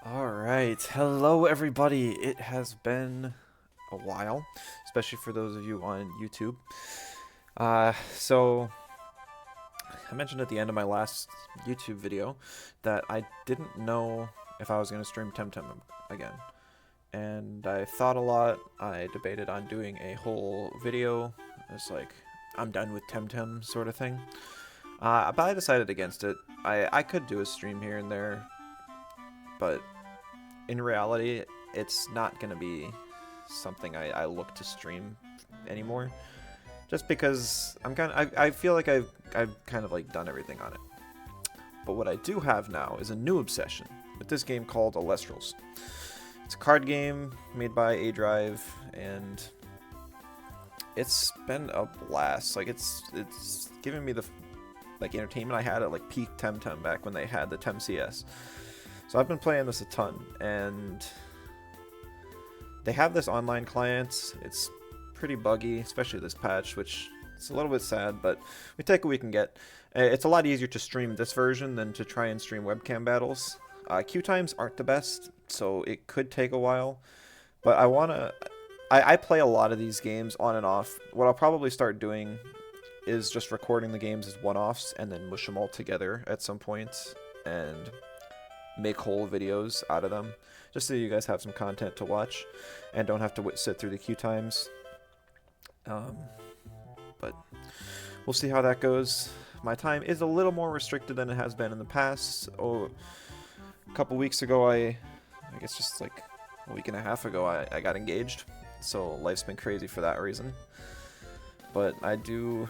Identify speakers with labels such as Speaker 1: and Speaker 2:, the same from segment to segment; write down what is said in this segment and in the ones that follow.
Speaker 1: Alright, hello everybody. It has been a while, especially for those of you on YouTube. So I mentioned at the end of my last YouTube video that I didn't know if I was going to stream Temtem again. And I thought a lot. I debated on doing a whole video. It's like, I'm done with Temtem sort of thing. But I decided against it. I could do a stream here and there, but in reality, it's not going to be something I look to stream anymore. Just because I feel like I've kind of like done everything on it. But what I do have now is a new obsession with this game called Elestrals. It's a card game made by A Drive, and it's been a blast. Like it's given me the like entertainment I had at like peak Temtem back when they had the Tem CS. So I've been playing this a ton, and they have this online client. It's pretty buggy, especially this patch, which is a little bit sad, but we take what we can get. It's a lot easier to stream this version than to try and stream webcam battles. Queue times aren't the best, so it could take a while, but I play a lot of these games on and off. What I'll probably start doing is just recording the games as one-offs and then mush them all together at some point and make whole videos out of them, just so you guys have some content to watch and don't have to sit through the queue times. But we'll see how that goes. My time is a little more restricted than it has been in the past. A couple weeks ago, I guess just like a week and a half ago, I got engaged, so life's been crazy for that reason. But I do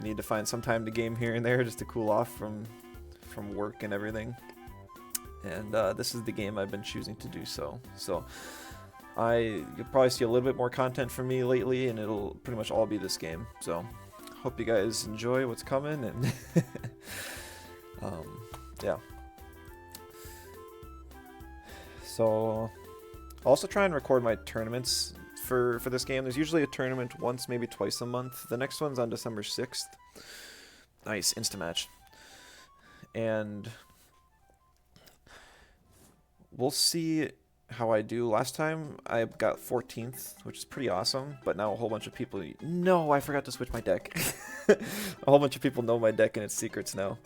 Speaker 1: need to find some time to game here and there just to cool off from work and everything. And this is the game I've been choosing to do so. So you'll probably see a little bit more content from me lately, and it'll pretty much all be this game. So hope you guys enjoy what's coming, and yeah. So I'll also try and record my tournaments for this game. There's usually a tournament once, maybe twice a month. The next one's on December 6th. Nice, insta-match. And we'll see how I do. Last time I got 14th, which is pretty awesome, but now a whole bunch of people... No, I forgot to switch my deck. A whole bunch of people know my deck and its secrets now.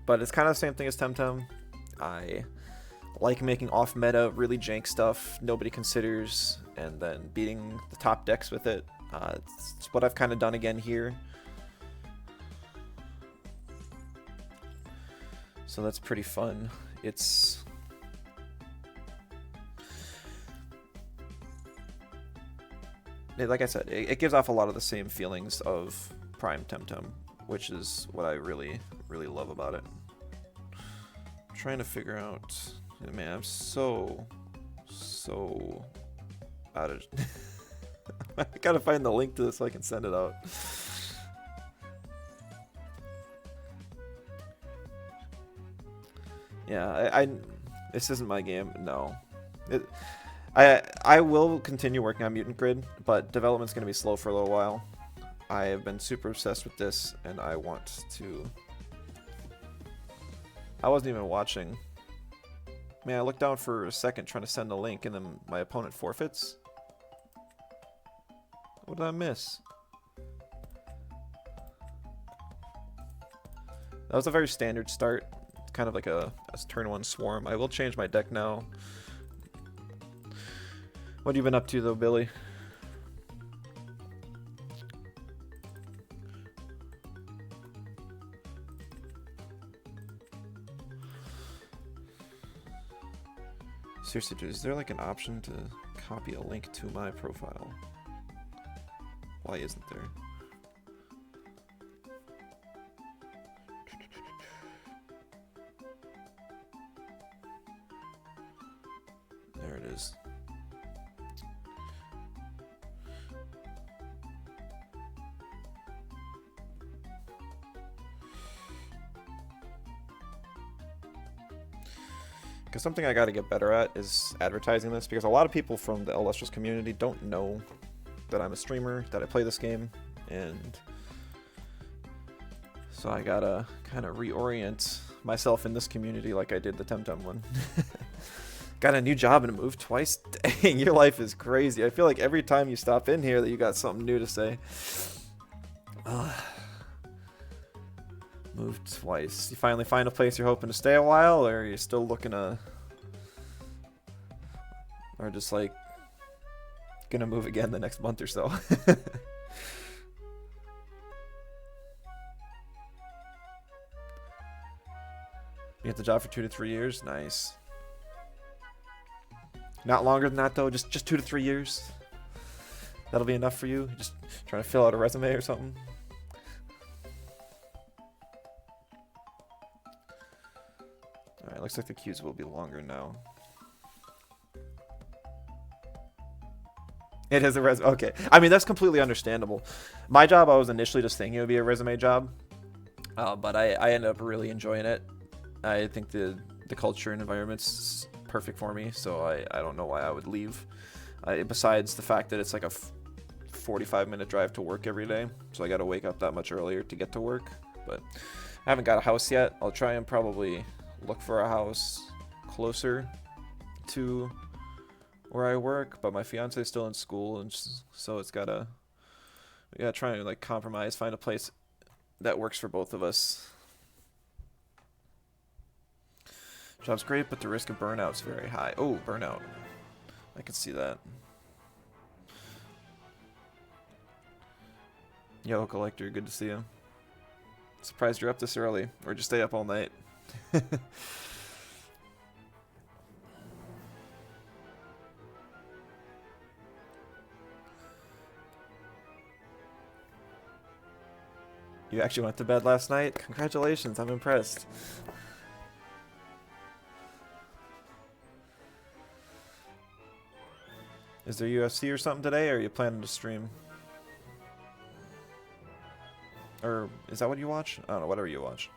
Speaker 1: But it's kind of the same thing as Temtem. I like making off-meta, really jank stuff nobody considers, and then beating the top decks with it. It's what I've kind of done again here. So that's pretty fun. It's... like I said, it gives off a lot of the same feelings of Prime Temtem, which is what I really, really love about it. I'm trying to figure out... Man, I'm so out of... I gotta find the link to this so I can send it out. Yeah, I this isn't my game. No, I will continue working on Mutant Grid, but development's gonna be slow for a little while. I have been super obsessed with this, and I want to. I wasn't even watching. Man, I looked down for a second trying to send a link, and then my opponent forfeits. What did I miss? That was a very standard start. Kind of like a turn one swarm. I will change my deck now. What have you been up to though, Billy? Seriously, dude, is there like an option to copy a link to my profile? Why isn't there? There it is. Because something I gotta get better at is advertising this, because a lot of people from the Elestrals community don't know that I'm a streamer, that I play this game, and So I gotta kind of reorient myself in this community like I did the Temtem one. Got a new job and moved twice? Dang, your life is crazy. I feel like every time you stop in here that you got something new to say. Moved twice. You finally find a place you're hoping to stay a while, or are you still looking to... Or just like... Gonna move again the next month or so. You have the job for 2 to 3 years? Nice. Not longer than that though, just 2 to 3 years. That'll be enough for you? Just trying to fill out a resume or something? Alright, looks like the queues will be longer now. It is a resume. Okay. I mean, that's completely understandable. My job, I was initially just thinking it would be a resume job. But I ended up really enjoying it. I think the culture and environment's perfect for me, so I don't know why I would leave. Besides the fact that it's like a 45-minute drive to work every day, so I got to wake up that much earlier to get to work. But I haven't got a house yet. I'll try and probably look for a house closer to where I work, but my fiance is still in school, and so we gotta try and like compromise, find a place that works for both of us. Job's great, but the risk of burnout's very high. Oh, burnout. I can see that. Yo, Collector, good to see you. Surprised you're up this early. Or just stay up all night. You actually went to bed last night? Congratulations, I'm impressed. Is there UFC or something today, or are you planning to stream? Or is that what you watch? I don't know, whatever you watch.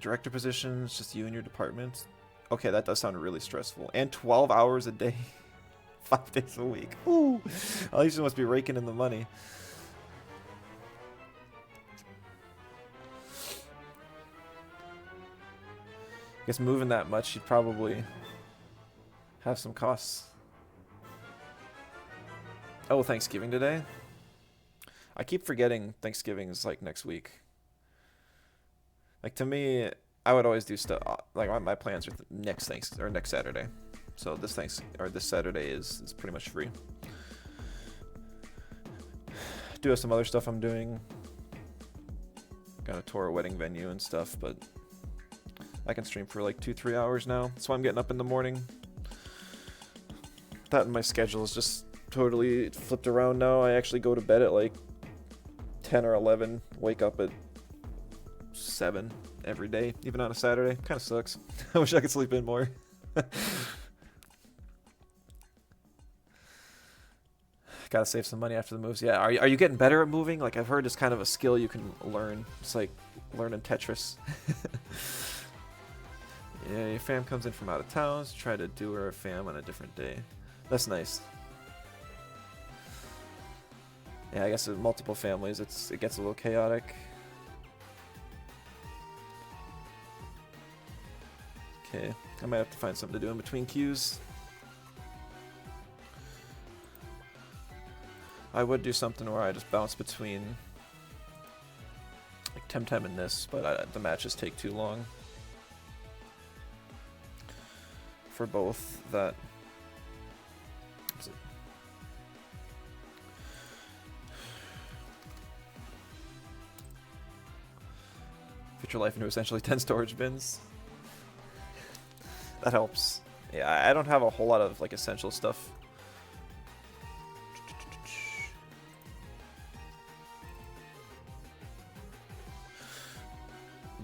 Speaker 1: Director positions, just you and your department. Okay, that does sound really stressful. And 12 hours a day. 5 days a week. Ooh. At least you must be raking in the money. I guess moving that much, you'd probably have some costs. Oh, Thanksgiving today? I keep forgetting Thanksgiving is like next week. Like to me, I would always do stuff like my plans are next Saturday. So this Saturday is pretty much free. Do have some other stuff I'm doing. Got to tour a wedding venue and stuff, but I can stream for like 2-3 hours now. That's why I'm getting up in the morning. That and my schedule is just totally flipped around now. I actually go to bed at like 10 or 11, wake up at 7 every day, even on a Saturday. Kind of sucks. I wish I could sleep in more. Gotta save some money after the moves. Yeah, are you getting better at moving? Like I've heard it's kind of a skill you can learn. It's like learning Tetris. Yeah, your fam comes in from out of town, so try to do her a fam on a different day. That's nice. Yeah, I guess with multiple families, it gets a little chaotic. Okay, I might have to find something to do in between queues. I would do something where I just bounce between like Temtem and this, but the matches take too long for both that. Fit your life into essentially 10 storage bins. That helps. Yeah, I don't have a whole lot of like essential stuff.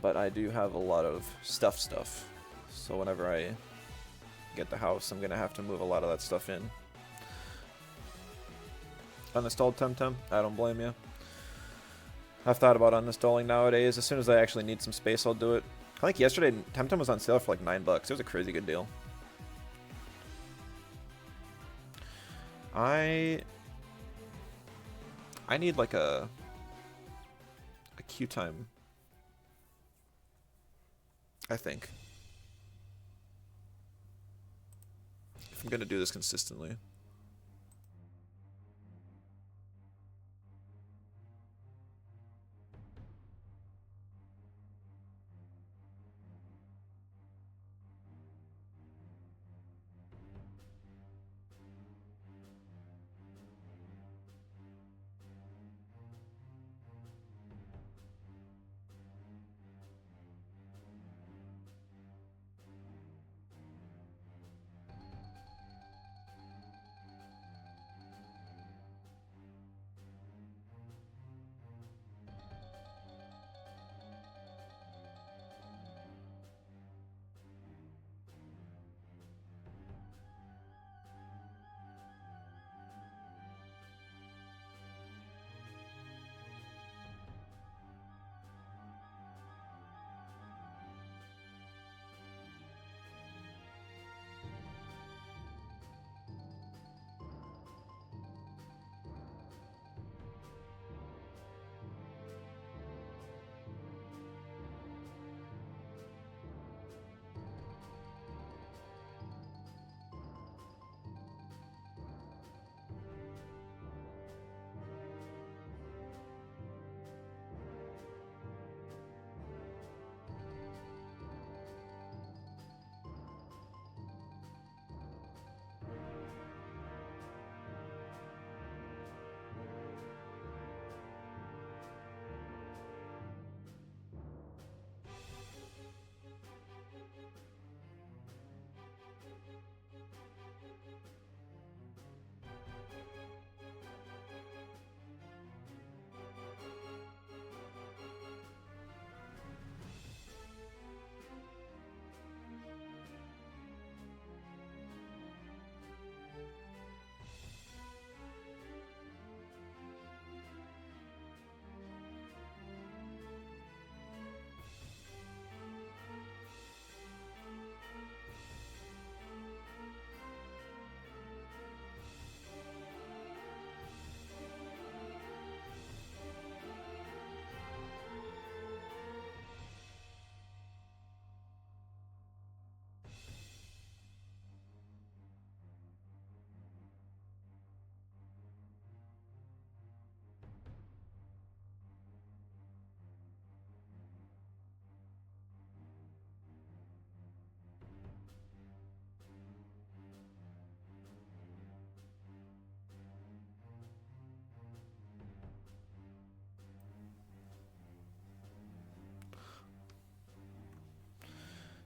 Speaker 1: But I do have a lot of stuff. So whenever I get the house, I'm gonna have to move a lot of that stuff in. Uninstalled Temtem? I don't blame you. I've thought about uninstalling nowadays. As soon as I actually need some space, I'll do it. I think yesterday Temtem was on sale for like $9. It was a crazy good deal. I need like a a Q time, I think. If I'm gonna do this consistently.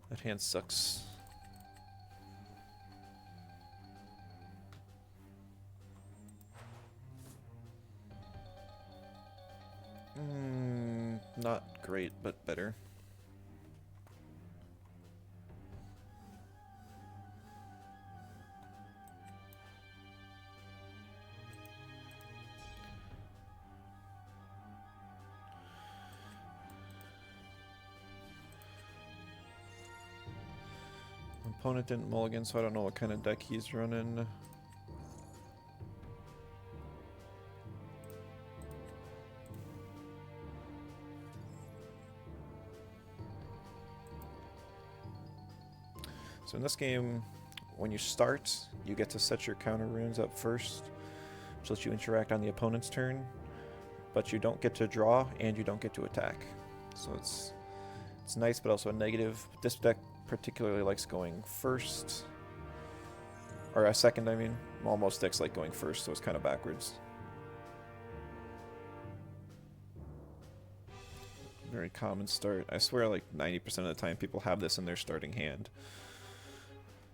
Speaker 1: That hand sucks. Not great, but better. Opponent didn't mulligan, so I don't know what kind of deck he's running. So in this game, when you start, you get to set your counter runes up first, which lets you interact on the opponent's turn, but you don't get to draw and you don't get to attack. So it's nice, but also a negative. This deck particularly likes going first, or second, I mean. Well, most decks like going first, so it's kind of backwards. Very common start. I swear like 90% of the time people have this in their starting hand.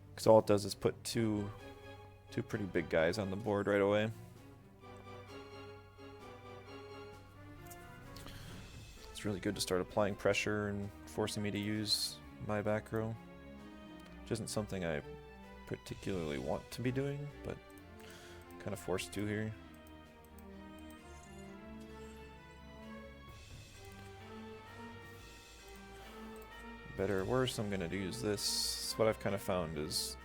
Speaker 1: Because all it does is put two pretty big guys on the board right away. It's really good to start applying pressure and forcing me to use my back row. Which isn't something I particularly want to be doing, but kind of forced to here. Better or worse, I'm gonna use this. What I've kind of found is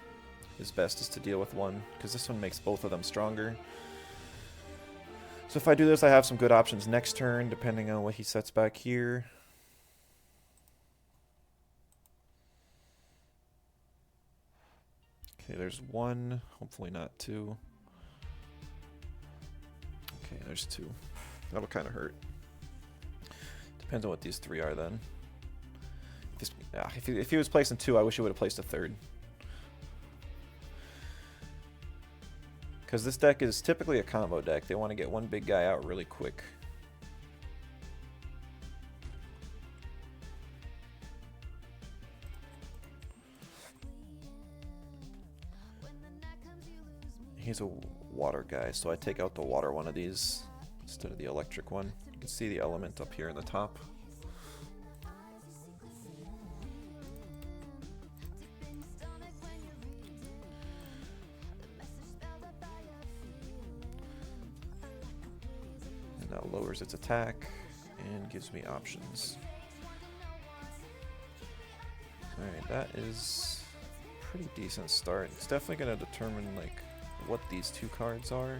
Speaker 1: best is to deal with one, because this one makes both of them stronger. So if I do this, I have some good options next turn, depending on what he sets back here. Okay, there's one. Hopefully not two. Okay, there's two. That'll kind of hurt. Depends on what these three are then. If he was placing two, I wish he would have placed a third. Because this deck is typically a combo deck. They want to get one big guy out really quick. He's a water guy, so I take out the water one of these instead of the electric one. You can see the element up here in the top. And that lowers its attack and gives me options. Alright, that is a pretty decent start. It's definitely going to determine like what these two cards are.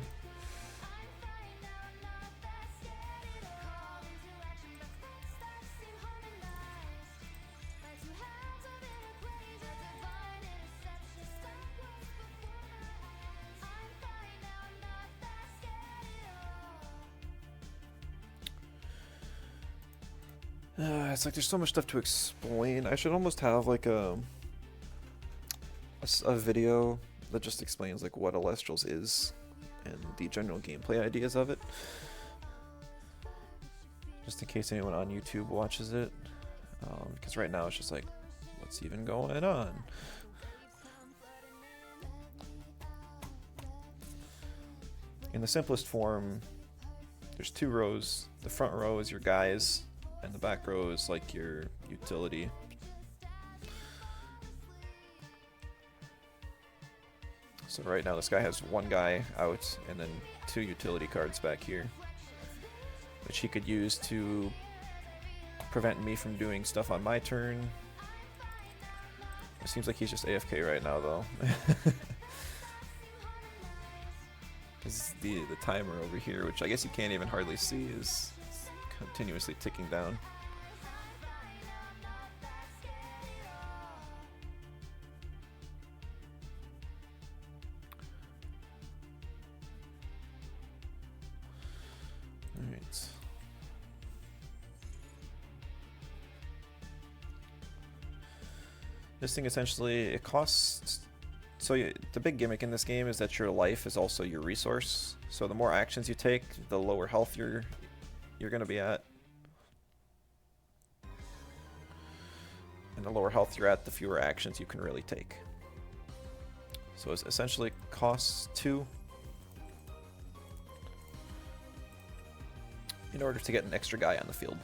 Speaker 1: It's like there's so much stuff to explain. I should almost have like a video that just explains like what Elestrals is and the general gameplay ideas of it. Just in case anyone on YouTube watches it. Because right now it's just like, what's even going on? In the simplest form, there's two rows. The front row is your guys, and the back row is like your utility. So right now this guy has one guy out and then two utility cards back here, which he could use to prevent me from doing stuff on my turn. It seems like he's just AFK right now though. Because the timer over here, which I guess you can't even hardly see, is continuously ticking down. Alright. This thing essentially, it costs... So the big gimmick in this game is that your life is also your resource. So the more actions you take, the lower health you're going to be at. And the lower health you're at, the fewer actions you can really take. So it essentially costs 2 in order to get an extra guy on the field,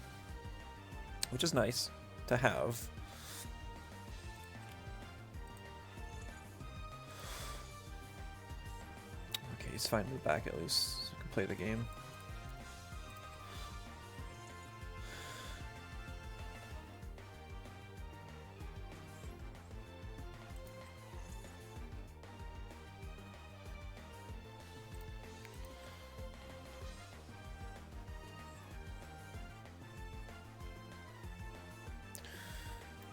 Speaker 1: which is nice to have. Okay, he's fine in the back at least. So can play the game.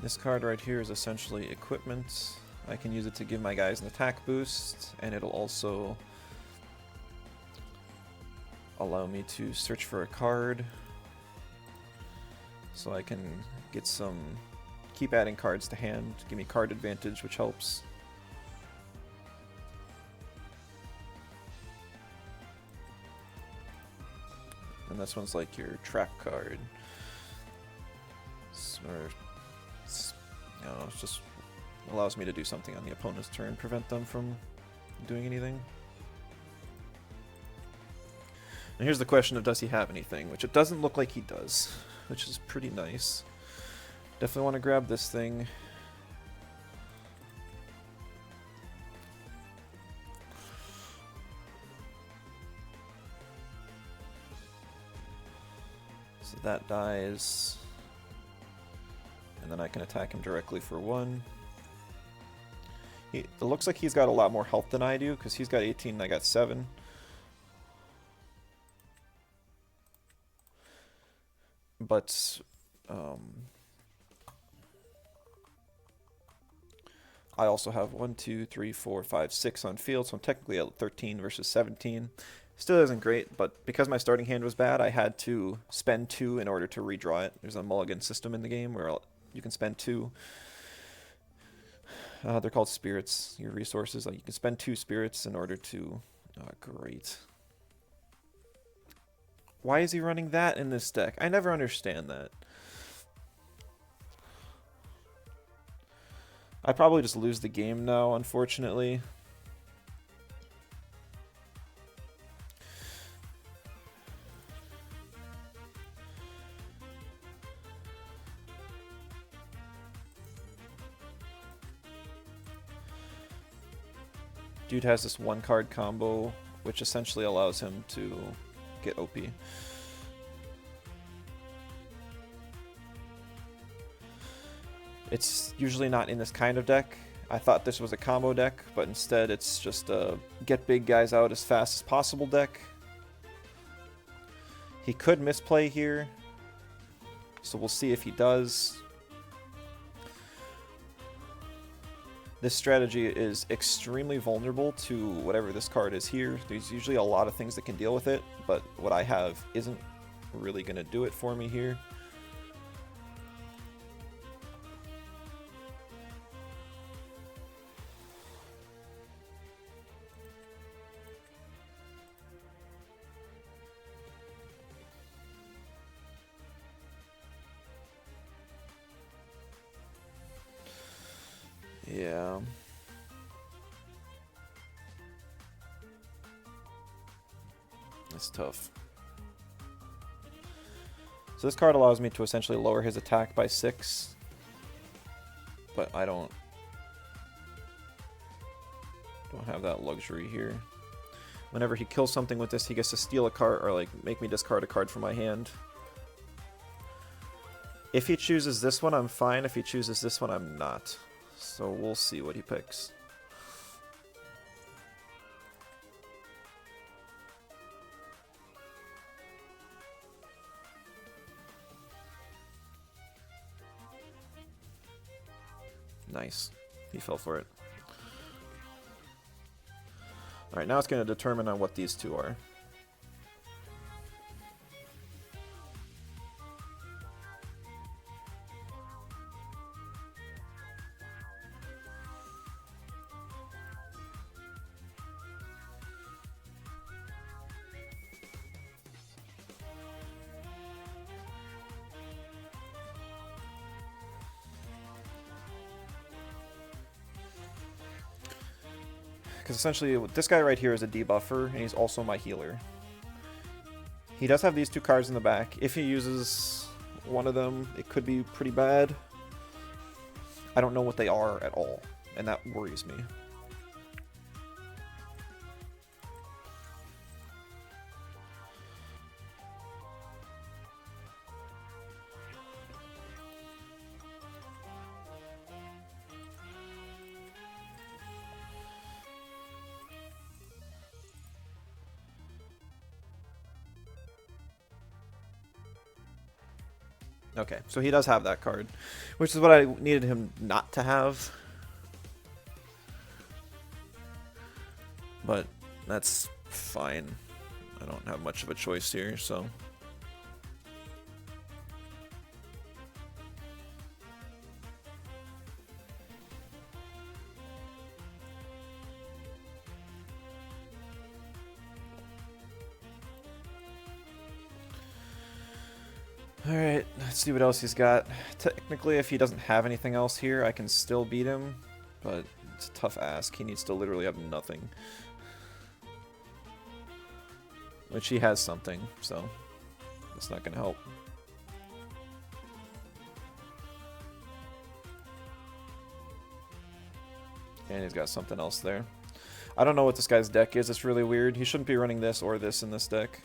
Speaker 1: This card right here is essentially equipment. I can use it to give my guys an attack boost, and it'll also allow me to search for a card. So I can get some, keep adding cards to hand, give me card advantage, which helps. And this one's like your trap card. Or it just allows me to do something on the opponent's turn, prevent them from doing anything. And here's the question of, does he have anything? Which it doesn't look like he does, which is pretty nice. Definitely want to grab this thing. So that dies. And then I can attack him directly for 1. It looks like he's got a lot more health than I do, because he's got 18 and I got 7. but I also have 1, 2, 3, 4, 5, 6 on field, so I'm technically at 13 versus 17. Still isn't great, but because my starting hand was bad, I had to spend 2 in order to redraw it. There's a mulligan system in the game where you can spend 2. They're called spirits, your resources. Like you can spend 2 spirits in order to... great. Why is he running that in this deck? I never understand that. I probably just lose the game now, unfortunately. Dude has this 1-card combo, which essentially allows him to get OP. It's usually not in this kind of deck. I thought this was a combo deck, but instead it's just a get big guys out as fast as possible deck. He could misplay here, so we'll see if he does. This strategy is extremely vulnerable to whatever this card is here. There's usually a lot of things that can deal with it, but what I have isn't really going to do it for me here. Yeah. It's tough. So this card allows me to essentially lower his attack by 6. But I don't have that luxury here. Whenever he kills something with this, he gets to steal a card or like make me discard a card from my hand. If he chooses this one, I'm fine. If he chooses this one, I'm not. So we'll see what he picks. Nice. He fell for it. Alright, now it's going to determine on what these two are. Because essentially, this guy right here is a debuffer, and he's also my healer. He does have these 2 cards in the back. If he uses one of them, it could be pretty bad. I don't know what they are at all, and that worries me. Okay, so he does have that card, which is what I needed him not to have. But that's fine. I don't have much of a choice here, so... Alright, let's see what else he's got. Technically, if he doesn't have anything else here, I can still beat him, but it's a tough ask. He needs to literally have nothing. Which he has something, so that's not going to help. And he's got something else there. I don't know what this guy's deck is. It's really weird. He shouldn't be running this or this in this deck.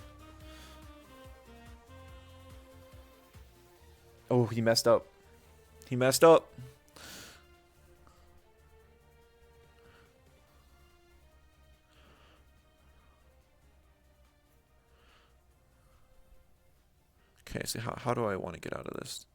Speaker 1: Oh, he messed up. He messed up. Okay, so how do I want to get out of this?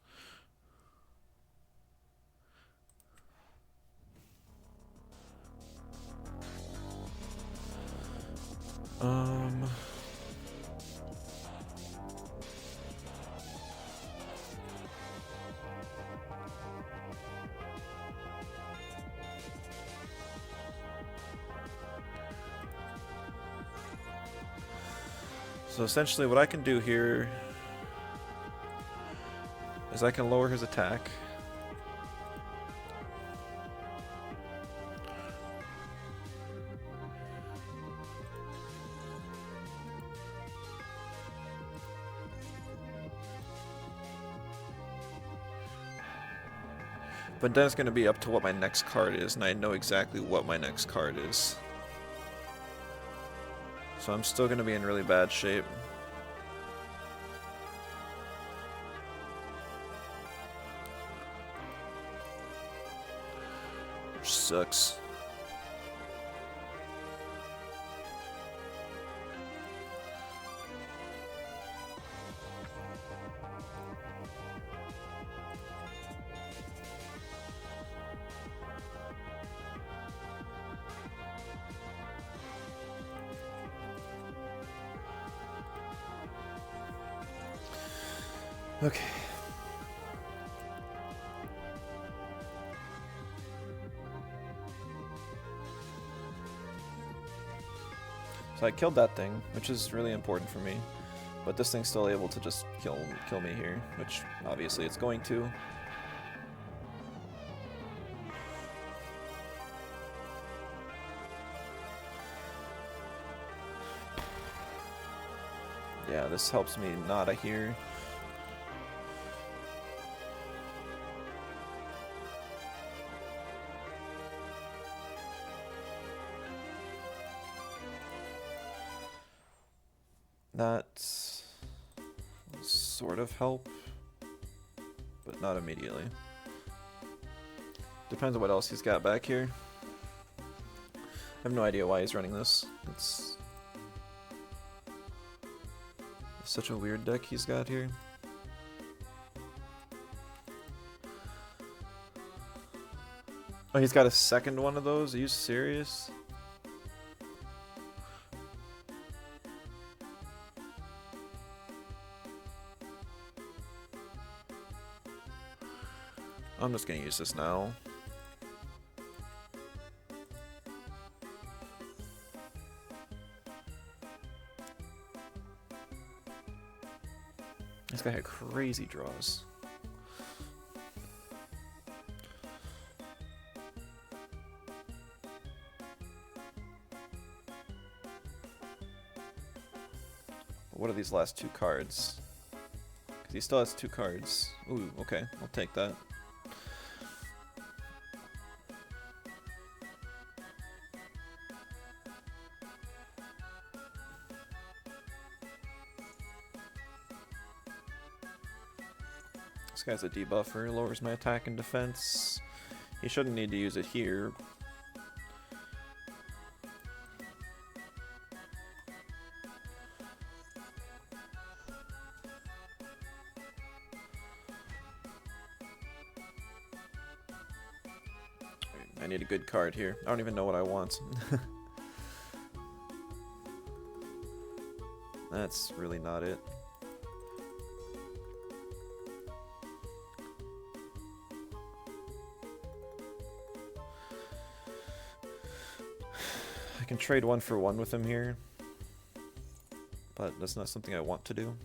Speaker 1: So essentially what I can do here is I can lower his attack. But then it's going to be up to what my next card is, and I know exactly what my next card is. So I'm still going to be in really bad shape. Which sucks. Okay. So I killed that thing, which is really important for me. But this thing's still able to just kill me here, which obviously it's going to. Yeah, this helps me nada here. That will sort of help, but not immediately. Depends on what else he's got back here. I have no idea why he's running this. It's such a weird deck he's got here. Oh, he's got a second one of those? Are you serious? I'm just gonna use this now. This guy had crazy draws. What are these last two cards? Because he still has two cards. Ooh, okay, I'll take that. This guy's a debuffer, lowers my attack and defense. He shouldn't need to use it here. I need a good card here. I don't even know what I want. That's really not it. I can trade 1 for 1 with him here, but that's not something I want to do.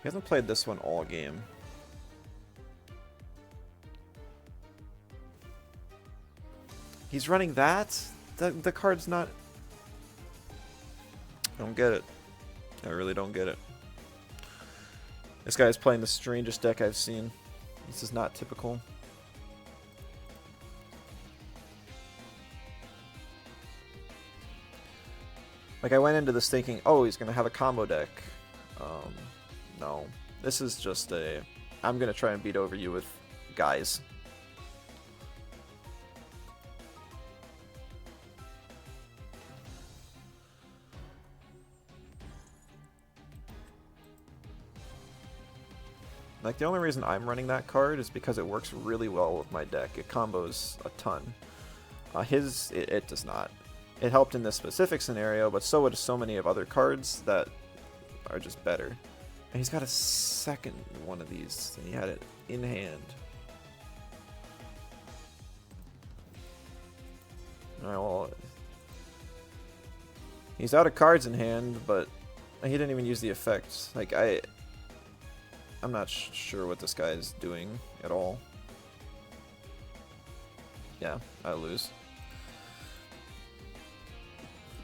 Speaker 1: He hasn't played this one all game. He's running that? The card's not... I don't get it. I really don't get it. This guy's playing the strangest deck I've seen. This is not typical. Like, I went into this thinking, oh, he's going to have a combo deck. No. This is just a... I'm going to try and beat over you with guys. Like, the only reason I'm running that card is because it works really well with my deck. It combos a ton. It does not. It helped in this specific scenario, but so would so many of other cards that are just better. And he's got a second one of these, and he had it in hand. Alright, well, he's out of cards in hand, but he didn't even use the effects. Like, I'm not sure what this guy is doing at all. Yeah, I lose.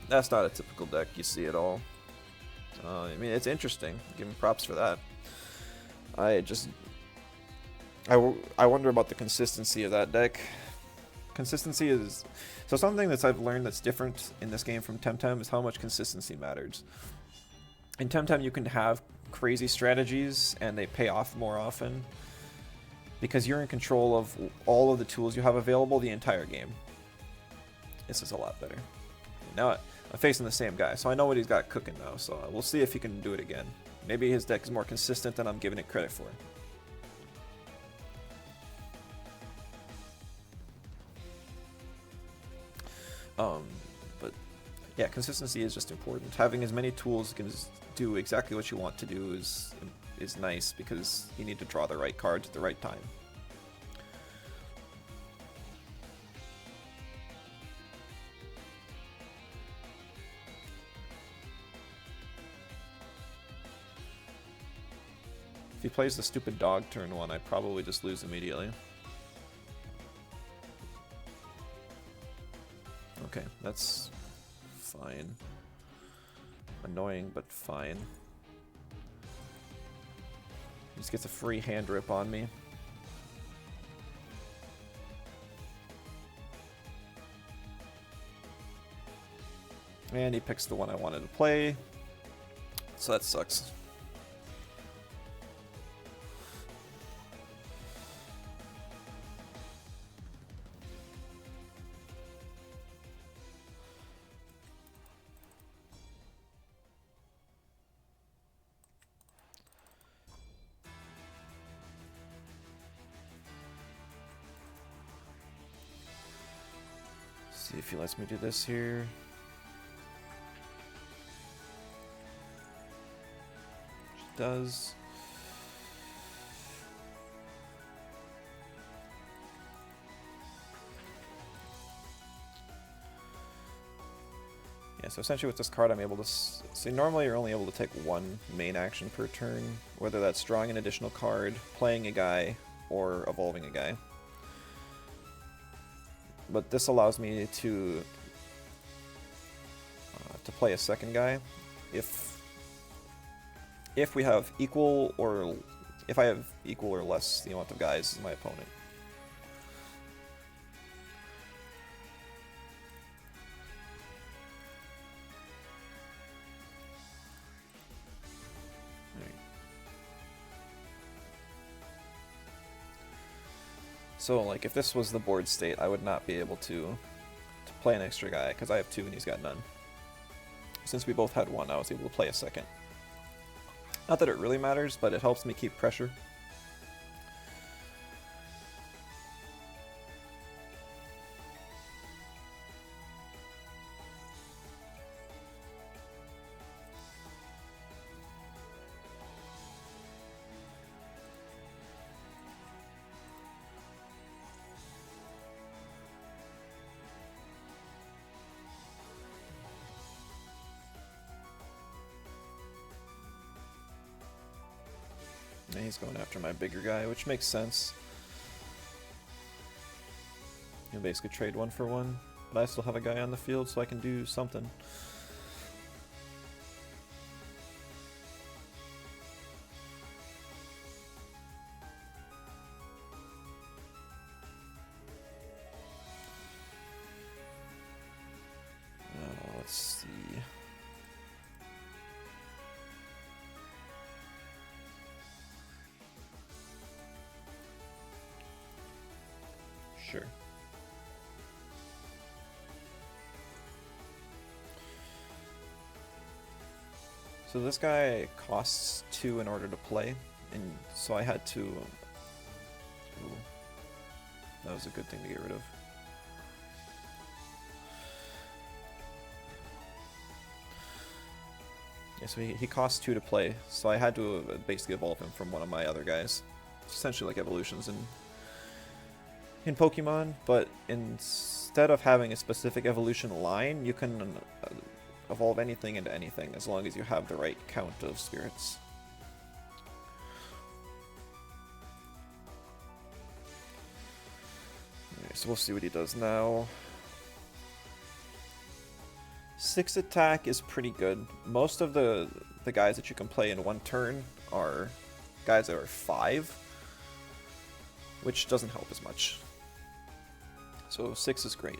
Speaker 1: That's not a typical deck you see at all. I mean, it's interesting. Give him props for that. I wonder about the consistency of that deck. Consistency is... So something that I've learned that's different in this game from Temtem is how much consistency matters. In Temtem, you can have crazy strategies, and they pay off more often, because you're in control of all of the tools you have available the entire game. This is a lot better. Now I'm facing the same guy, so I know what he's got cooking now, so we'll see if he can do it again. Maybe his deck is more consistent than I'm giving it credit for. But yeah, consistency is just important. Having as many tools can do exactly what you want to do is nice, because you need to draw the right cards at the right time. If he plays the stupid dog turn one, I probably just lose immediately. Okay, that's fine. Annoying, but fine. He just gets a free hand rip on me. And he picks the one I wanted to play. So that sucks. See if he lets me do this here. He does. Yeah, so essentially with this card I'm able to see, normally you're only able to take one main action per turn, whether that's drawing an additional card, playing a guy, or evolving a guy. But this allows me to play a second guy if we have equal, or if I have equal or less the amount of guys as my opponent. So, like, if this was the board state, I would not be able to play an extra guy, because I have two and he's got none. Since we both had one, I was able to play a second. Not that it really matters, but it helps me keep pressure. And he's going after my bigger guy, which makes sense. You basically trade one for one, but I still have a guy on the field, so I can do something. Let's see. Sure. So this guy costs 2 in order to play, And so I had to... Ooh, that was a good thing to get rid of. Yeah, so he costs 2 to play, so I had to basically evolve him from one of my other guys. It's essentially like evolutions in Pokemon, but instead of having a specific evolution line, you can evolve anything into anything as long as you have the right count of spirits. Alright, so we'll see what he does now. 6 attack is pretty good. Most of the guys that you can play in one turn are guys that are 5, which doesn't help as much. So 6 is great.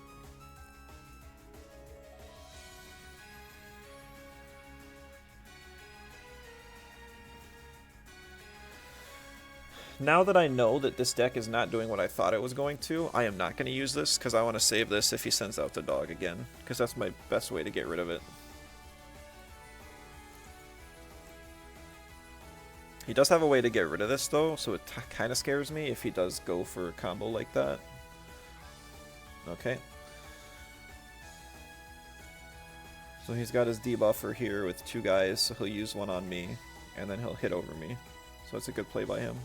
Speaker 1: Now that I know that this deck is not doing what I thought it was going to, I am not going to use this because I want to save this if he sends out the dog again, because that's my best way to get rid of it. He does have a way to get rid of this though, so it kind of scares me if he does go for a combo like that. Okay. So he's got his debuffer here with 2 guys, so he'll use one on me, and then he'll hit over me. So it's a good play by him.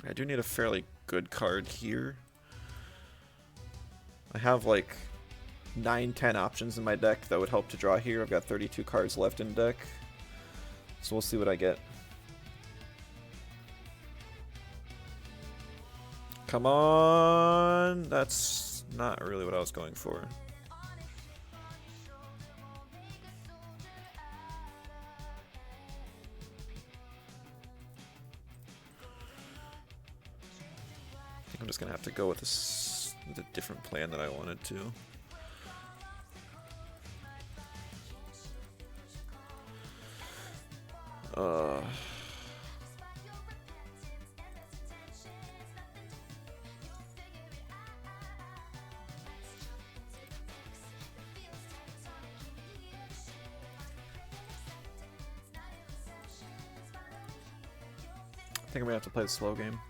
Speaker 1: I do need a fairly good card here. I have like 9-10 options in my deck that would help to draw here. I've got 32 cards left in deck. So we'll see what I get. Come on! That's not really what I was going for. I'm just gonna have to go with a different plan than I wanted to. I think I'm gonna have to play the slow game.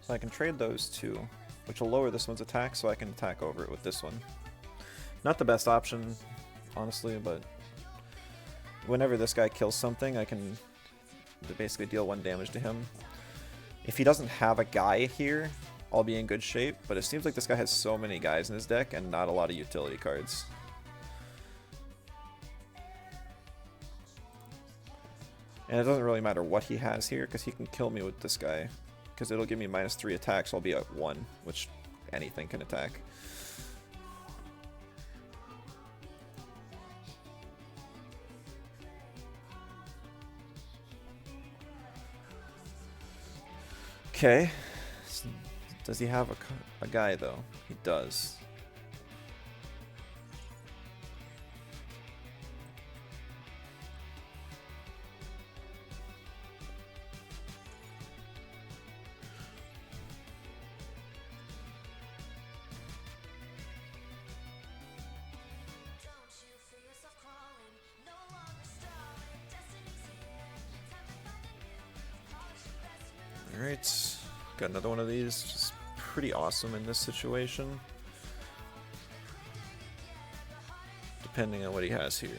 Speaker 1: So I can trade those 2, which will lower this one's attack, so I can attack over it with this one. Not the best option, honestly, but whenever this guy kills something, I can basically deal 1 damage to him. If he doesn't have a guy here, I'll be in good shape, but it seems like this guy has so many guys in his deck and not a lot of utility cards. And it doesn't really matter what he has here, because he can kill me with this guy. Because it'll give me -3 attacks, so I'll be at 1, which anything can attack. Okay. Does he have a guy, though? He does. Alright, got another one of these, which is pretty awesome in this situation. Depending on what he has here.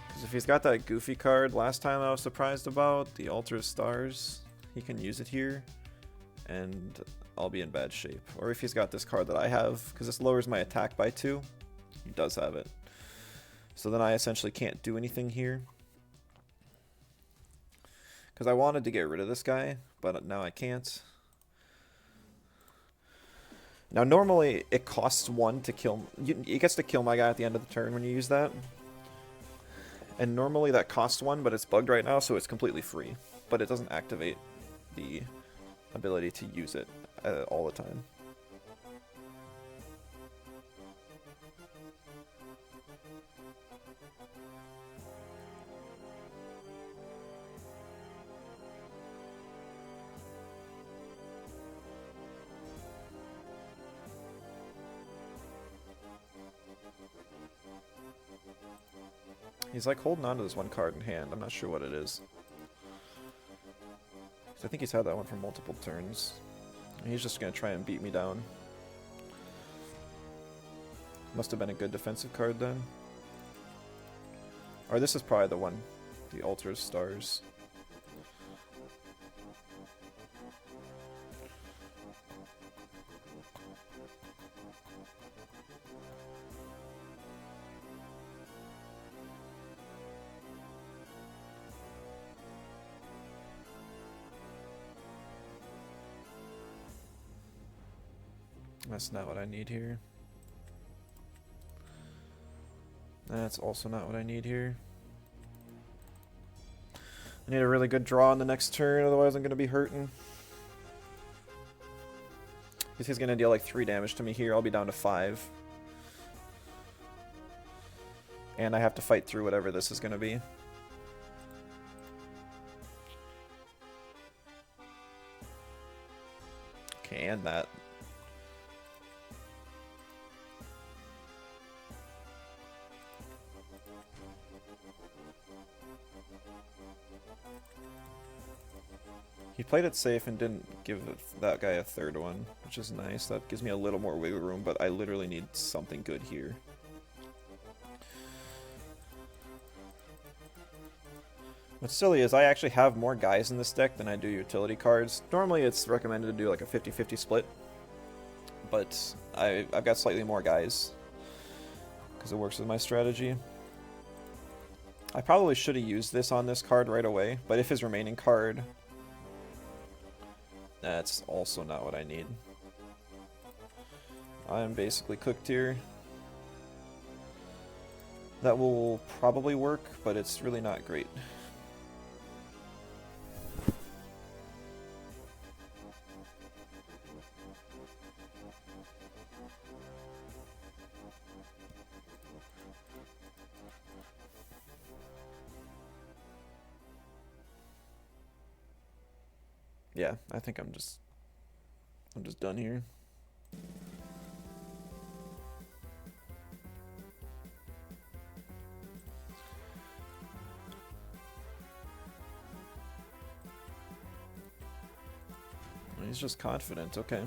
Speaker 1: Because if he's got that goofy card last time I was surprised about, the Altar of Stars, he can use it here. And I'll be in bad shape. Or if he's got this card that I have, because this lowers my attack by 2. He does have it. So then I essentially can't do anything here. Because I wanted to get rid of this guy, but now I can't. Now normally it costs 1 to kill... It gets to kill my guy at the end of the turn when you use that. And normally that costs 1, but it's bugged right now, so it's completely free. But it doesn't activate the ability to use it all the time. He's like holding on to this one card in hand. I'm not sure what it is. I think he's had that one for multiple turns. He's just going to try and beat me down. Must have been a good defensive card then. Or this is probably the one. The Altar Stars. That's not what I need here. That's also not what I need here. I need a really good draw on the next turn, otherwise I'm going to be hurting. If he's going to deal like 3 damage to me here, I'll be down to 5. And I have to fight through whatever this is going to be. Okay, and that. He played it safe and didn't give that guy a 3rd one, which is nice. That gives me a little more wiggle room, but I literally need something good here. What's silly is I actually have more guys in this deck than I do utility cards. Normally it's recommended to do like a 50-50 split, but I've got slightly more guys because it works with my strategy. I probably should have used this on this card right away, but if his remaining card... That's also not what I need. I'm basically cooked here. That will probably work, but it's really not great. Yeah, I think I'm just done here. He's just confident, okay.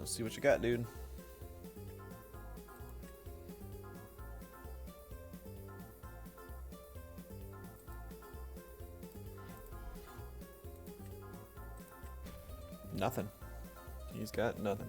Speaker 1: Let's see what you got, dude. Nothing. He's got nothing.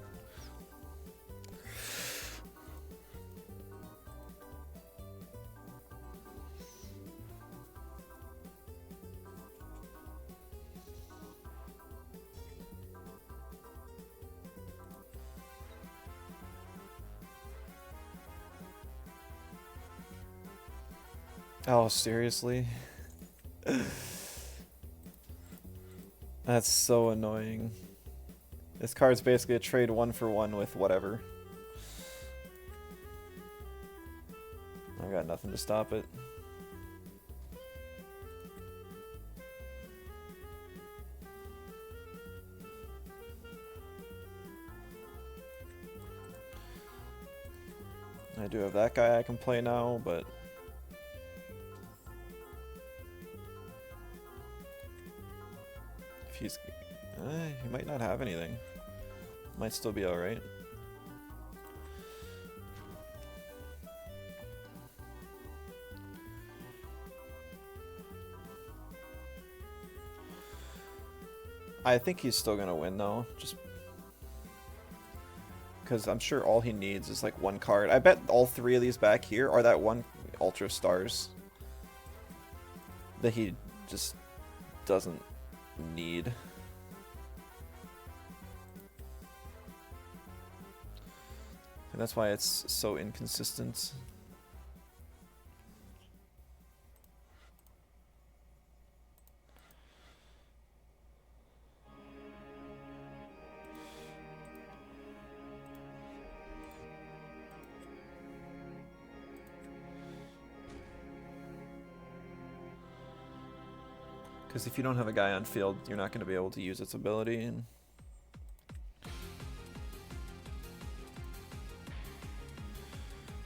Speaker 1: Oh, seriously? That's so annoying. This card's basically a trade 1-for-1 with whatever. I got nothing to stop it. I do have that guy I can play now, but if he's... he might not have anything. Might still be alright. I think he's still gonna win though, just because I'm sure all he needs is like one card. I bet all three of these back here are that one Ultra Stars that he just doesn't need. And that's why it's so inconsistent. Because if you don't have a guy on field, you're not going to be able to use its ability. And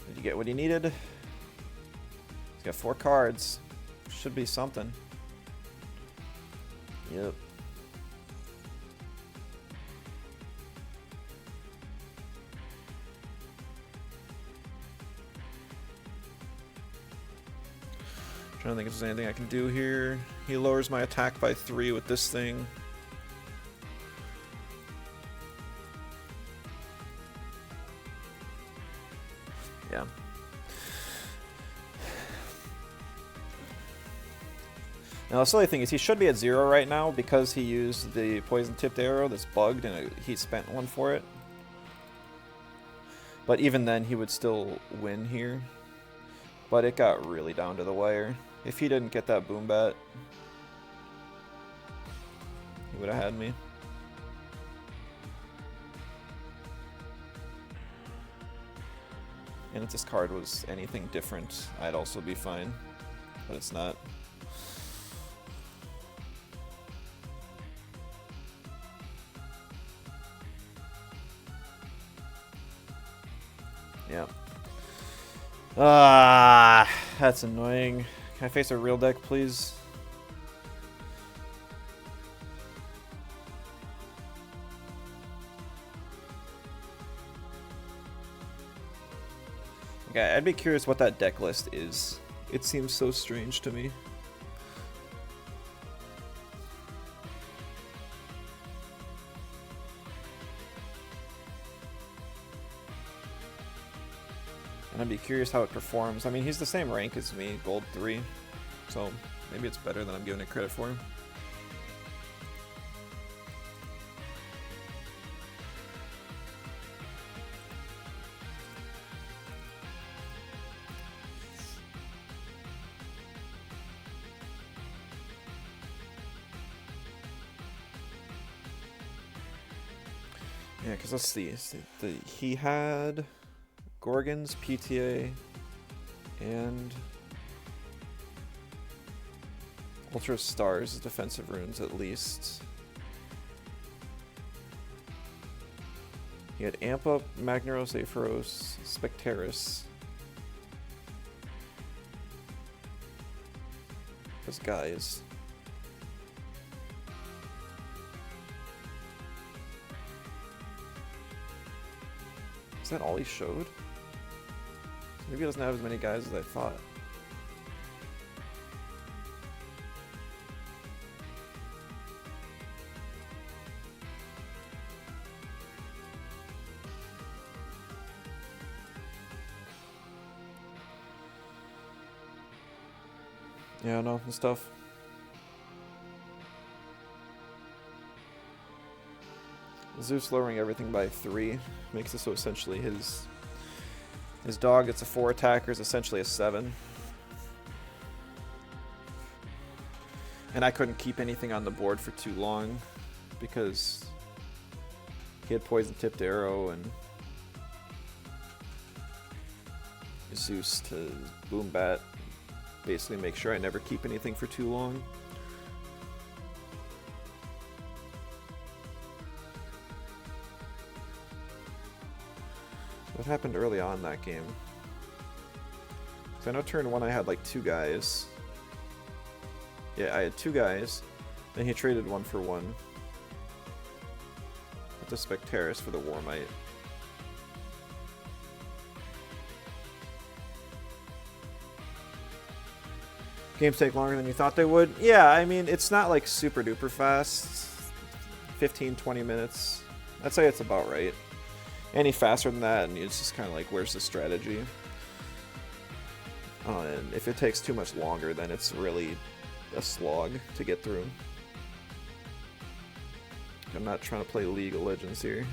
Speaker 1: did you get what he needed? He's got 4 cards. Should be something. Yep. Trying to think if there's anything I can do here. He lowers my attack by 3 with this thing. Yeah. Now the silly thing is he should be at 0 right now because he used the poison tipped arrow that's bugged and he spent 1 for it. But even then he would still win here. But it got really down to the wire. If he didn't get that boom bat, he would have had me. And if this card was anything different, I'd also be fine. But it's not. Yeah. Ah, that's annoying. Can I face a real deck, please? Okay, I'd be curious what that deck list is. It seems so strange to me. And I'd be curious how it performs. I mean, he's the same rank as me, gold 3. So maybe it's better than I'm giving it credit for. Yeah, because let's see. He had Gorgons, PTA, and Ultra Stars, defensive runes at least. He had Amp Up, Magnaros, Aepharos, Spectaris. Those guys. Is that all he showed? Maybe he doesn't have as many guys as I thought. Yeah, no, it's tough. Zeus lowering everything by 3 makes it so essentially his dog that's a 4 attacker is essentially a 7. And I couldn't keep anything on the board for too long because he had poison tipped arrow and Zeus to boom bat, basically make sure I never keep anything for too long. What happened early on in that game? So I know turn 1 I had like 2 guys. Yeah, I had 2 guys. Then he traded 1 for 1. With the Spectaris for the Warmite. Games take longer than you thought they would. Yeah, I mean, it's not like super duper fast. 15-20 minutes. I'd say it's about right. Any faster than that, and it's just kind of like, where's the strategy? And if it takes too much longer, then it's really a slog to get through. I'm not trying to play League of Legends here.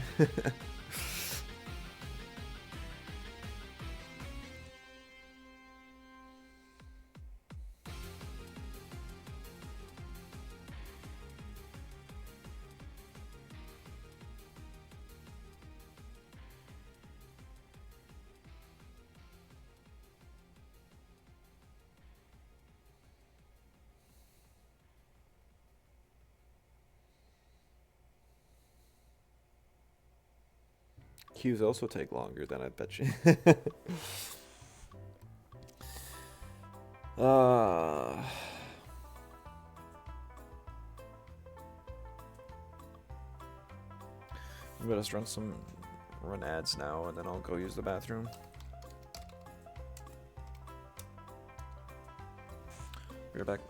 Speaker 1: Queues also take longer than I bet you. I'm gonna just run ads now, and then I'll go use the bathroom. Be right back.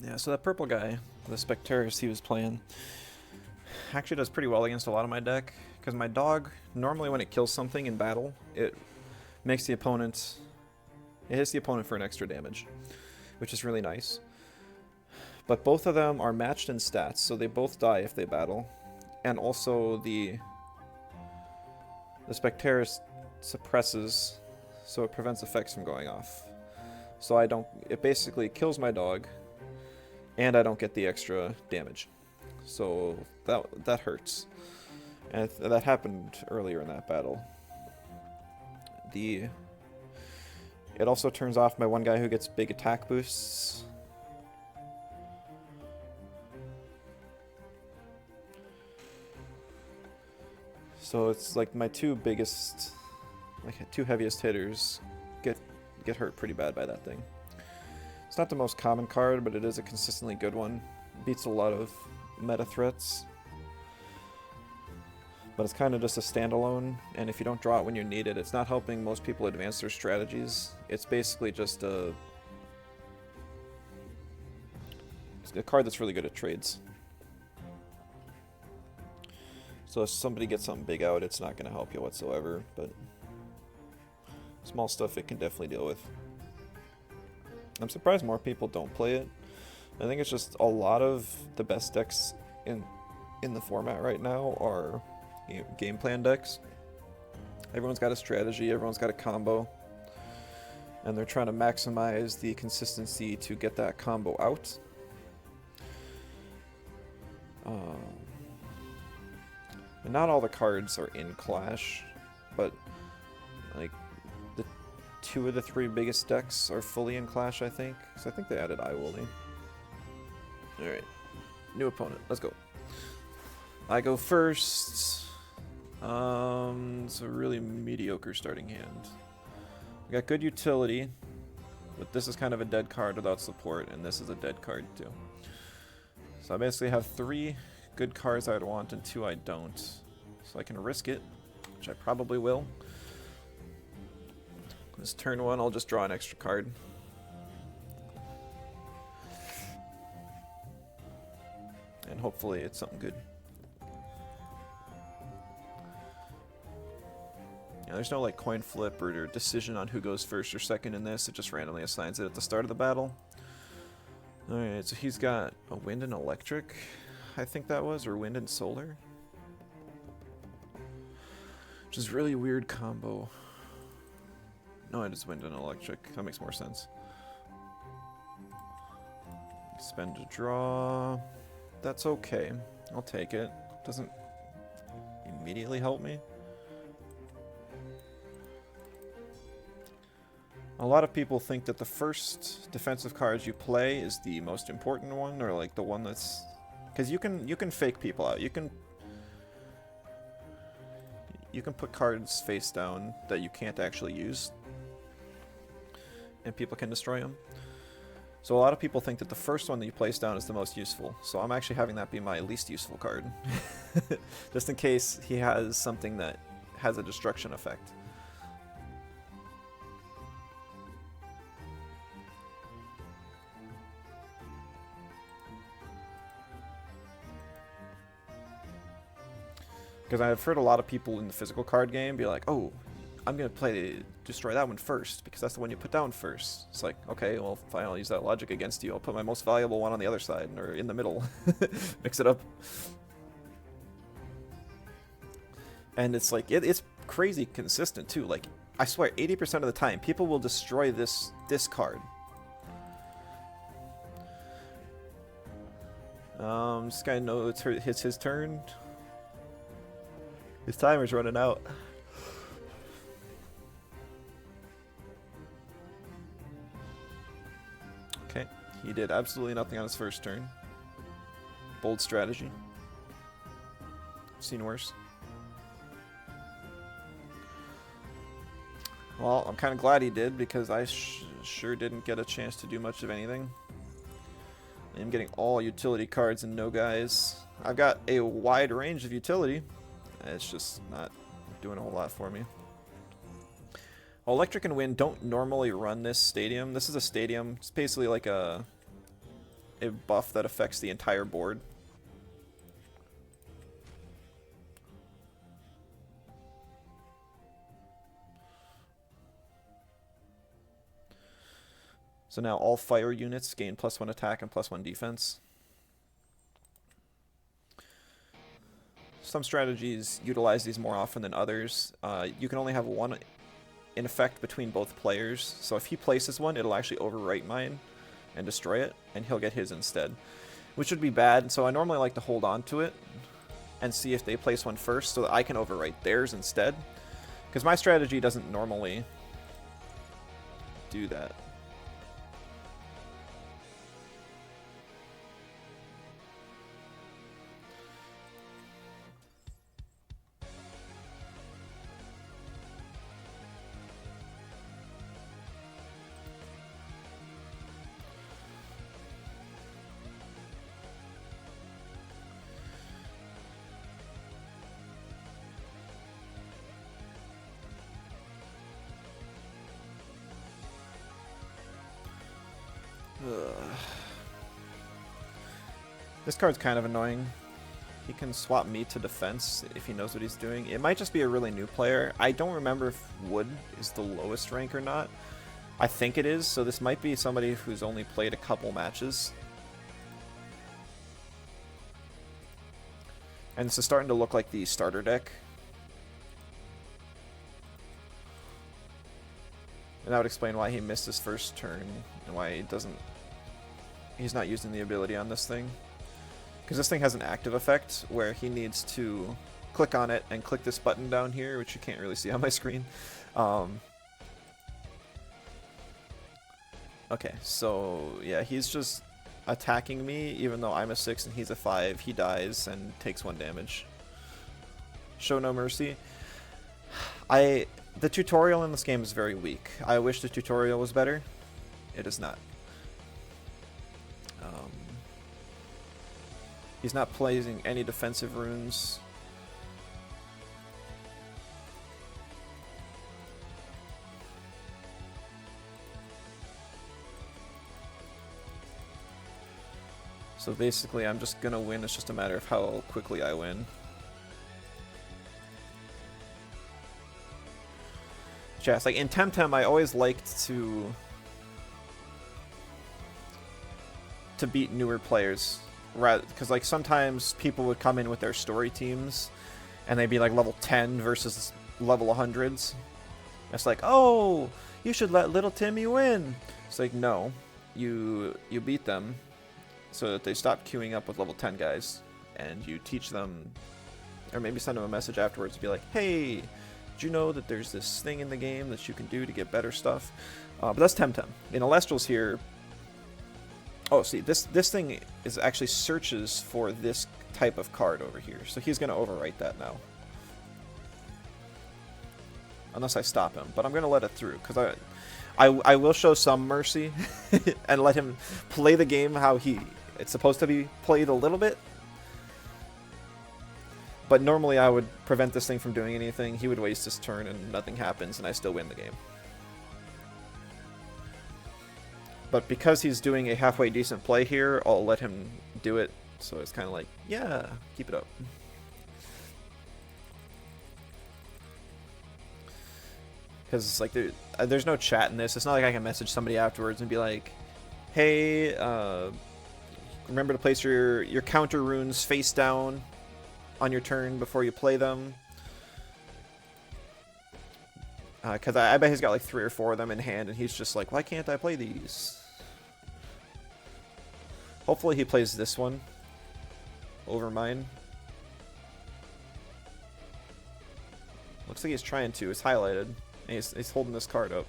Speaker 1: Yeah, so that purple guy, the Spectaris he was playing, actually does pretty well against a lot of my deck, because my dog, normally when it kills something in battle, it makes the opponent, it hits the opponent for an extra damage, which is really nice. But both of them are matched in stats, so they both die if they battle. And also the Spectaris suppresses, so it prevents effects from going off. So it basically kills my dog, and I don't get the extra damage. So that hurts. And that happened earlier in that battle. It also turns off my one guy who gets big attack boosts. So it's like my two heaviest hitters get hurt pretty bad by that thing. It's not the most common card, but it is a consistently good one. Beats a lot of meta threats. But it's kind of just a standalone, and if you don't draw it when you need it, it's not helping most people advance their strategies. It's basically just it's a card that's really good at trades. So if somebody gets something big out, it's not going to help you whatsoever, but small stuff it can definitely deal with. I'm surprised more people don't play it. I think it's just a lot of the best decks in the format right now are game plan decks. Everyone's got a strategy, everyone's got a combo, and they're trying to maximize the consistency to get that combo out. And not all the cards are in Clash, but like the 2 of the 3 biggest decks are fully in Clash, I think. Because I think they added Iwolly. Alright. New opponent. Let's go. I go first. It's a really mediocre starting hand. We got good utility, but this is kind of a dead card without support, and this is a dead card too. So I basically have 3 good cards I'd want and 2 I don't. So I can risk it, which I probably will. This turn 1, I'll just draw an extra card. And hopefully it's something good. Yeah, there's no like coin flip or decision on who goes first or second in this. It just randomly assigns it at the start of the battle. Alright, so he's got a wind and electric, I think that was, or wind and solar. Which is a really weird combo. No, it is wind and electric. That makes more sense. Spend a draw. That's okay. I'll take it. Doesn't immediately help me. A lot of people think that the first defensive cards you play is the most important one, or like the one that's, because you can fake people out. You can put cards face down that you can't actually use, and people can destroy them. So a lot of people think that the first one that you place down is the most useful. So I'm actually having that be my least useful card, just in case he has something that has a destruction effect. Because I've heard a lot of people in the physical card game be like, oh, I'm going to destroy that one first, because that's the one you put down first. It's like, okay, well, fine, I'll use that logic against you. I'll put my most valuable one on the other side, or in the middle. Mix it up. And it's like, it's crazy consistent, too. Like, I swear, 80% of the time, people will destroy this card. This guy knows it's his turn. His timer's running out. Okay, he did absolutely nothing on his first turn. Bold strategy. Seen worse. Well, I'm kind of glad he did, because I sure didn't get a chance to do much of anything. I'm getting all utility cards and no guys. I've got a wide range of utility. It's just not doing a whole lot for me. Well, electric and wind don't normally run this stadium. This is a stadium. It's basically like a buff that affects the entire board. So now all fire units gain +1 attack and +1 defense. Some strategies utilize these more often than others. You can only have one in effect between both players. So if he places one, it'll actually overwrite mine and destroy it, and he'll get his instead, which would be bad. So I normally like to hold on to it and see if they place one first so that I can overwrite theirs instead, because my strategy doesn't normally do that. This card's kind of annoying. He can swap me to defense if he knows what he's doing. It might just be a really new player. I don't remember if Wood is the lowest rank or not. I think it is, so this might be somebody who's only played a couple matches. And this is starting to look like the starter deck. And that would explain why he missed his first turn and why he's not using the ability on this thing. Because this thing has an active effect where he needs to click on it and click this button down here, which you can't really see on my screen. Okay, so yeah, he's just attacking me even though I'm a 6 and he's a 5. He dies and takes 1 damage. Show no mercy. The tutorial in this game is very weak. I wish the tutorial was better. It is not. He's not placing any defensive runes. So basically, I'm just gonna win. It's just a matter of how quickly I win. Just like in Temtem, I always liked to beat newer players, because like sometimes people would come in with their story teams, and they'd be like level 10 versus level 100s. It's like, oh, you should let little Timmy win. It's like, no, you beat them so that they stop queuing up with level 10 guys, and you teach them, or maybe send them a message afterwards to be like, hey, did you know that there's this thing in the game that you can do to get better stuff? But that's Temtem. In Elestrals here, oh, see, this thing is actually searches for this type of card over here, so he's going to overwrite that now. Unless I stop him, but I'm going to let it through, because I will show some mercy and let him play the game how it's supposed to be played a little bit. But normally I would prevent this thing from doing anything. He would waste his turn and nothing happens, and I still win the game. But because he's doing a halfway decent play here, I'll let him do it. So it's kind of like, yeah, keep it up. Because like there's no chat in this. It's not like I can message somebody afterwards and be like, hey, remember to place your counter runes face down on your turn before you play them. Because I bet he's got like 3 or 4 of them in hand, and he's just like, why can't I play these? Hopefully he plays this one over mine. Looks like he's trying to. It's highlighted. And he's holding this card up.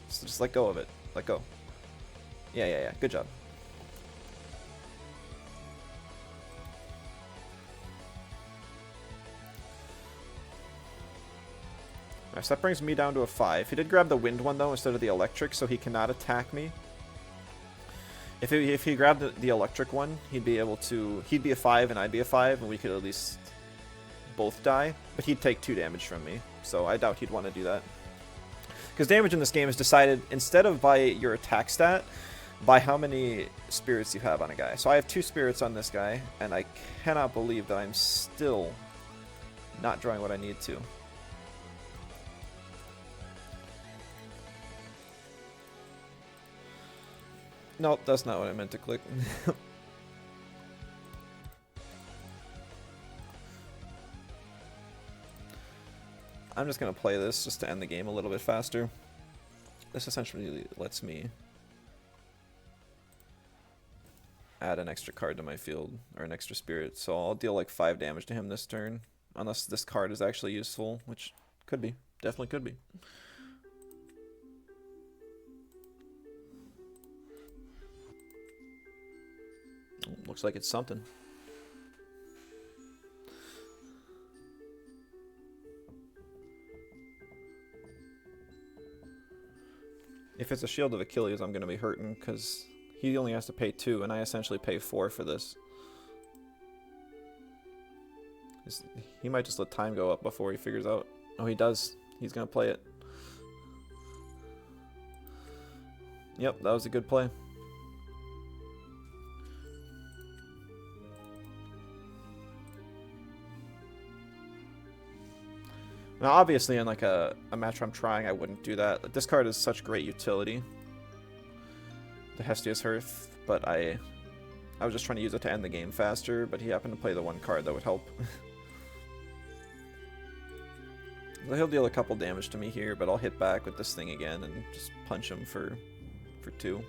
Speaker 1: So just let go of it. Let go. Yeah. Good job. Alright, so that brings me down to a 5. He did grab the wind one though instead of the electric, so he cannot attack me. If he grabbed the electric one, he'd be a 5 and I'd be a 5, and we could at least both die. But he'd take 2 damage from me, so I doubt he'd want to do that. Because damage in this game is decided, instead of by your attack stat, by how many spirits you have on a guy. So I have 2 spirits on this guy, and I cannot believe that I'm still not drawing what I need to. Nope, that's not what I meant to click. I'm just going to play this just to end the game a little bit faster. This essentially lets me add an extra card to my field, or an extra spirit, so I'll deal like 5 damage to him this turn, unless this card is actually useful, which could be, definitely could be. Looks like it's something. If it's a Shield of Achilles, I'm going to be hurting, because he only has to pay 2, and I essentially pay 4 for this. He might just let time go up before he figures out. Oh, he does. He's going to play it. Yep, that was a good play. Now, obviously, in like a match where I'm trying, I wouldn't do that. This card is such great utility, the Hestia's Hearth, but I was just trying to use it to end the game faster, but he happened to play the one card that would help. So he'll deal a couple damage to me here, but I'll hit back with this thing again and just punch him for 2.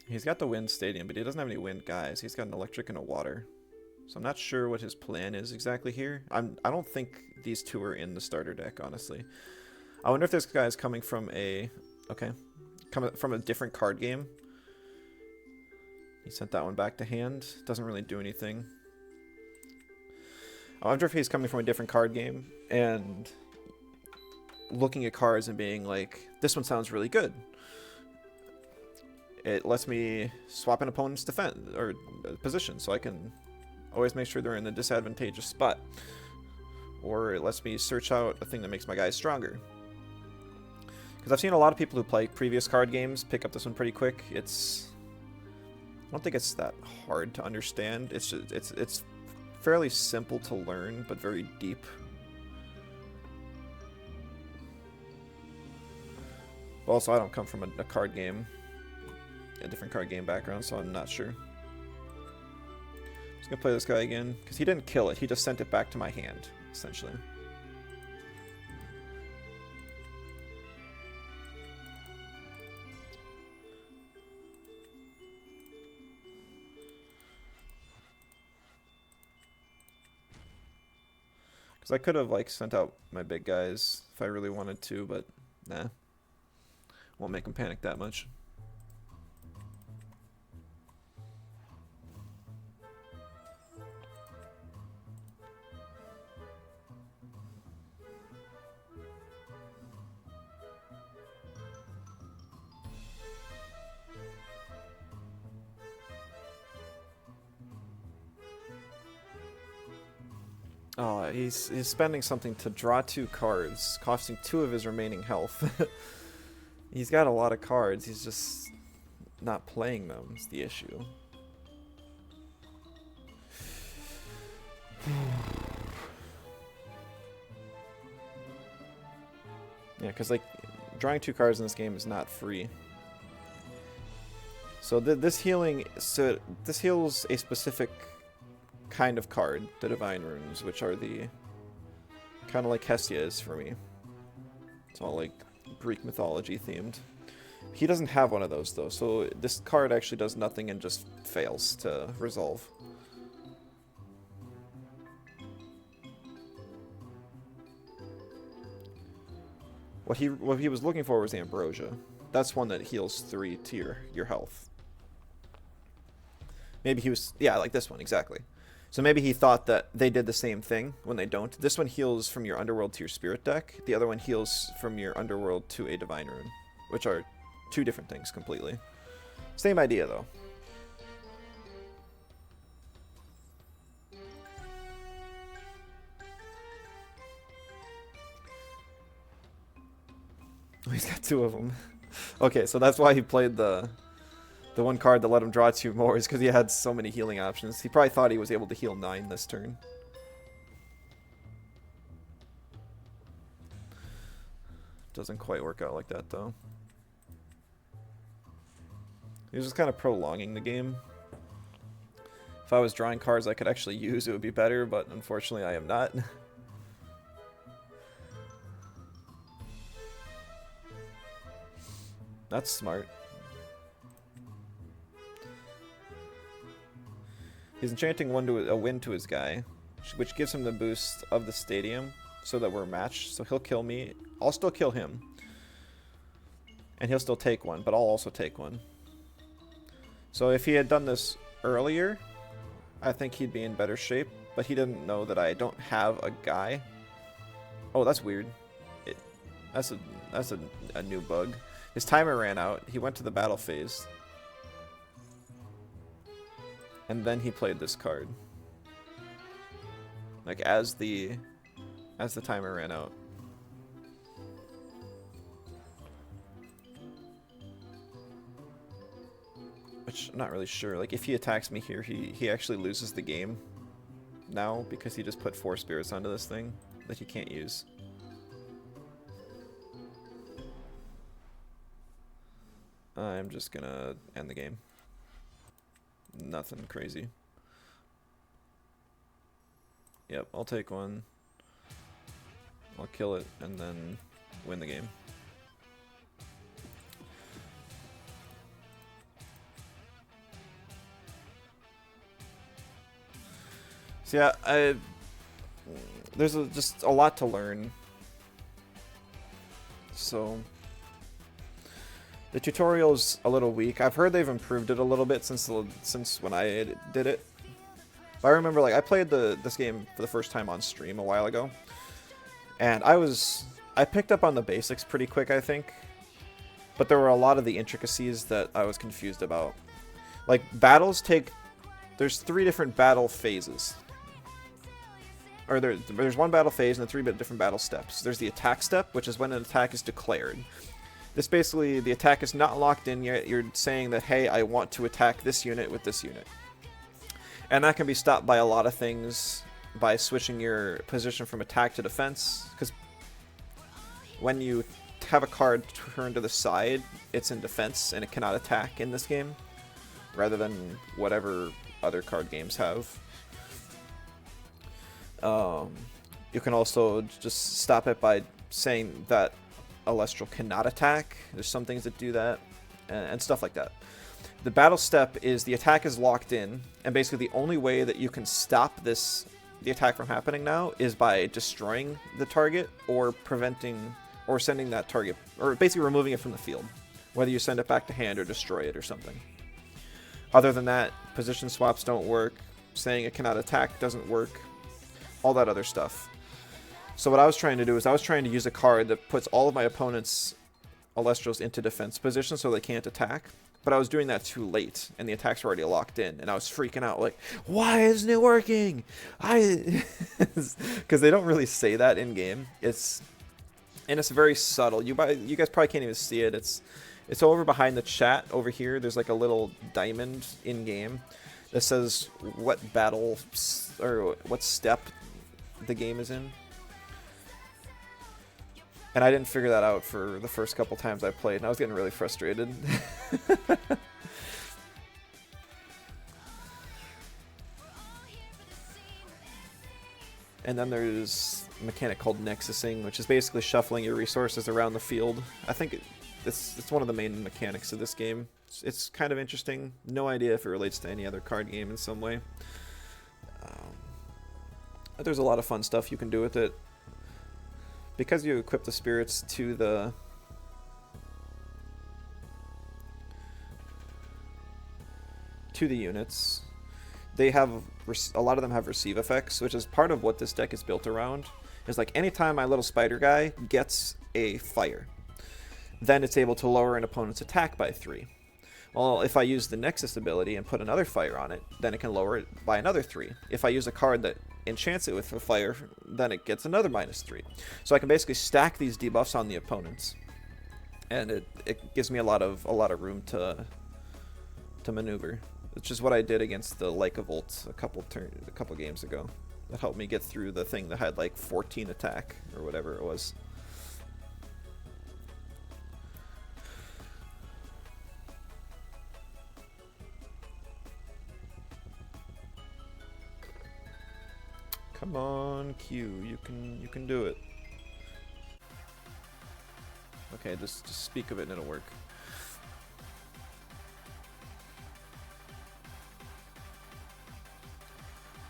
Speaker 1: He's got the wind stadium, but he doesn't have any wind guys. He's got an electric and a water. So I'm not sure what his plan is exactly here. I don't think these 2 are in the starter deck, honestly. I wonder if this guy is coming from a... Okay. Coming from a different card game. He sent that one back to hand. Doesn't really do anything. I wonder if he's coming from a different card game and looking at cards and being like, this one sounds really good. It lets me swap an opponent's defense or position, so I can always make sure they're in a disadvantageous spot. Or it lets me search out a thing that makes my guys stronger. Because I've seen a lot of people who play previous card games pick up this one pretty quick. I don't think it's that hard to understand. It's fairly simple to learn, but very deep. Also, I don't come from a card game, a different card game background, so I'm not sure. I'm just gonna play this guy again, because he didn't kill it, he just sent it back to my hand, essentially. Because I could have, like, sent out my big guys if I really wanted to, but nah. Won't make them panic that much. Oh, he's spending something to draw 2 cards, costing 2 of his remaining health. He's got a lot of cards, he's just not playing them is the issue. Yeah, because like drawing 2 cards in this game is not free. So this heals a specific kind of card, the Divine Runes, which are the kind of like Hestia is for me. It's all like Greek mythology themed. He doesn't have one of those though, so this card actually does nothing and just fails to resolve. What he was looking for was Ambrosia. That's one that heals 3 to your health. Maybe he was, yeah, like this one, exactly. So maybe he thought that they did the same thing when they don't. This one heals from your Underworld to your Spirit deck. The other one heals from your Underworld to a Divine Rune, which are 2 different things completely. Same idea, though. Oh, he's got 2 of them. Okay, so that's why he played the one card that let him draw 2 more, is because he had so many healing options. He probably thought he was able to heal 9 this turn. Doesn't quite work out like that, though. He was just kind of prolonging the game. If I was drawing cards I could actually use, it would be better, but unfortunately I am not. That's smart. He's enchanting a wind to his guy, which gives him the boost of the stadium so that we're matched. So he'll kill me. I'll still kill him. And he'll still take one, but I'll also take one. So if he had done this earlier, I think he'd be in better shape. But he didn't know that I don't have a guy. Oh, that's weird. That's a new bug. His timer ran out. He went to the battle phase. And then he played this card. Like as the timer ran out. Which I'm not really sure. Like if he attacks me here, he actually loses the game now because he just put 4 spirits onto this thing that he can't use. I'm just gonna end the game. Nothing crazy. Yep, I'll take one. I'll kill it and then win the game. So yeah, there's just a lot to learn. So The tutorial's a little weak. I've heard they've improved it a little bit since when I did it. But I remember, like, I played this game for the first time on stream a while ago, and I picked up on the basics pretty quick, I think. But there were a lot of the intricacies that I was confused about. Like, there's 3 different battle phases. Or there's one battle phase and 3 different battle steps. There's the attack step, which is when an attack is declared. This basically, the attack is not locked in yet. You're saying that, hey, I want to attack this unit with this unit. And that can be stopped by a lot of things, by switching your position from attack to defense. Because when you have a card turned to the side, it's in defense and it cannot attack in this game, rather than whatever other card games have. You can also just stop it by saying that Elestral cannot attack. There's some things that do that, and stuff like that. The battle step is the attack is locked in, and basically the only way that you can stop the attack from happening now is by destroying the target or sending that target, or basically removing it from the field, whether you send it back to hand or destroy it or something. Other than that, position swaps don't work, saying it cannot attack doesn't work, all that other stuff. So what I was trying to do is I was trying to use a card that puts all of my opponent's Elestrals into defense position so they can't attack, but I was doing that too late, and the attacks were already locked in, and I was freaking out, like, why isn't it working? Because they don't really say that in-game. It's very subtle. You guys probably can't even see it. It's over behind the chat over here. There's like a little diamond in-game that says what battle or what step the game is in. And I didn't figure that out for the first couple times I played, and I was getting really frustrated. And then there's a mechanic called nexusing, which is basically shuffling your resources around the field. I think it's one of the main mechanics of this game. It's kind of interesting. No idea if it relates to any other card game in some way. But there's a lot of fun stuff you can do with it. Because you equip the spirits to the units, they have a lot of them have receive effects, which is part of what this deck is built around. Is like anytime my little spider guy gets a fire, then it's able to lower an opponent's attack by 3. Well, if I use the Nexus ability and put another fire on it, then it can lower it by another 3. If I use a card that enchants it with a fire, then it gets another -3. So I can basically stack these debuffs on the opponents, and it gives me a lot of room to maneuver, which is what I did against the Leica Volt a couple games ago. That helped me get through the thing that had like 14 attack or whatever it was. Come on, Q, you can do it. Okay, just speak of it and it'll work.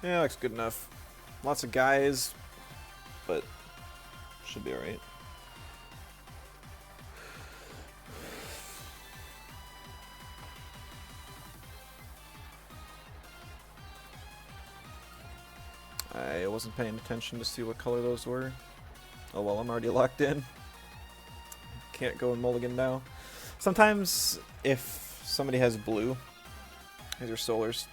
Speaker 1: Yeah, looks good enough. Lots of guys, but should be alright. I wasn't paying attention to see what color those were. Oh well, I'm already locked in. Can't go in mulligan now. Sometimes, if somebody has blue, these are solars.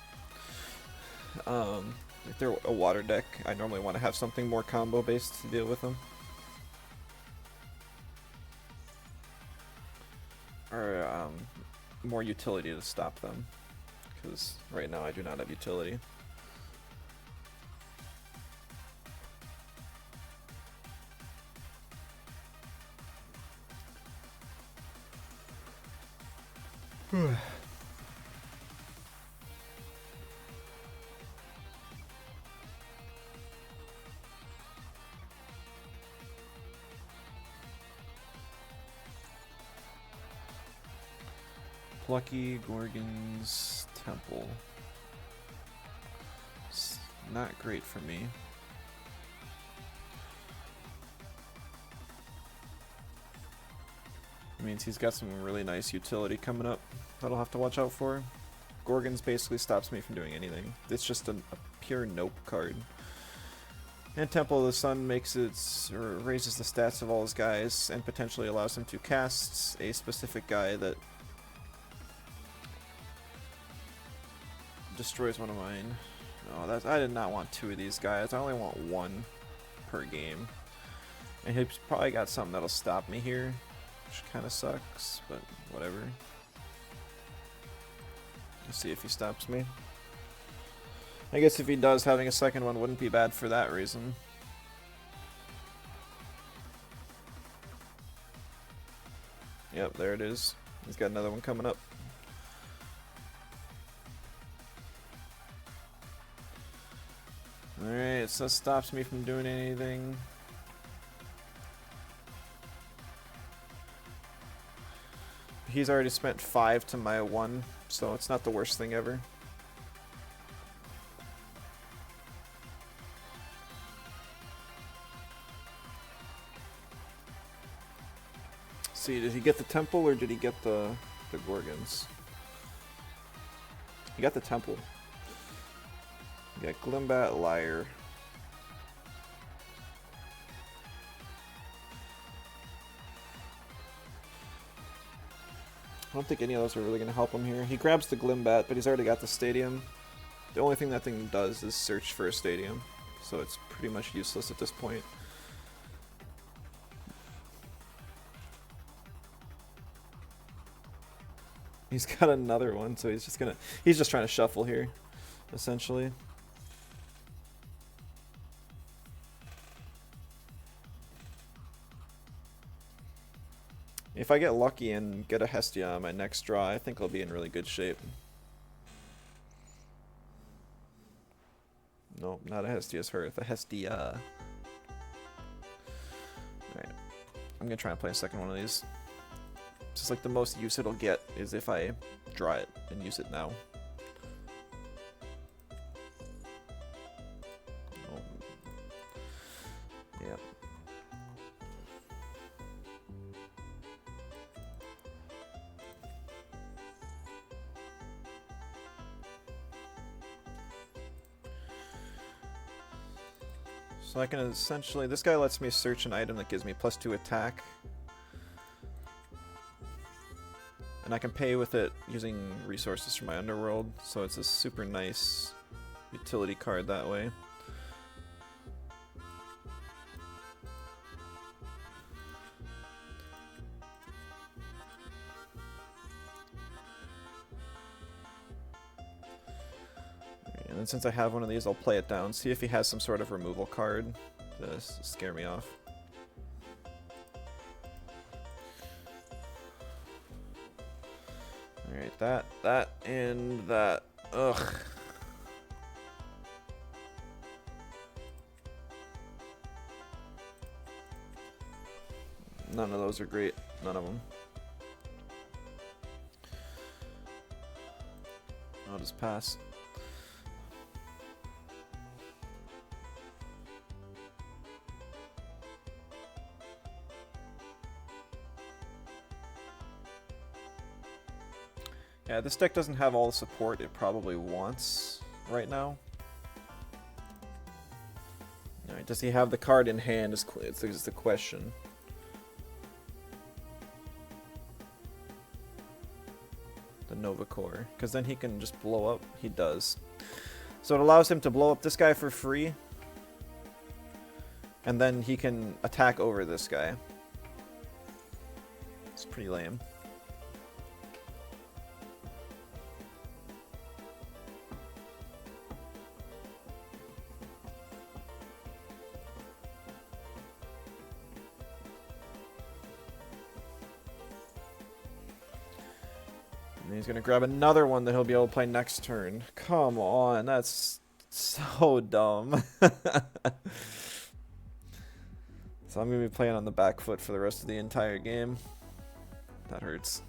Speaker 1: If they're a water deck, I normally want to have something more combo based to deal with them. Or more utility to stop them. Because right now I do not have utility. Plucky Gorgon's Temple. It's not great for me. means he's got some really nice utility coming up that I'll have to watch out for. Gorgons basically stops me from doing anything. It's just a pure nope card. And Temple of the Sun makes or raises the stats of all his guys and potentially allows him to cast a specific guy that destroys one of mine. Oh, I did not want 2 of these guys. I only want 1 per game. And he's probably got something that'll stop me here, which kind of sucks, but whatever. Let's see if he stops me. I guess if he does, having a second one wouldn't be bad for that reason. Yep, there it is. He's got another one coming up. Alright, so that stops me from doing anything. He's already spent 5 to my 1, so it's not the worst thing ever. See, did he get the temple or did he get the Gorgons? He got the temple. He got Glimbat, Liar. I don't think any of those are really going to help him here. He grabs the Glimbat, but he's already got the stadium. The only thing that thing does is search for a stadium, so it's pretty much useless at this point. He's got another one, so he's just trying to shuffle here, essentially. If I get lucky and get a Hestia on my next draw, I think I'll be in really good shape. Nope, not a Hestia's Hearth, a Hestia. Alright, I'm gonna try and play a second one of these. It's just like the most use it'll get is if I draw it and use it now. Oh. Yeah. So I can essentially, this guy lets me search an item that gives me +2 attack. And I can pay with it using resources from my underworld, so it's a super nice utility card that way. And then since I have one of these, I'll play it down, see if he has some sort of removal card to scare me off. Alright, that, and that. Ugh. None of those are great. None of them. I'll just pass. Yeah, this deck doesn't have all the support it probably wants right now. Alright, does he have the card in hand is the question. The Nova Core, because then he can just blow up. He does. So it allows him to blow up this guy for free, and then he can attack over this guy. It's pretty lame. And he's going to grab another one that he'll be able to play next turn. Come on, that's so dumb. So I'm going to be playing on the back foot for the rest of the entire game. That hurts.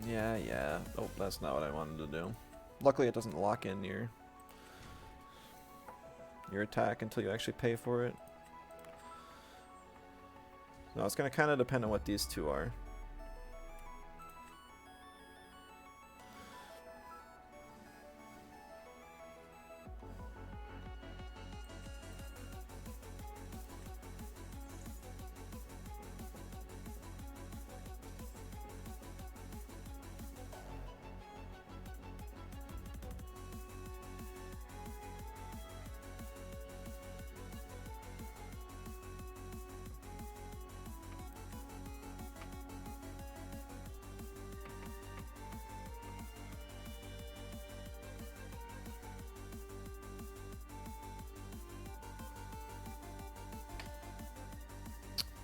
Speaker 1: Yeah. Oh, that's not what I wanted to do. Luckily, it doesn't lock in your attack until you actually pay for it. No, it's going to kind of depend on what these two are.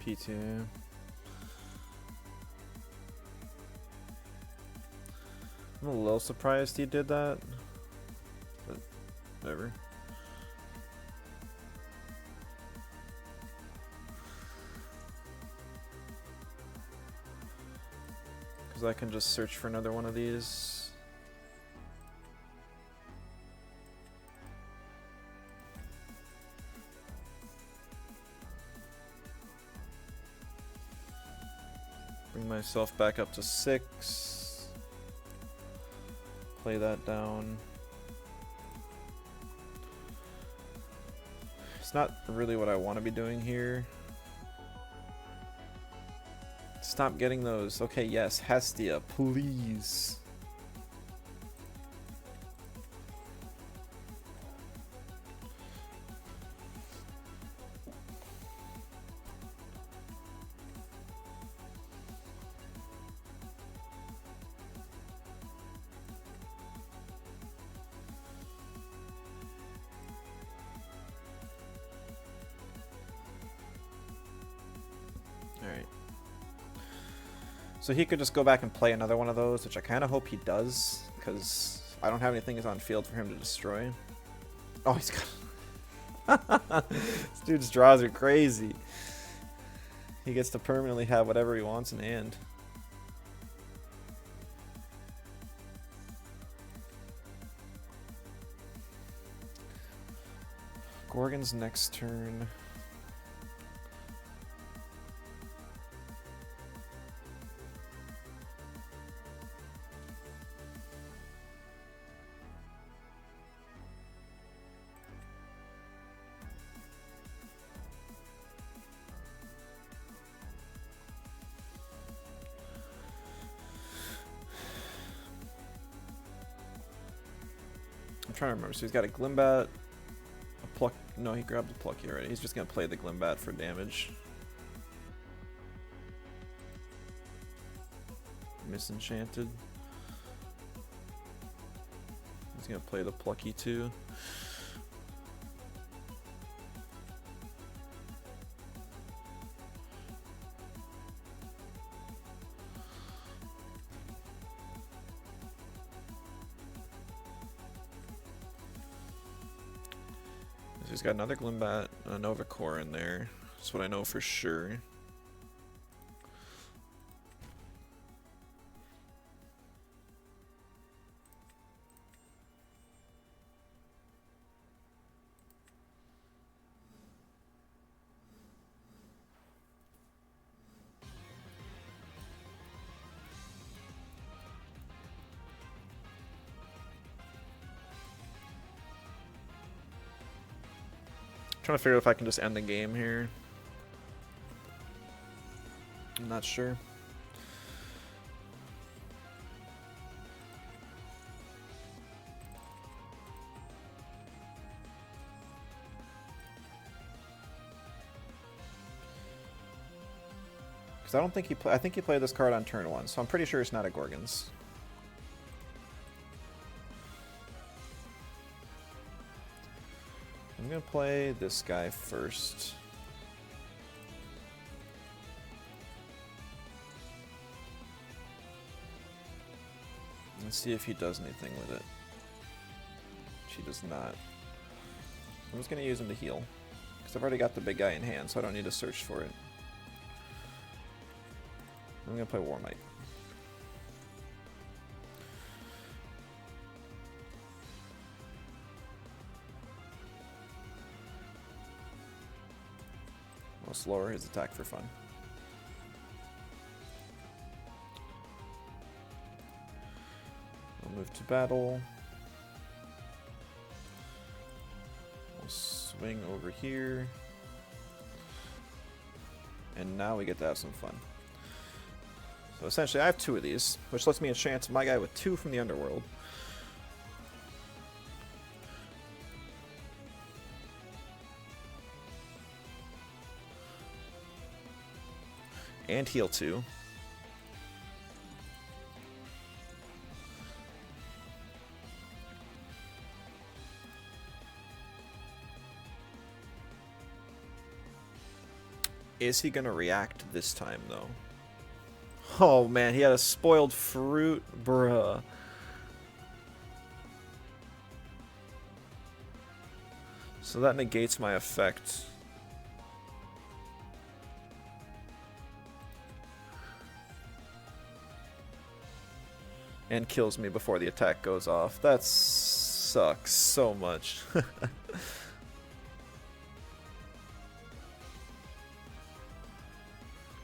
Speaker 1: P2. I'm a little surprised he did that, but whatever. Because I can just search for another one of these. Bring myself back up to 6. Play that down. It's not really what I want to be doing here. Stop getting those. Okay, yes, Hestia, please. Alright. So he could just go back and play another one of those, which I kind of hope he does, because I don't have anything on field for him to destroy. Oh, he's got... This dude's draws are crazy. He gets to permanently have whatever he wants in hand. Gorgon's next turn. I'm trying to remember. So he's got a Glimbat, a Pluck. No, he grabbed the Plucky already. He's just going to play the Glimbat for damage. Misenchanted. He's going to play the Plucky too. He's got another Glimbat and a Nova Core in there. That's what I know for sure. Trying to figure out if I can just end the game here. I'm not sure. Because I don't think I think he played this card on turn 1, so I'm pretty sure it's not a Gorgons. I'm gonna play this guy first. Let's see if he does anything with it. She does not. I'm just gonna use him to heal, because I've already got the big guy in hand, so I don't need to search for it. I'm gonna play Warmite. Let's lower his attack for fun. We'll move to battle. We'll swing over here. And now we get to have some fun. So essentially I have 2 of these, which lets me enchant my guy with 2 from the underworld. And heal 2. Is he gonna react this time though? Oh man, he had a spoiled fruit, bruh. So that negates my effect. And kills me before the attack goes off. That sucks so much.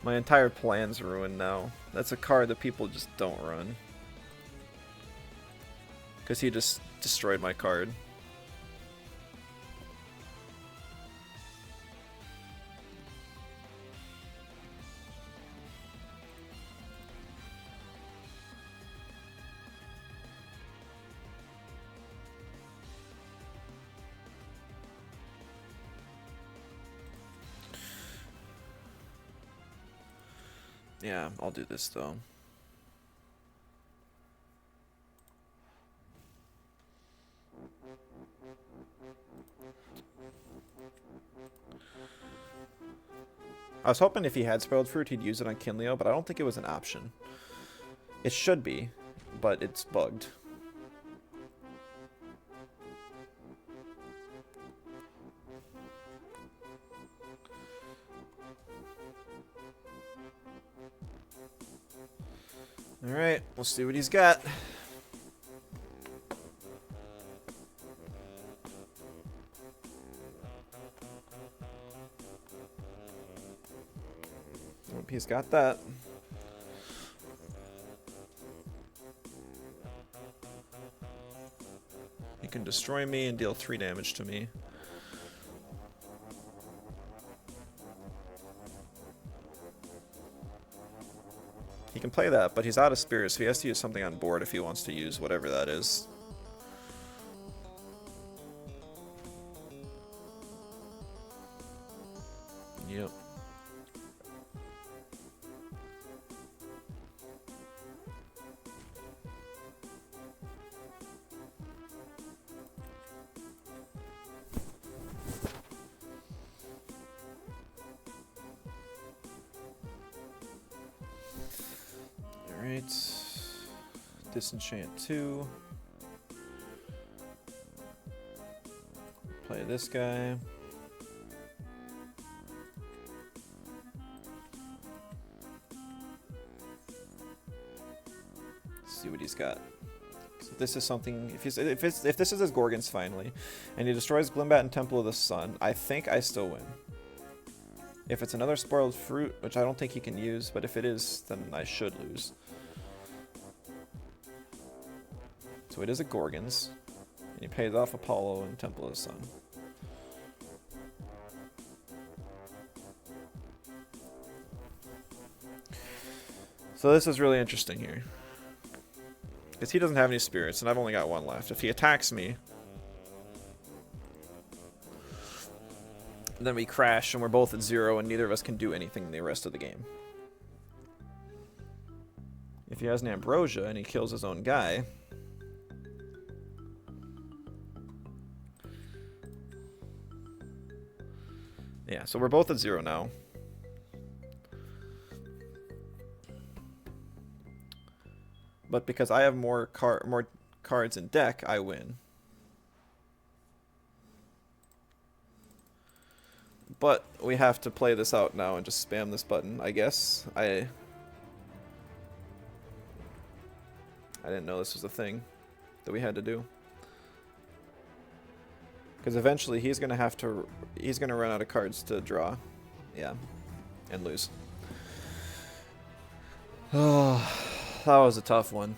Speaker 1: My entire plan's ruined now. That's a card that people just don't run. Because he just destroyed my card. Yeah, I'll do this though. I was hoping if he had spoiled fruit he'd use it on Kinleo, but I don't think it was an option. It should be, but it's bugged. Alright, we'll see what he's got. Hope he's got that. He can destroy me and deal 3 damage to me. He can play that, but he's out of spirit, so he has to use something on board if he wants to use whatever that is. Yep. Alright. Disenchant 2. Play this guy. See what he's got. So this is something. If this is his Gorgons finally, and he destroys Glimbat and Temple of the Sun, I think I still win. If it's another spoiled fruit, which I don't think he can use, but if it is, then I should lose. So it is a Gorgons, and he pays off Apollo and Temple of the Sun. So this is really interesting here. Because he doesn't have any spirits, and I've only got 1 left. If he attacks me, then we crash, and we're both at 0, and neither of us can do anything the rest of the game. If he has an Ambrosia, and he kills his own guy... Yeah, so we're both at 0 now. But because I have more cards in deck, I win. But we have to play this out now and just spam this button, I guess. I didn't know this was a thing that we had to do. Because eventually he's gonna run out of cards to draw, yeah, and lose. Oh, that was a tough one.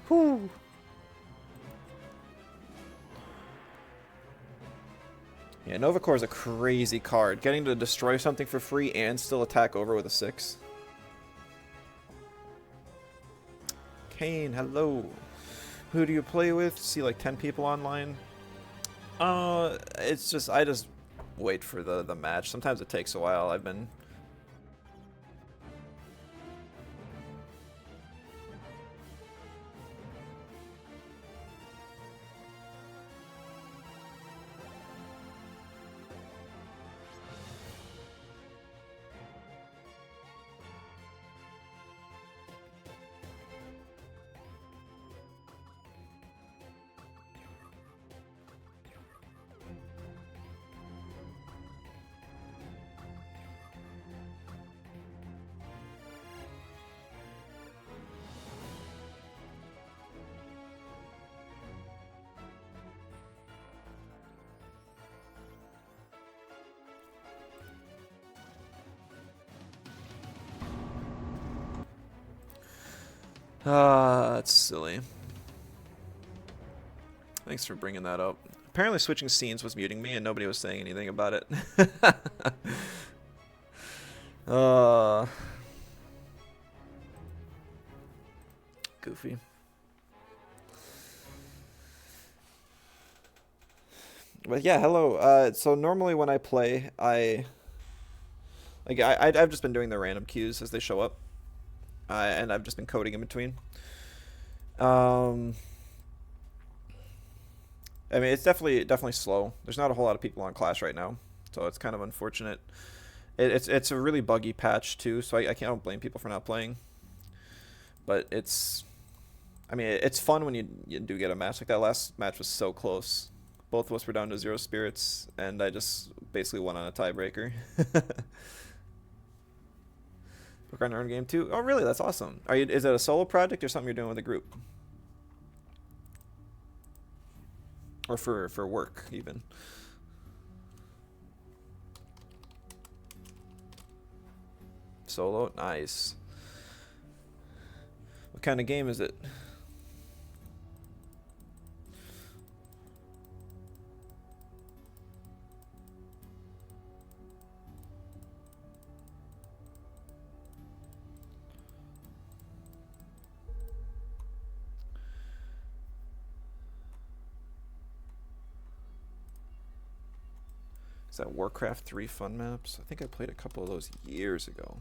Speaker 1: Whew. Yeah, Novacore is a crazy card. Getting to destroy something for free and still attack over with a 6. Kane, hello. Who do you play with? See like 10 people online? It's just, I just wait for the match. Sometimes it takes a while. I've been... that's silly. Thanks for bringing that up. Apparently switching scenes was muting me and nobody was saying anything about it. Goofy. But yeah, hello. So normally when I play, I've just been doing the random cues as they show up. And I've just been coding in between. I mean, it's definitely slow. There's not a whole lot of people on Clash right now, so it's kind of unfortunate. It's a really buggy patch too, so I can't blame people for not playing. But I mean, it's fun when you do get a match like that. Last match was so close. Both of us were down to 0 spirits, and I just basically won on a tiebreaker. Work on your own game too. Oh, really? That's awesome. Is it a solo project or something you're doing with a group? Or for work, even. Solo? Nice. What kind of game is it? Is that Warcraft 3 fun maps? I think I played a couple of those years ago.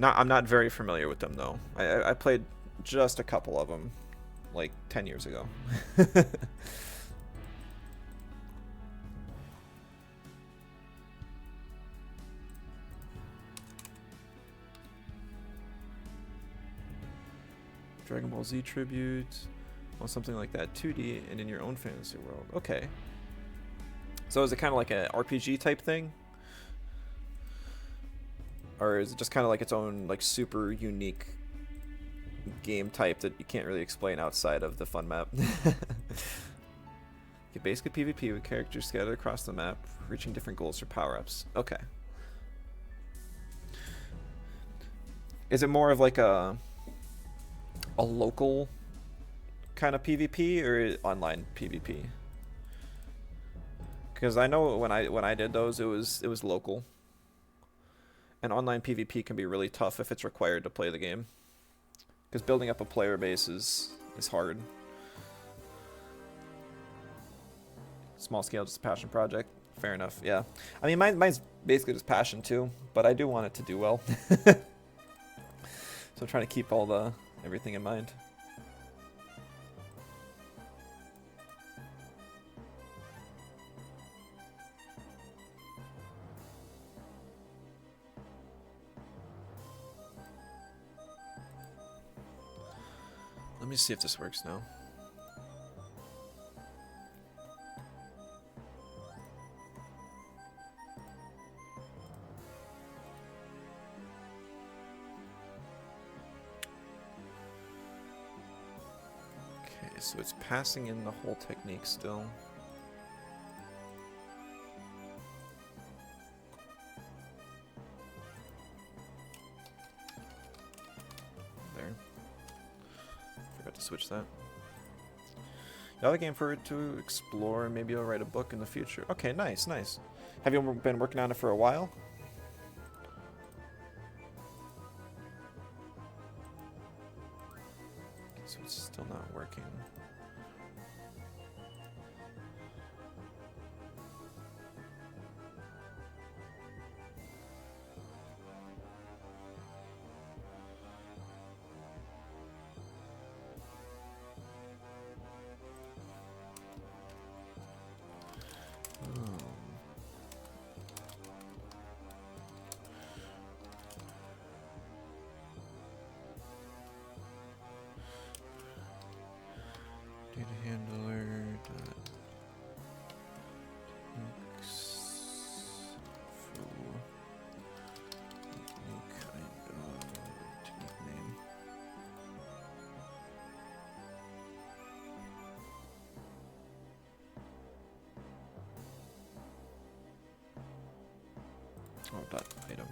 Speaker 1: I'm not very familiar with them though. I played just a couple of them, like 10 years ago. Dragon Ball Z tribute. Well, something like that, 2D and in your own fantasy world. Okay. So is it kind of like an RPG type thing? Or is it just kind of like its own like super unique game type that you can't really explain outside of the fun map? Okay, basically PvP with characters scattered across the map, reaching different goals for power-ups. Okay. Is it more of like a local kind of PvP or online PvP? Because I know when I did those, it was local. And online PvP can be really tough if it's required to play the game. Because building up a player base is hard. Small scale, just a passion project. Fair enough, yeah. I mean, mine's basically just passion too, but I do want it to do well. So I'm trying to keep everything in mind. Let me see if this works now. Okay, So it's passing in the whole technique still. There. Forgot to switch that. Another game for it to explore, and maybe I'll write a book in the future. Okay, nice, nice. Have you been working on it for a while? So it's still not working. Data handler dot technique name. Oh, dot item.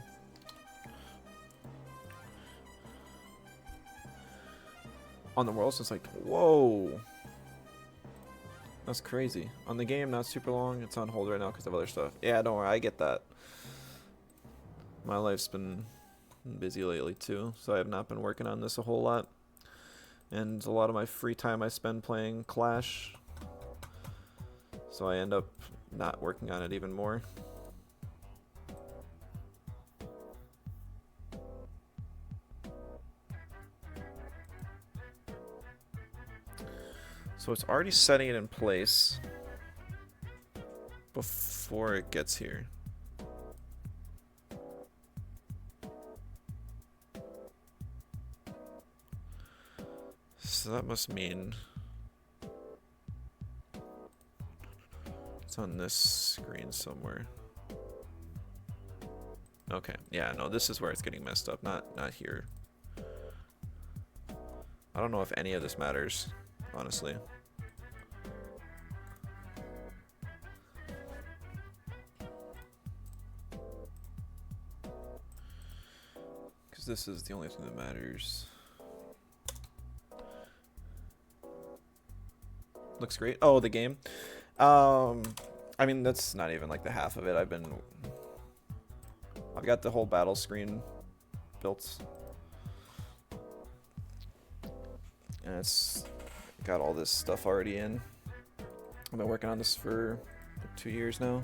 Speaker 1: On the world, so it's like, whoa. That's crazy. On the game, not super long. It's on hold right now because of other stuff. Yeah, don't worry. I get that. My life's been busy lately, too. So I have not been working on this a whole lot. And a lot of my free time I spend playing Clash. So I end up not working on it even more. So it's already setting it in place before it gets here. So that must mean it's on this screen somewhere. Okay, yeah, no, this is where it's getting messed up, not here. I don't know if any of this matters, honestly. Because this is the only thing that matters. Looks great. Oh, the game. I mean, that's not even like the half of it. I've got the whole battle screen built. And it's got all this stuff already in. I've been working on this for like 2 years now.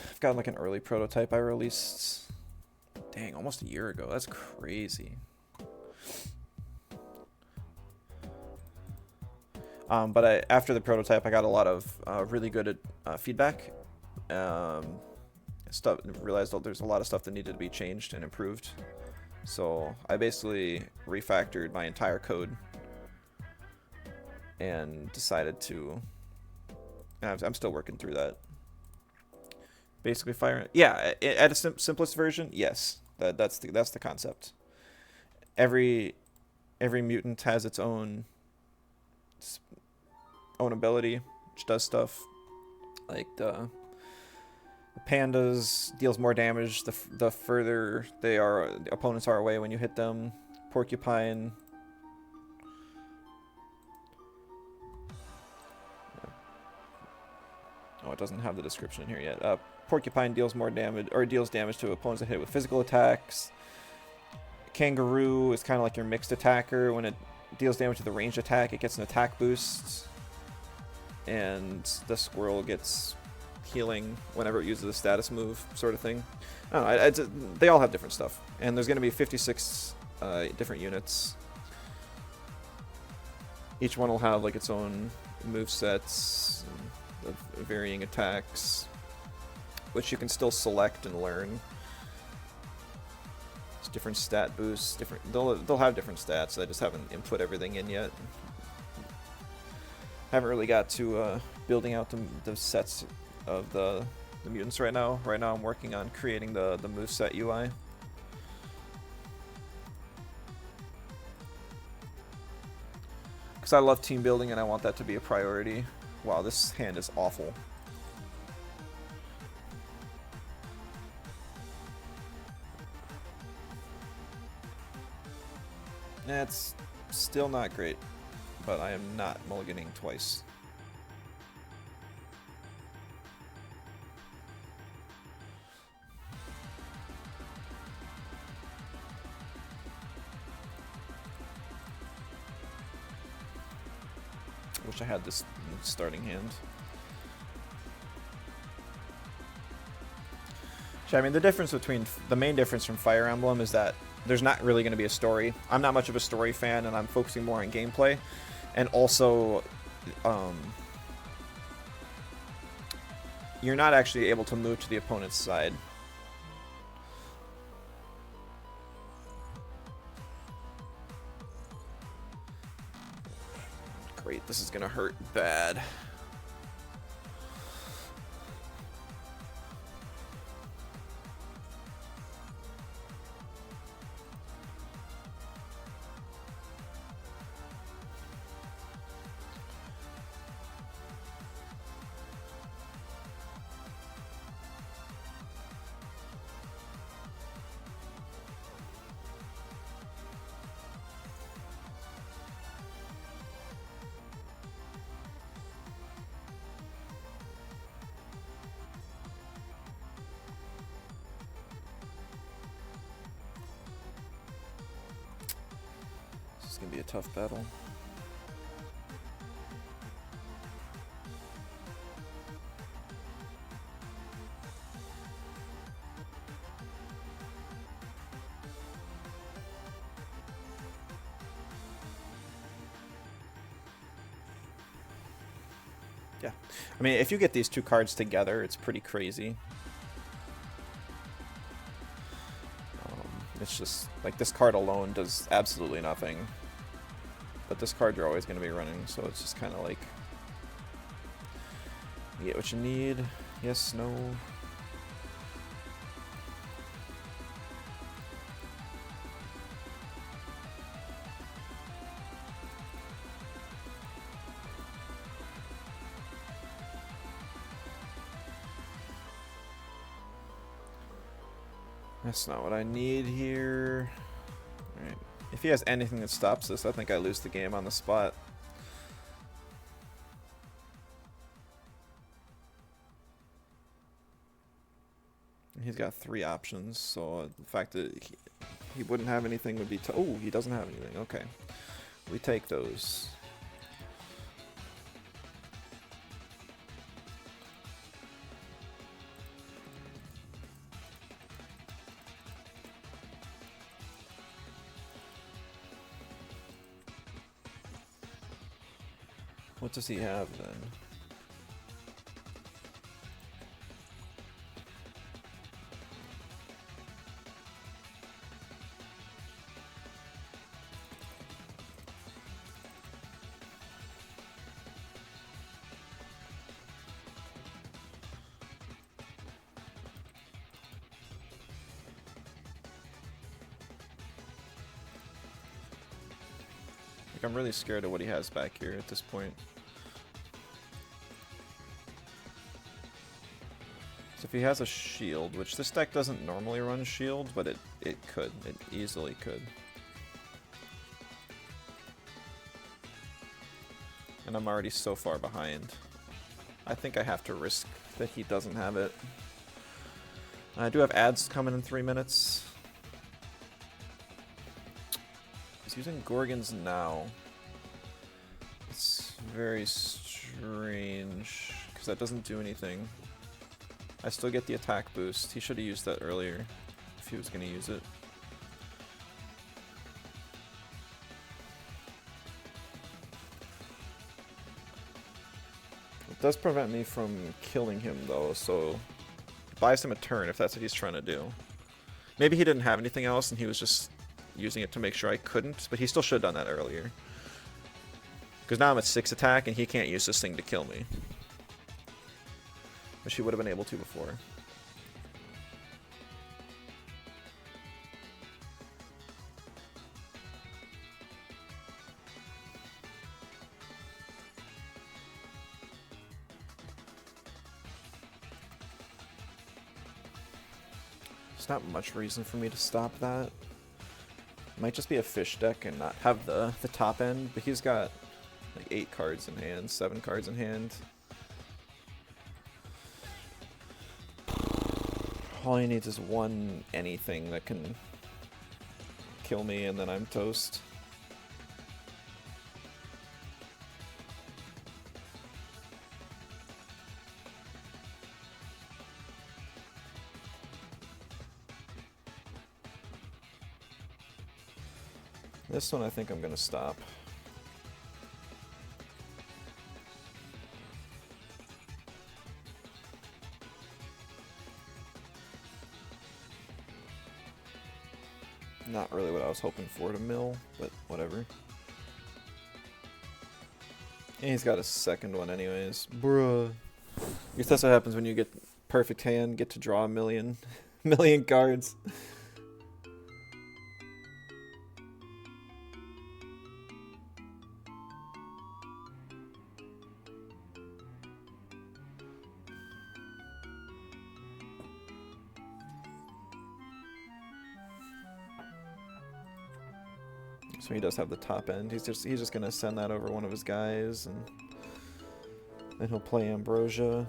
Speaker 1: I've got like an early prototype I released, dang, almost a year ago. That's crazy. But after the prototype, I got a lot of really good feedback. Realized that there's a lot of stuff that needed to be changed and improved. So I basically refactored my entire code and decided to. And I'm still working through that. Basically, fire. Yeah, at a simplest version, yes. That's the concept. Every mutant has its own ability, which does stuff. Like the pandas deals more damage the further the opponents are away when you hit them. Porcupine. Oh, it doesn't have the description in here yet. Porcupine deals more damage, or deals damage to opponents that hit with physical attacks. Kangaroo is kind of like your mixed attacker. When it deals damage to the ranged attack, it gets an attack boost. And the squirrel gets healing whenever it uses a status move, sort of thing. I don't know, they all have different stuff. And there's going to be 56 different units. Each one will have like its own movesets, varying attacks, which you can still select and learn. It's different stat boosts, they'll have different stats. I just haven't input everything in yet. Haven't really got to building out the sets of the the mutants right now. Right now I'm working on creating the moveset UI. Because I love team building and I want that to be a priority. Wow, this hand is awful. It's still not great, but I am not mulliganing twice. I wish I had this starting hand. I mean, the main difference from Fire Emblem is that there's not really going to be a story. I'm not much of a story fan, and I'm focusing more on gameplay. And also, you're not actually able to move to the opponent's side. Great, this is going to hurt bad. It's gonna be a tough battle. Yeah, I mean, if you get these two cards together, it's pretty crazy. It's just, like, this card alone does absolutely nothing. But this card you're always going to be running, so it's just kind of like... You get what you need. Yes, no... That's not what I need here. Alright. If he has anything that stops this, I think I lose the game on the spot. He's got 3 options, so the fact that he wouldn't have anything would be... Oh, he doesn't have anything. Okay. We take those. What does he have then? Like, I'm really scared of what he has back here at this point. If he has a shield, which this deck doesn't normally run shield, but it could. It easily could. And I'm already so far behind. I think I have to risk that he doesn't have it. I do have ads coming in 3 minutes. He's using Gorgons now. It's very strange, because that doesn't do anything. I still get the attack boost. He should have used that earlier, if he was going to use it. It does prevent me from killing him, though, so it buys him a turn if that's what he's trying to do. Maybe he didn't have anything else and he was just using it to make sure I couldn't, but he still should have done that earlier. Because now I'm at 6 attack and he can't use this thing to kill me. but she would have been able to before. There's not much reason for me to stop that. Might just be a fish deck and not have the top end, but he's got like 8 cards in hand, 7 cards in hand. All he needs is one anything that can kill me and then I'm toast. This one I think I'm gonna stop. Not really what I was hoping for to mill, but whatever. And he's got a second one anyways. Bruh. I guess that's what happens when you get perfect hand, get to draw a million cards. So he does have the top end. He's just gonna send that over one of his guys, and then he'll play Ambrosia.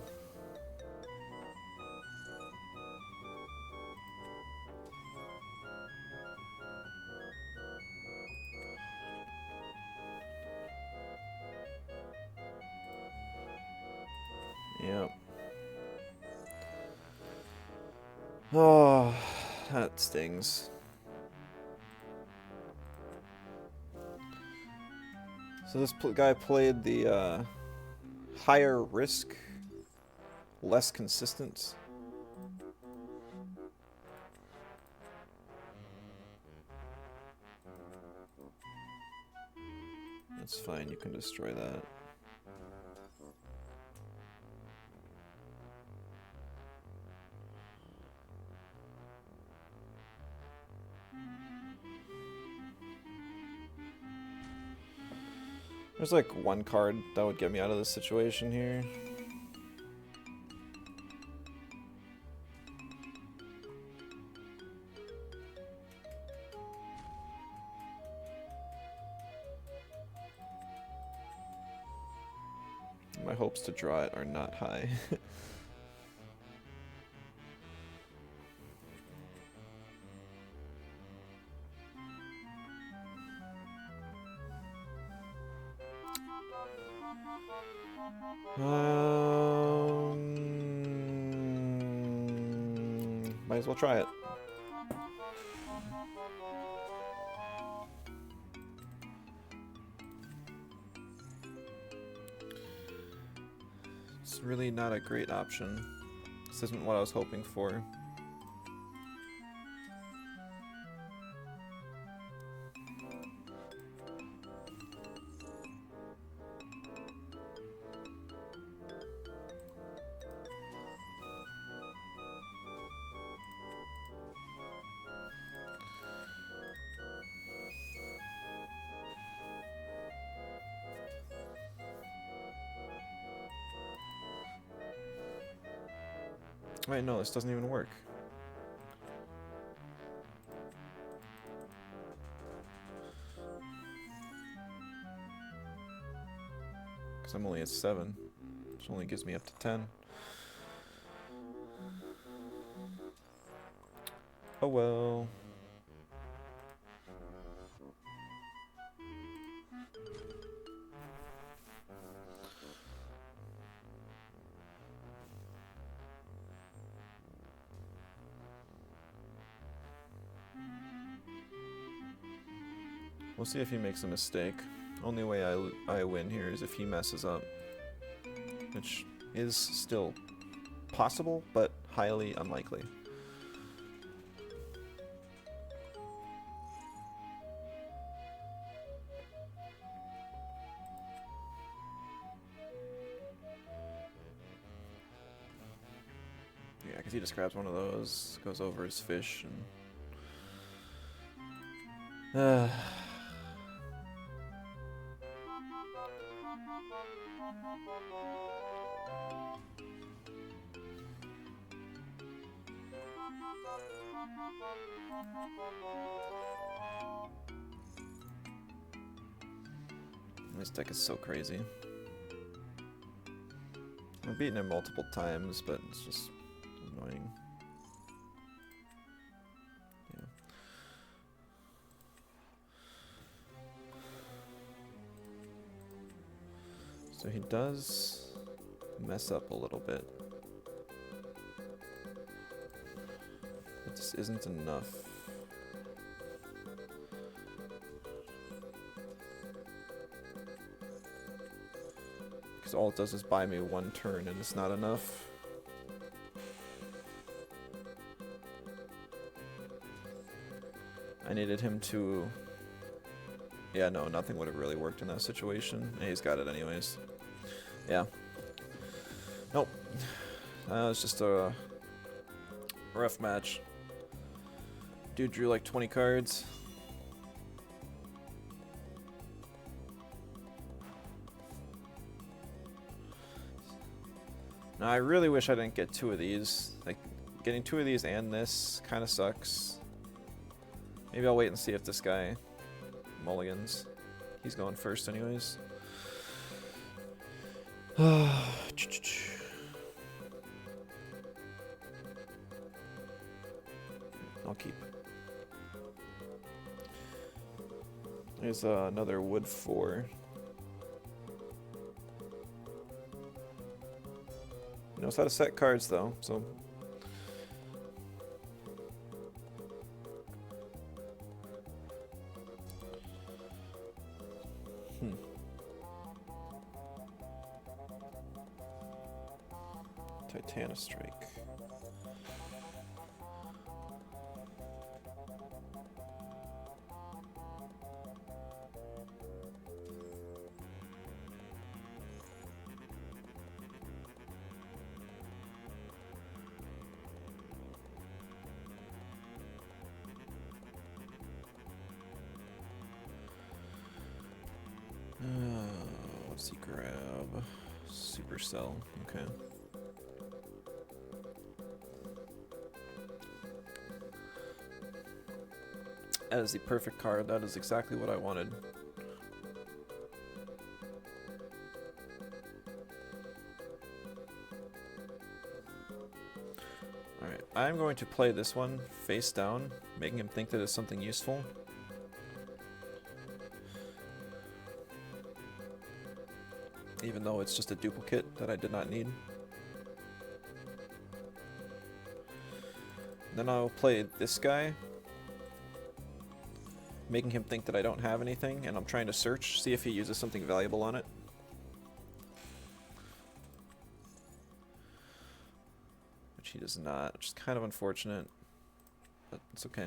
Speaker 1: Yep. Oh, that stings. So this guy played the higher risk, less consistent. That's fine, you can destroy that. There's like one card that would get me out of this situation here. My hopes to draw it are not high. Might as well try it. It's really not a great option. This isn't what I was hoping for. Wait, no, this doesn't even work. Because I'm only at 7. Which only gives me up to 10. Oh well. We'll see if he makes a mistake. Only way I win here is if he messes up. Which is still possible, but highly unlikely. Because he just grabs one of those, goes over his fish, and... This deck is so crazy. I've beaten him multiple times, but it's just annoying. Yeah. So he does mess up a little bit. But this isn't enough. Because all it does is buy me one turn, and it's not enough. I needed him to... Yeah, no, nothing would have really worked in that situation. And he's got it anyways. Yeah. Nope. It's just a rough match. Dude drew like 20 cards. Now, I really wish I didn't get two of these. Like, getting two of these and this kind of sucks. Maybe I'll wait and see if this guy mulligans. He's going first anyways. I'll keep. There's another wood 4. He knows how to set cards though, so. Titanic Strike. What's he grab? Supercell. Okay. That is the perfect card. That is exactly what I wanted. Alright, I'm going to play this one face down, making him think that it's something useful. Even though it's just a duplicate that I did not need. Then I'll play this guy, making him think that I don't have anything, and I'm trying to search, see if he uses something valuable on it. Which he does not, which is kind of unfortunate, but it's okay.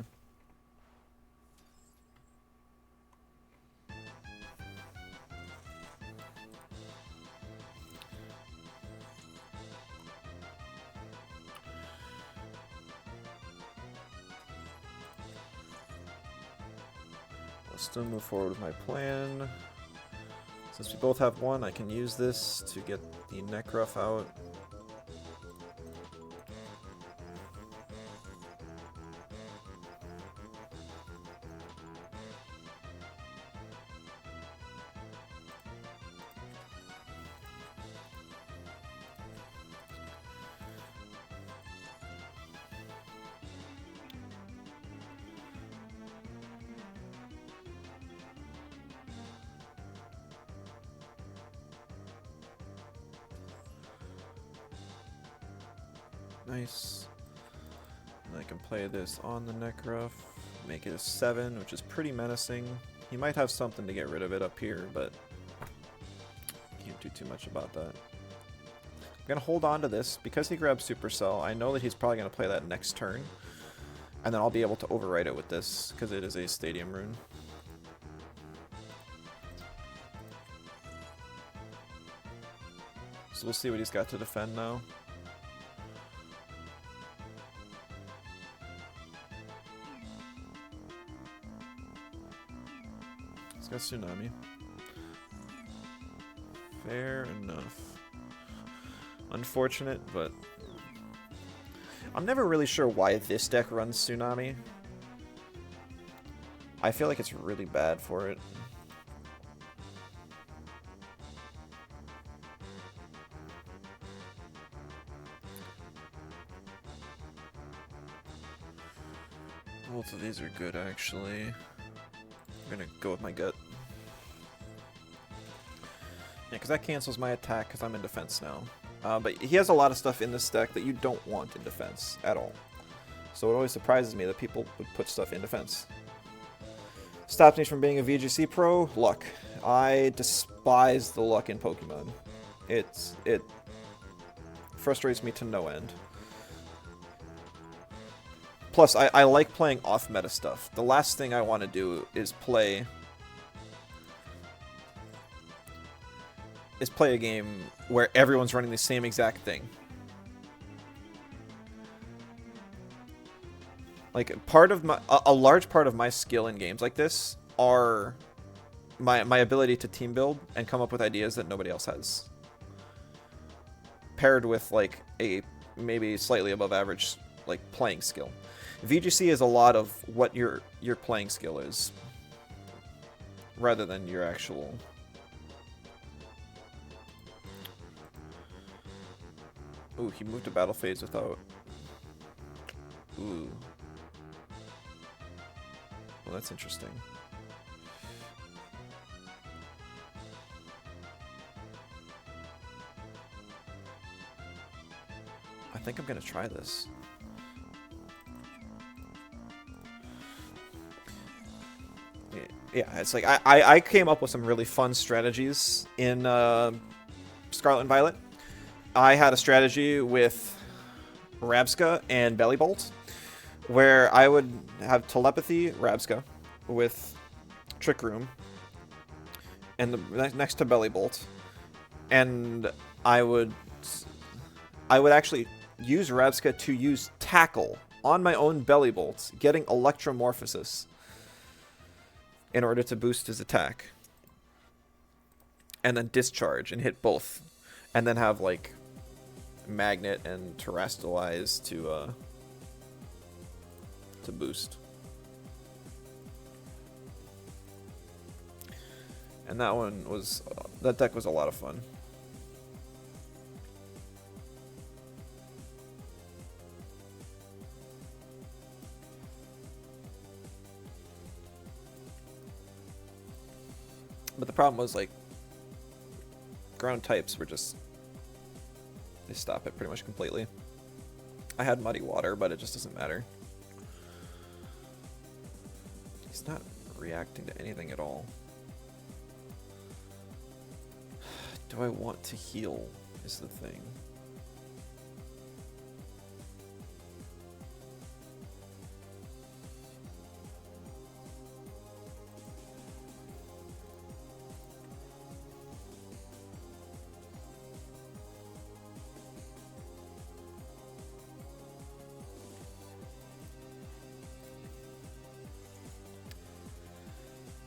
Speaker 1: Still move forward with my plan. Since we both have one, I can use this to get the neck ruff out. Nice. And I can play this on the neck ruff, make it a 7, which is pretty menacing. He might have something to get rid of it up here, but can't do too much about that. I'm gonna hold on to this because he grabs Supercell. I know that he's probably gonna play that next turn, and then I'll be able to overwrite it with this because it is a Stadium rune. So we'll see what he's got to defend now. Tsunami. Fair enough. Unfortunate, but I'm never really sure why this deck runs Tsunami. I feel like it's really bad for it. Both of these are good, actually. I'm gonna go with my gut. Yeah, because that cancels my attack because I'm in defense now. But he has a lot of stuff in this deck that you don't want in defense at all. So it always surprises me that people would put stuff in defense. Stops me from being a VGC pro? Luck. I despise the luck in Pokemon. It frustrates me to no end. Plus, I like playing off-meta stuff. The last thing I want to do is play a game where everyone's running the same exact thing. Like, a large part of my skill in games like this are my ability to team build and come up with ideas that nobody else has. Paired with, like, a maybe slightly above average, like, playing skill. VGC is a lot of what your playing skill is, rather than your actual... Ooh, he moved to battle phase without... Ooh. Well, that's interesting. I think I'm gonna try this. Yeah, it's like I came up with some really fun strategies in Scarlet and Violet. I had a strategy with Rabsca and Bellybolt, where I would have Telepathy Rabsca with Trick Room, and next to Bellybolt, and I would actually use Rabsca to use Tackle on my own Bellybolt, getting Electromorphosis in order to boost his attack, and then Discharge and hit both, and then have like Magnet and Terrestrialize to boost. And that deck was a lot of fun. But the problem was, like, ground types were just... They stop it pretty much completely. I had Muddy Water, but it just doesn't matter. He's not reacting to anything at all. Do I want to heal, is the thing.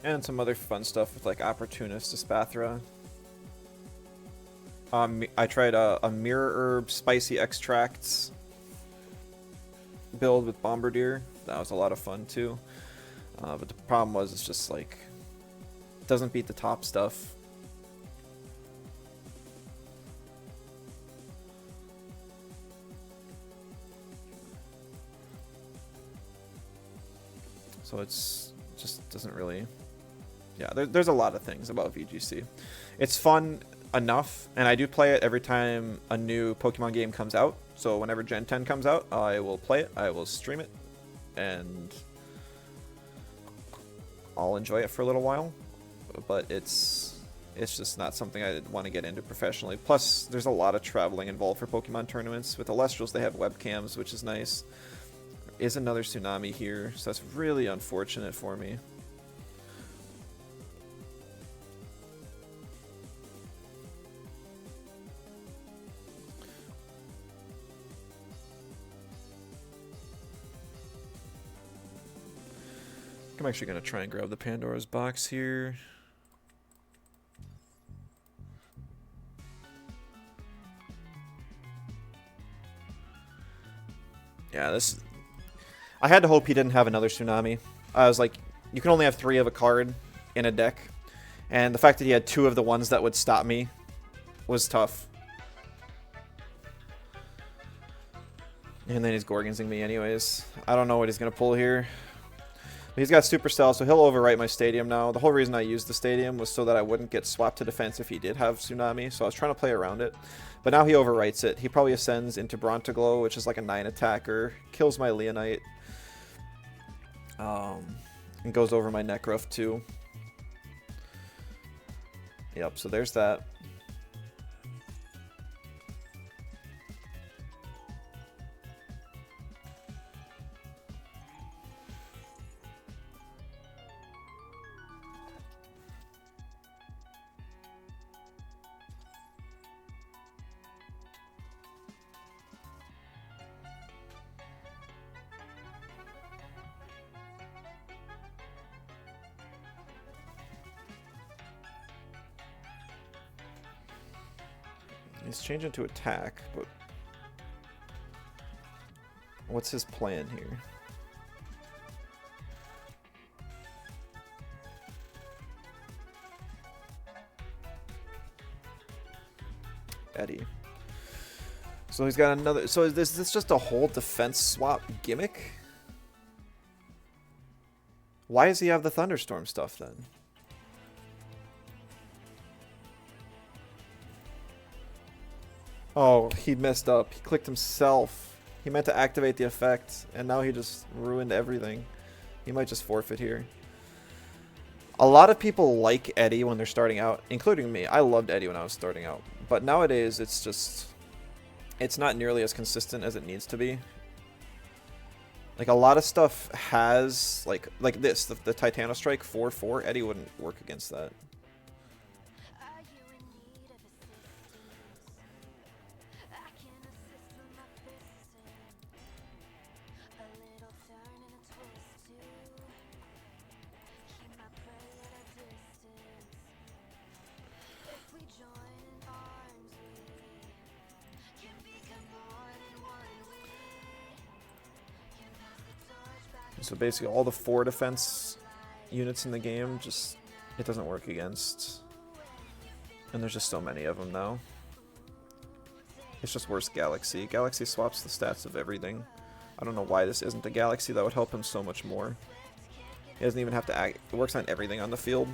Speaker 1: And some other fun stuff with, like, Opportunist to Spathra. I tried a Mirror Herb Spicy Extracts build with Bombardier. That was a lot of fun, too. But the problem was, it's just, like, it doesn't beat the top stuff. So it's just doesn't really... Yeah, there's a lot of things about VGC. It's fun enough, and I do play it every time a new Pokemon game comes out. So whenever Gen 10 comes out, I will play it, I will stream it, and I'll enjoy it for a little while. But it's just not something I want to get into professionally. Plus, there's a lot of traveling involved for Pokemon tournaments. With Elestrals, they have webcams, which is nice. There is another Tsunami here, so that's really unfortunate for me. I'm actually going to try and grab the Pandora's box here. Yeah, this... I had to hope he didn't have another Tsunami. I was like, you can only have 3 of a card in a deck. And the fact that he had 2 of the ones that would stop me was tough. And then he's Gorgonsing me anyways. I don't know what he's going to pull here. But he's got Supercell, so he'll overwrite my Stadium now. The whole reason I used the Stadium was so that I wouldn't get swapped to defense if he did have Tsunami. So I was trying to play around it. But now he overwrites it. He probably ascends into Brontoglow, which is like a 9 attacker. Kills my Leonite. And goes over my Nekruff too. Yep, so there's that. He's changing to attack, but what's his plan here? Eddie. So he's got another... So is this just a whole defense swap gimmick? Why does he have the Thunderstorm stuff then? Oh, he messed up. He clicked himself. He meant to activate the effect, and now he just ruined everything. He might just forfeit here. A lot of people like Eddie when they're starting out, including me. I loved Eddie when I was starting out. But nowadays, it's just... It's not nearly as consistent as it needs to be. Like, a lot of stuff has... Like this, the Titano Strike 4-4. Eddie wouldn't work against that. So basically all the 4 defense units in the game, just, it doesn't work against. And there's just so many of them now. It's just worse Galaxy. Galaxy swaps the stats of everything. I don't know why this isn't a Galaxy. That would help him so much more. He doesn't even have to act. It works on everything on the field.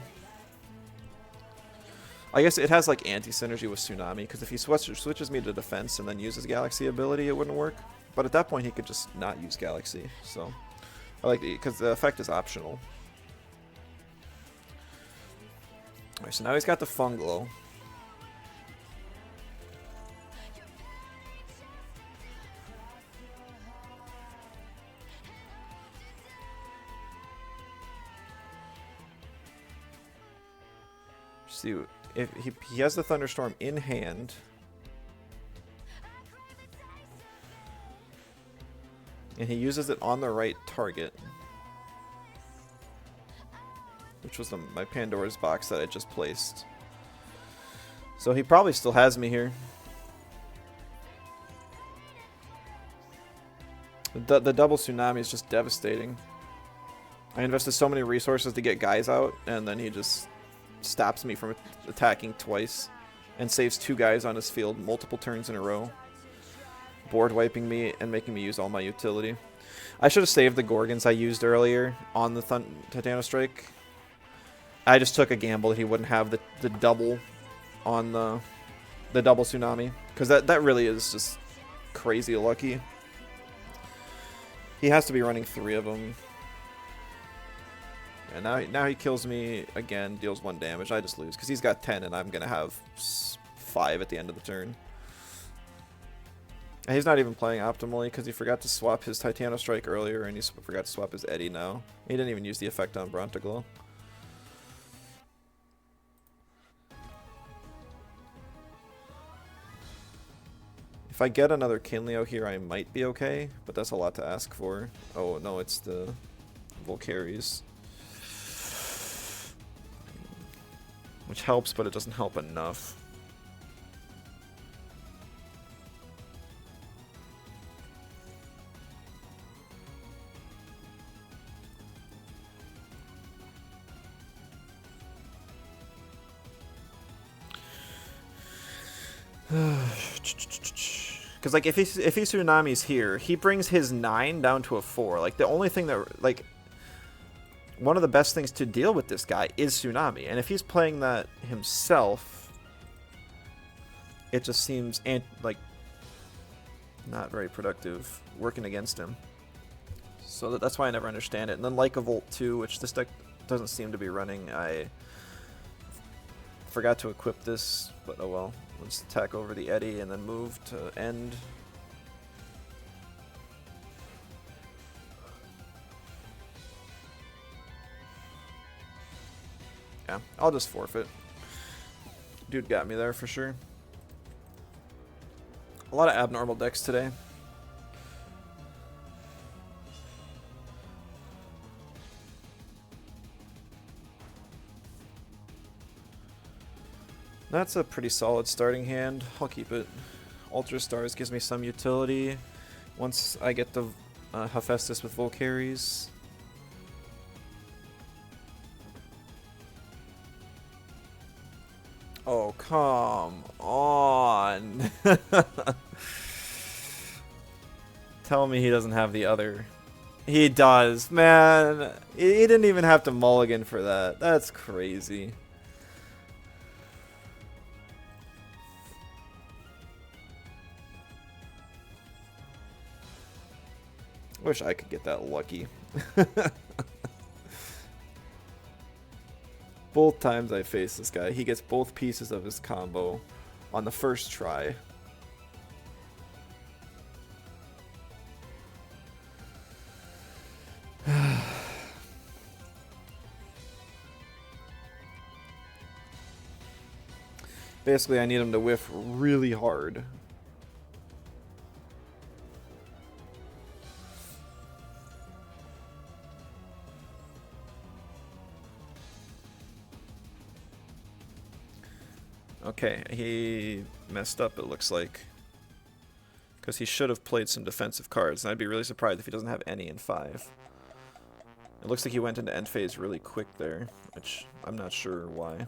Speaker 1: I guess it has like anti-synergy with Tsunami, because if he switches me to defense and then uses Galaxy ability, it wouldn't work. But at that point, he could just not use Galaxy. So I like it because the effect is optional. Alright, so now he's got the Funglow. See, if he has the Thunderstorm in hand. And he uses it on the right target. Which was my Pandora's box that I just placed. So he probably still has me here. The double Tsunami is just devastating. I invested so many resources to get guys out, and then he just stops me from attacking twice. And saves 2 guys on his field multiple turns in a row. Board wiping me and making me use all my utility. I should have saved the Gorgons I used earlier on the Titano Strike. I just took a gamble that he wouldn't have the double on the double Tsunami, because that really is just crazy lucky. He has to be running 3 of them. And now he kills me again, deals 1 damage. I just lose because he's got 10 and I'm gonna have 5 at the end of the turn. And he's not even playing optimally because he forgot to swap his Titano Strike earlier, and he forgot to swap his Eddie now. He didn't even use the effect on Brontoglow. If I get another Kinleo here, I might be okay, but that's a lot to ask for. Oh no, it's the Volcaries. Which helps, but it doesn't help enough. Because like if he tsunamis here, he brings his 9 down to a 4. Like the only thing that like one of the best things to deal with this guy is tsunami, and if he's playing that himself, it just seems like not very productive working against him. So that's why I never understand it. And then like a Volt 2, which this deck doesn't seem to be running. I forgot to equip this, but oh well. Let's attack over the Eddy and then move to end. Yeah, I'll just forfeit. Dude got me there for sure. A lot of abnormal decks today. That's a pretty solid starting hand. I'll keep it. Ultra Stars gives me some utility. Once I get the Hephaestus with Volcaries. Oh, come on. Tell me he doesn't have the other. He does, man. He didn't even have to mulligan for that. That's crazy. Wish I could get that lucky. Both times I face this guy, he gets both pieces of his combo on the first try. Basically, I need him to whiff really hard. Okay, he messed up, it looks like. Because he should have played some defensive cards, and I'd be really surprised if he doesn't have any in 5. It looks like he went into end phase really quick there, which I'm not sure why.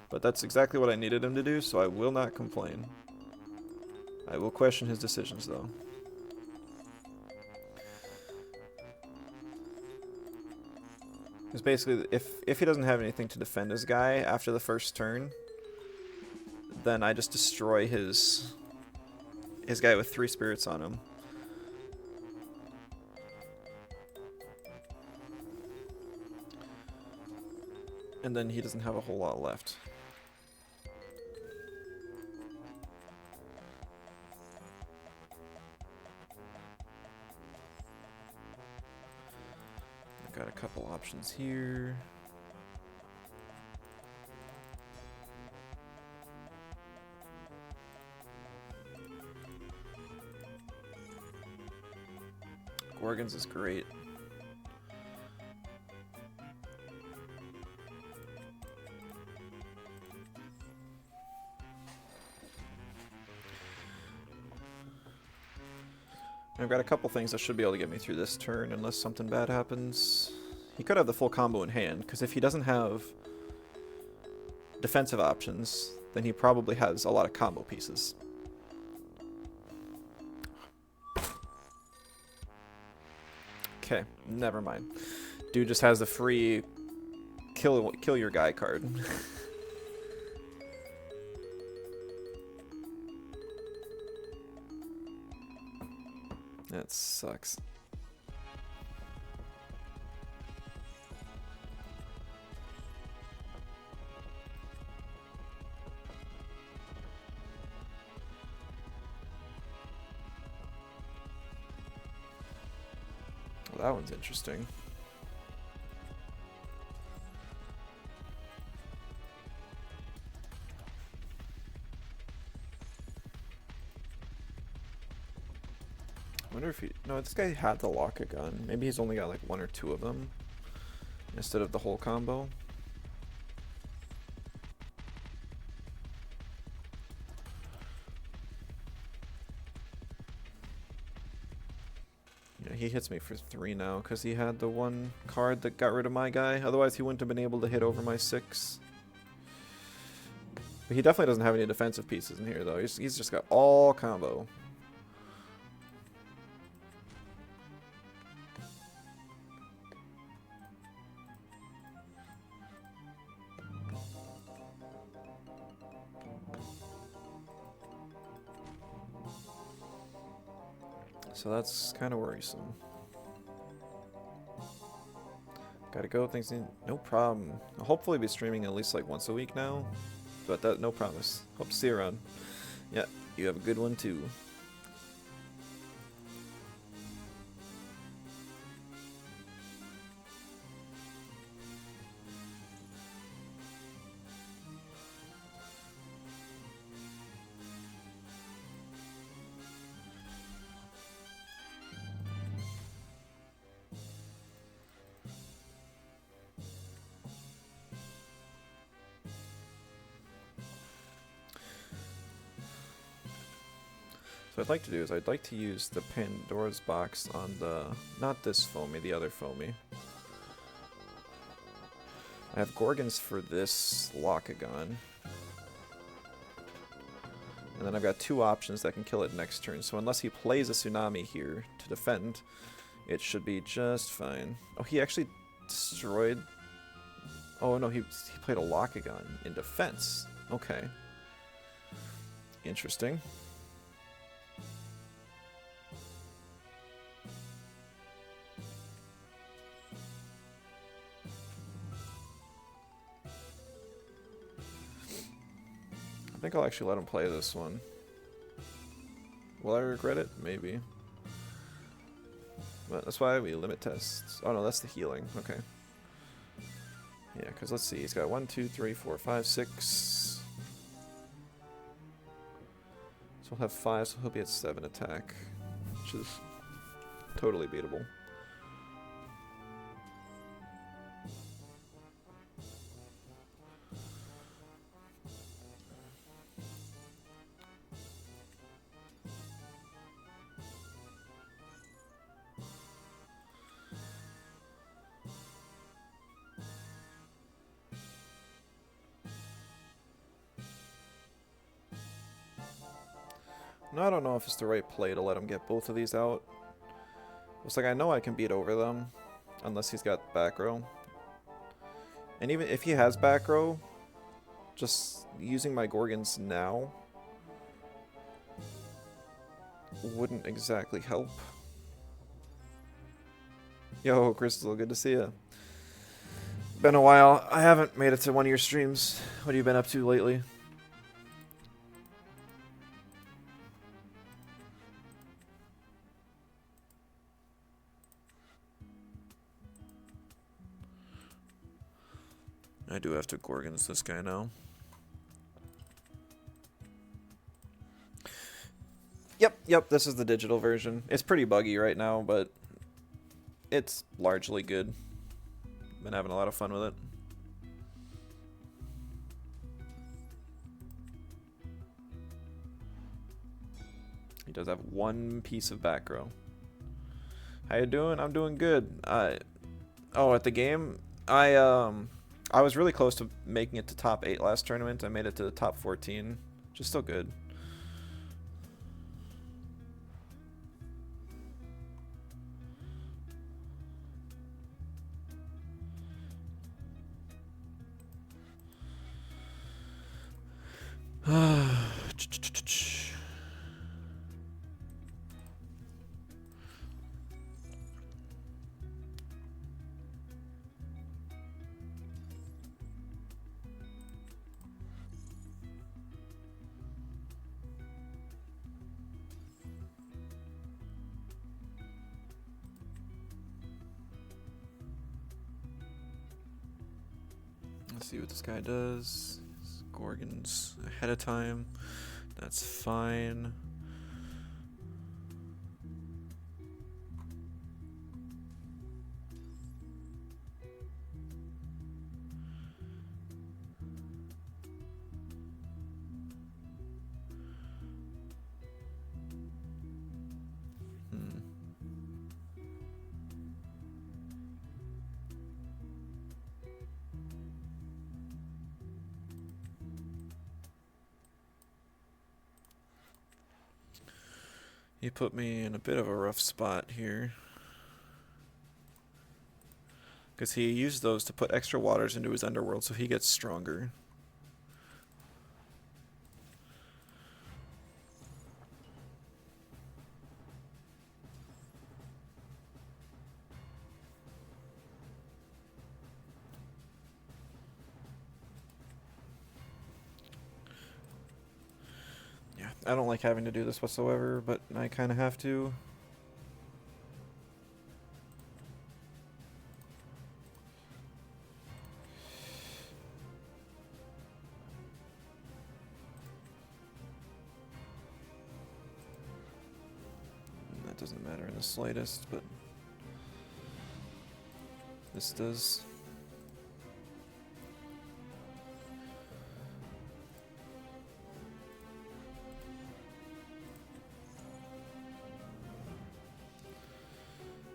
Speaker 1: But that's exactly what I needed him to do, so I will not complain. I will question his decisions, though. Because basically, if he doesn't have anything to defend his guy after the first turn, then I just destroy his guy with 3 spirits on him. And then he doesn't have a whole lot left. I've got a couple options here. Gorgons is great. I've got a couple things that should be able to get me through this turn unless something bad happens. He could have the full combo in hand, because if he doesn't have defensive options, then he probably has a lot of combo pieces. Okay, never mind. Dude just has the free kill your guy card. That sucks. Well, that one's interesting. I wonder if he... No, this guy had the lock a gun. Maybe he's only got like 1 or 2 of them instead of the whole combo. Yeah, he hits me for 3 now because he had the 1 card that got rid of my guy. Otherwise, he wouldn't have been able to hit over my 6. But he definitely doesn't have any defensive pieces in here, though. He's just got all combo. So that's kind of worrisome. Gotta go. Things need no problem. I'll hopefully be streaming at least like once a week now, but that no promise. Hope to see you around. Yeah, you have a good one too. So what I'd like to do is I'd like to use the Pandora's box on the, not this foamy, the other foamy. I have Gorgons for this Lockagon. And then I've got two options that can kill it next turn. So unless he plays a Tsunami here to defend, it should be just fine. Oh, he actually destroyed... Oh no, he played a Lockagon in defense. Okay. Interesting. I think I'll actually let him play this one. Will I regret it? Maybe. But that's why we limit tests. Oh no, that's the healing. Okay. Yeah, because let's see. He's got 1, 2, 3, 4, 5, 6. So we'll have 5, so he'll be at 7 attack. Which is totally beatable. Now, I don't know if it's the right play to let him get both of these out. It's like I know I can beat over them, unless he's got back row. And even if he has back row, just using my Gorgons now wouldn't exactly help. Yo, Crystal, good to see you. Been a while. I haven't made it to one of your streams. What have you been up to lately? I do have to Gorgons this guy now. Yep, this is the digital version. It's pretty buggy right now, but it's largely good. Been having a lot of fun with it. He does have one piece of back row. How you doing? I'm doing good. Oh, at the game, I was really close to making it to top 8 last tournament. I made it to the top 14, which is still good. Let's see what this guy does. Gorgons ahead of time. That's fine. He put me in a bit of a rough spot here. Because he used those to put extra waters into his underworld so he gets stronger. Yeah, I don't like having to do this whatsoever, but I kind of have to. Doesn't matter in the slightest, but this does.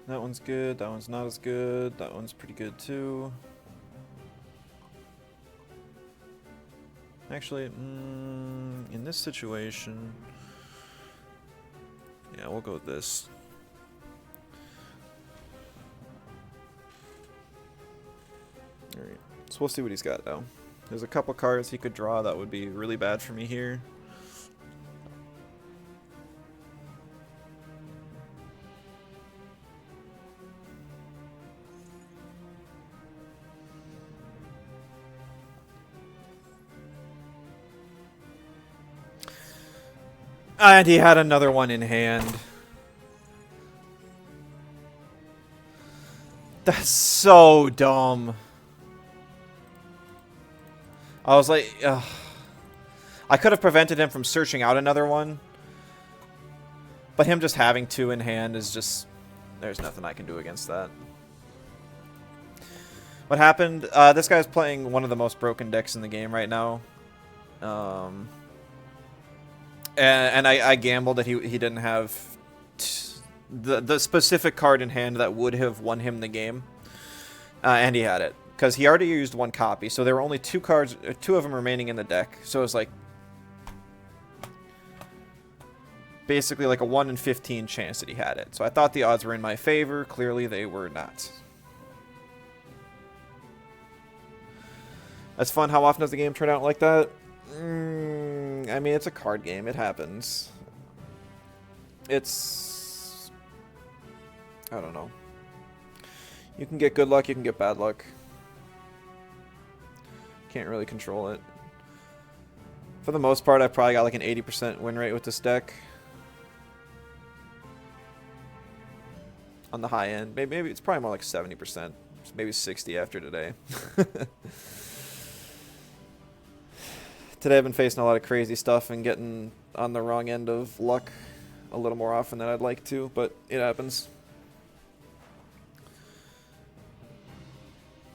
Speaker 1: That one's good, that one's not as good, that one's pretty good too. Actually, in this situation, yeah, we'll go with this. Alright, so we'll see what he's got now. There's a couple cards he could draw that would be really bad for me here. And he had another one in hand. That's so dumb. I was like, ugh. I could have prevented him from searching out another one. But him just having two in hand is just... There's nothing I can do against that. What happened? This guy's playing one of the most broken decks in the game right now. And I gambled that he didn't have the specific card in hand that would have won him the game, and he had it because he already used one copy, so there were only two of them remaining in the deck. So it was like basically like a 1 in 15 chance that he had it. So I thought the odds were in my favor. Clearly, they were not. That's fun. How often does the game turn out like that? I mean, it's a card game. It happens. It's... I don't know. You can get good luck, you can get bad luck. Can't really control it. For the most part, I've probably got like an 80% win rate with this deck. On the high end. Maybe it's probably more like 70%. Maybe 60 after today. Today I've been facing a lot of crazy stuff and getting on the wrong end of luck a little more often than I'd like to, but it happens.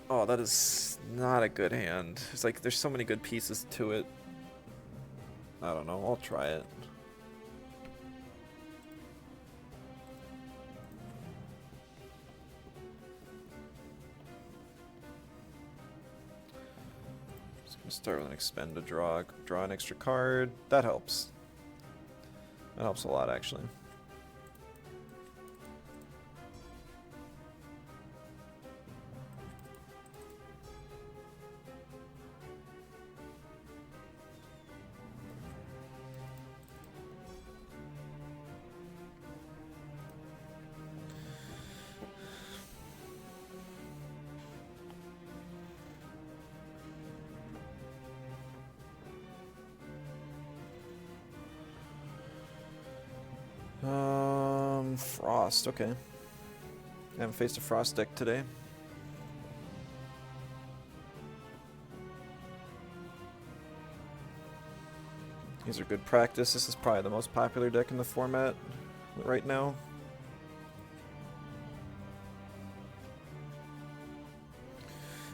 Speaker 1: Oh, that is not a good hand. It's like there's so many good pieces to it. I don't know, I'll try it. Start with an expend to draw an extra card. That helps. That helps a lot, actually. Frost, okay. I haven't faced a Frost deck today. These are good practice. This is probably the most popular deck in the format right now.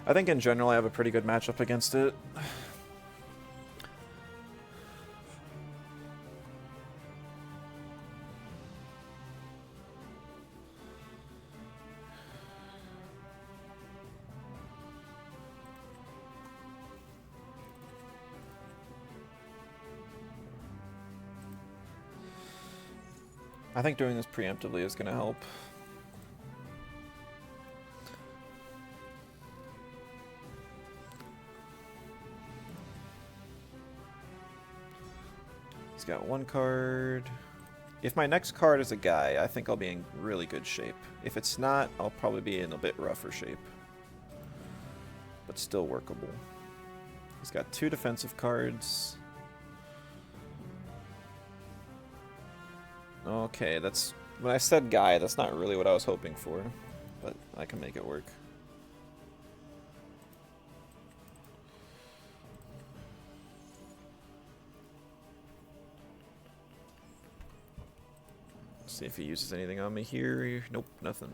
Speaker 1: I think in general I have a pretty good matchup against it. I think doing this preemptively is going to help. He's got one card. If my next card is a guy, I think I'll be in really good shape. If it's not, I'll probably be in a bit rougher shape. But still workable. He's got 2 defensive cards. Okay, that's... When I said guy, that's not really what I was hoping for. But I can make it work. See if he uses anything on me here. Nope, nothing.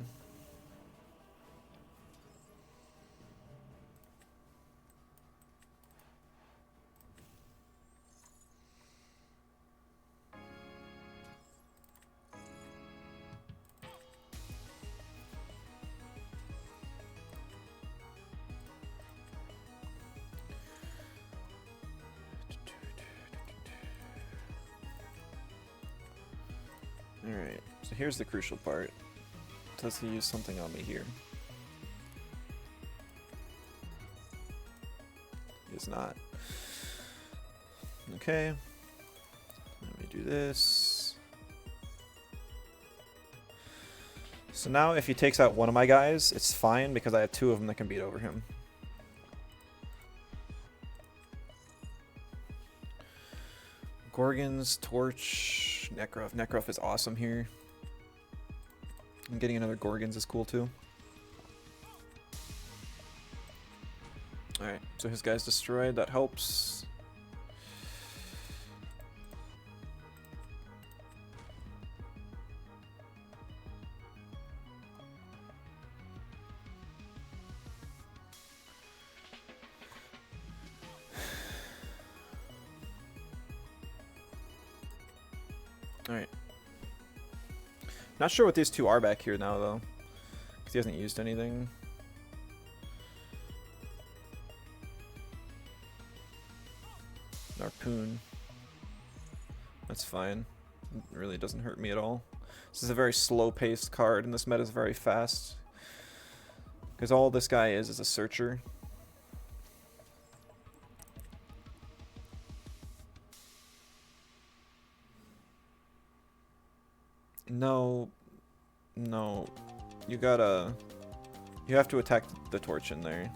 Speaker 1: Alright, so here's the crucial part. Does he use something on me here? He does not. Okay. Let me do this. So now if he takes out one of my guys, it's fine because I have 2 of them that can beat over him. Gorgons, Torch, Necrof. Necrof is awesome here. And getting another Gorgons is cool too. Alright, so his guy's destroyed. That helps. Alright. Not sure what these 2 are back here now, though. Because he hasn't used anything. Harpoon. That's fine. It really doesn't hurt me at all. This is a very slow-paced card, and this meta is very fast. Because all this guy is a searcher. No. No. You gotta... You have to attack the torch in there.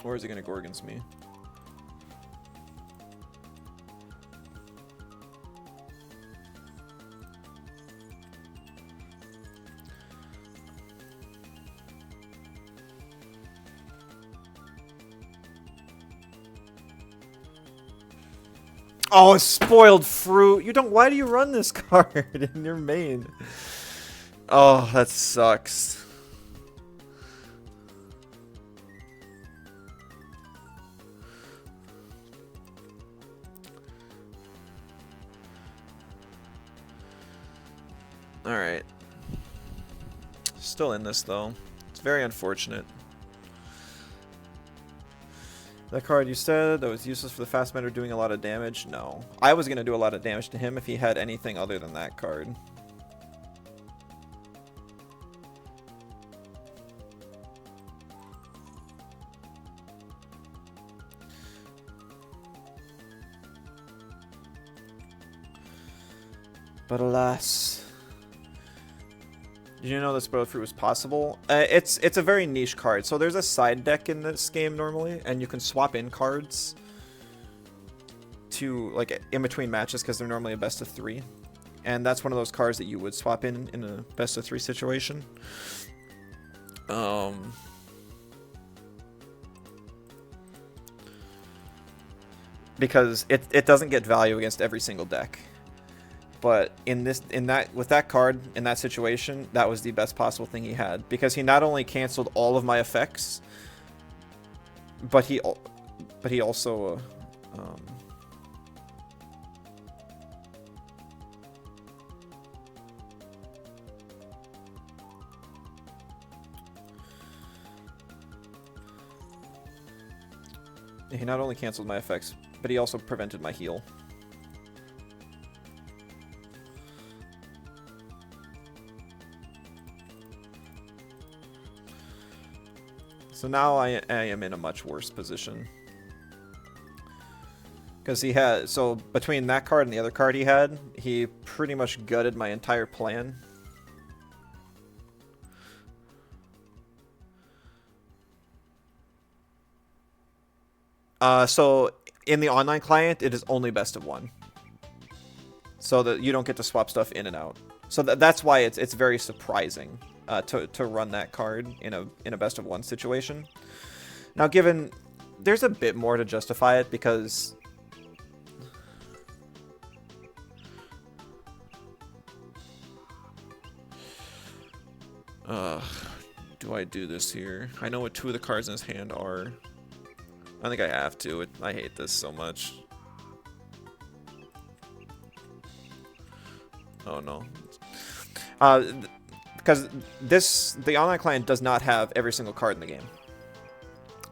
Speaker 1: Or is he gonna Gorgons me? Oh, spoiled fruit. You don't. Why do you run this card in your main? Oh, that sucks. All right. Still in this though. It's very unfortunate. That card you said that was useless for the fast meta doing a lot of damage? No. I was going to do a lot of damage to him if he had anything other than that card. But alas. Did you know that spoiled fruit was possible? It's a very niche card. So there's a side deck in this game normally, and you can swap in cards to like in between matches because they're normally a best of 3, and that's one of those cards that you would swap in a best of 3 situation. Because it doesn't get value against every single deck. But with that card, in that situation, that was the best possible thing he had. Because he not only canceled all of my effects, but he also... he not only canceled my effects, but he also prevented my heal. So now I am in a much worse position. Because he had, so between that card and the other card he had, he pretty much gutted my entire plan. So in the online client, it is only best of one. So that you don't get to swap stuff in and out. So that's why it's very surprising to run that card in a best of one situation. Now, given there's a bit more to justify it because do I do this here? I know what two of the cards in his hand are. I think I have to. I hate this so much. Oh no. Because the online client does not have every single card in the game.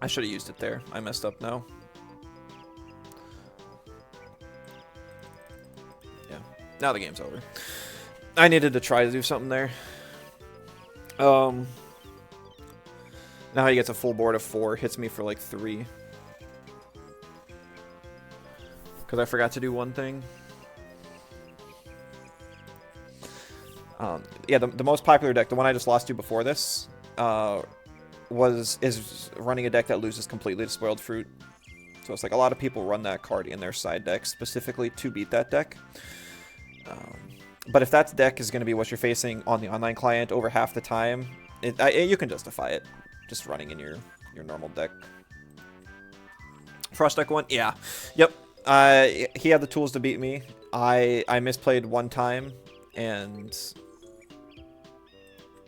Speaker 1: I should have used it there. I messed up now. Yeah. Now the game's over. I needed to try to do something there. Now he gets a full board of 4. Hits me for like 3. Because I forgot to do one thing. Yeah, the most popular deck, the one I just lost to before this, is running a deck that loses completely to Spoiled Fruit. So it's like a lot of people run that card in their side deck specifically to beat that deck. But if that deck is going to be what you're facing on the online client over half the time, you can justify it just running in your normal deck. Frost deck 1, yeah, yep. He had the tools to beat me. I misplayed one time and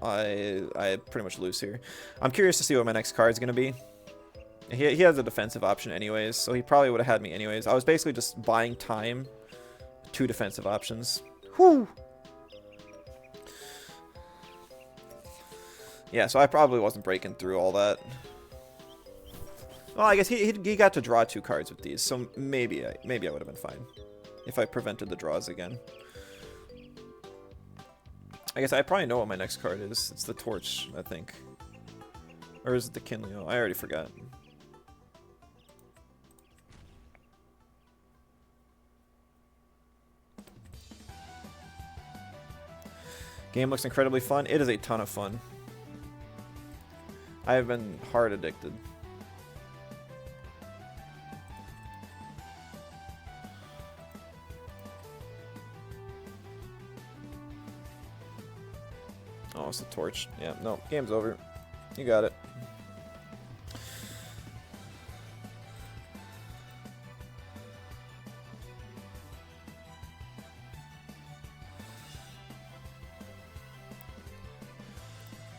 Speaker 1: I pretty much lose here. I'm curious to see what my next card is going to be. He has a defensive option anyways, so he probably would have had me anyways. I was basically just buying time. 2 defensive options. Whew. Yeah, so I probably wasn't breaking through all that. Well, I guess he got to draw 2 cards with these, so maybe I would have been fine if I prevented the draws again. I guess I probably know what my next card is. It's the Torch, I think. Or is it the Kinleo? I already forgot. Game looks incredibly fun. It is a ton of fun. I have been hard addicted. Oh, it's the Torch. Yeah, no, game's over. You got it.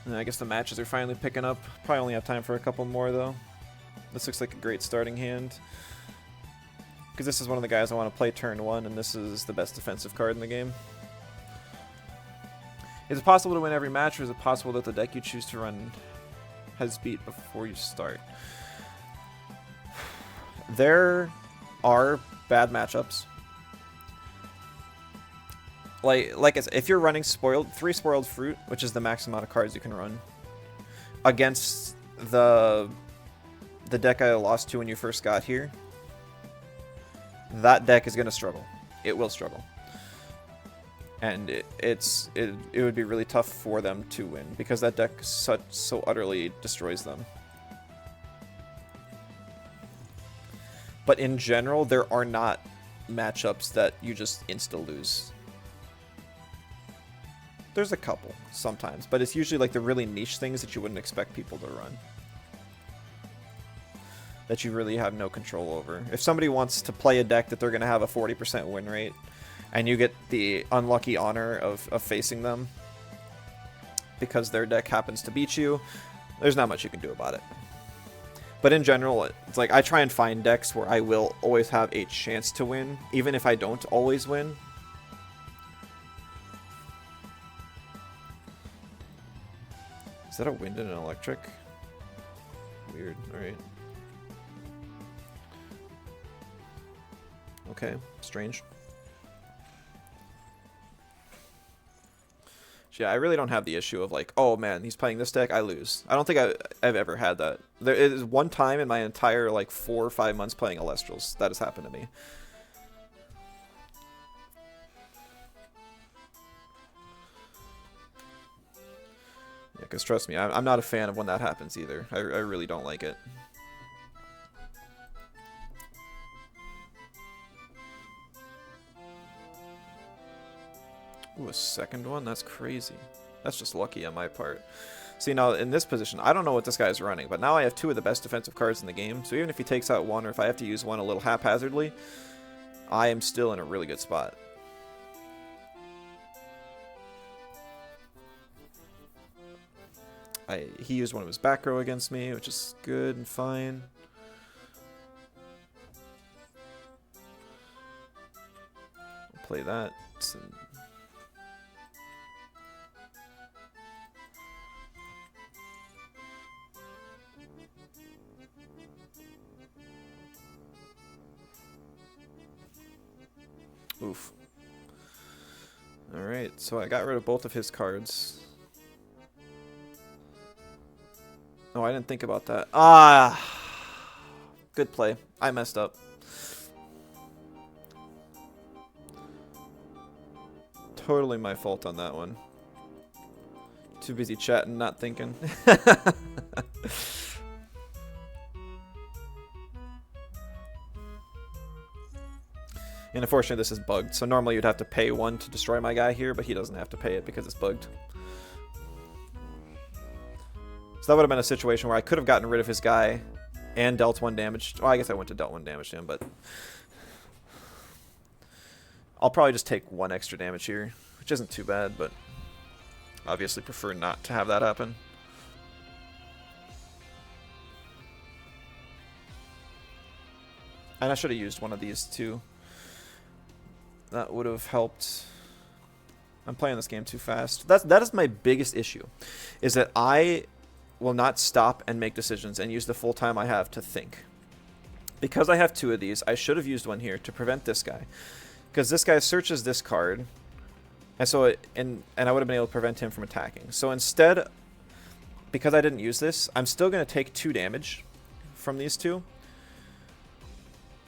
Speaker 1: And I guess the matches are finally picking up. Probably only have time for a couple more, though. This looks like a great starting hand. Because this is one of the guys I want to play turn 1, and this is the best defensive card in the game. Is it possible to win every match, or is it possible that the deck you choose to run has beat before you start? There are bad matchups. Like I said, if you're running 3 Spoiled Fruit, which is the max amount of cards you can run, against the deck I lost to when you first got here, that deck is going to struggle. It will struggle. And it would be really tough for them to win, because that deck so utterly destroys them. But in general, there are not matchups that you just insta-lose. There's a couple, sometimes, but it's usually like the really niche things that you wouldn't expect people to run. That you really have no control over. If somebody wants to play a deck that they're going to have a 40% win rate, and you get the unlucky honor of facing them because their deck happens to beat you, there's not much you can do about it. But in general, it's like I try and find decks where I will always have a chance to win, even if I don't always win. Is that a wind and an electric? Weird. Alright. Okay. Strange. Yeah, I really don't have the issue of like, oh man, he's playing this deck, I lose. I don't think I've ever had that. There is one time in my entire like 4 or 5 months playing Elestrals that has happened to me. Yeah, because trust me, I'm not a fan of when that happens either. I really don't like it. Ooh, a second one? That's crazy. That's just lucky on my part. See, now in this position, I don't know what this guy is running, but now I have 2 of the best defensive cards in the game, so even if he takes out one, or if I have to use one a little haphazardly, I am still in a really good spot. He used one of his back row against me, which is good and fine. I'll play that. Oof. Alright, so I got rid of both of his cards. Oh, I didn't think about that. Ah! Good play. I messed up. Totally my fault on that one. Too busy chatting, not thinking. And unfortunately this is bugged, so normally you'd have to pay 1 to destroy my guy here, but he doesn't have to pay it because it's bugged. So that would have been a situation where I could have gotten rid of his guy and dealt 1 damage. Well, I guess I went to dealt 1 damage to him, but I'll probably just take 1 extra damage here, which isn't too bad, but obviously prefer not to have that happen. And I should have used one of these too. That would have helped. I'm playing this game too fast. That is my biggest issue, is that I will not stop and make decisions and use the full time I have to think. Because I have 2 of these, I should have used one here to prevent this guy. Because this guy searches this card, and so and I would have been able to prevent him from attacking. So instead, because I didn't use this, I'm still going to take 2 damage from these 2.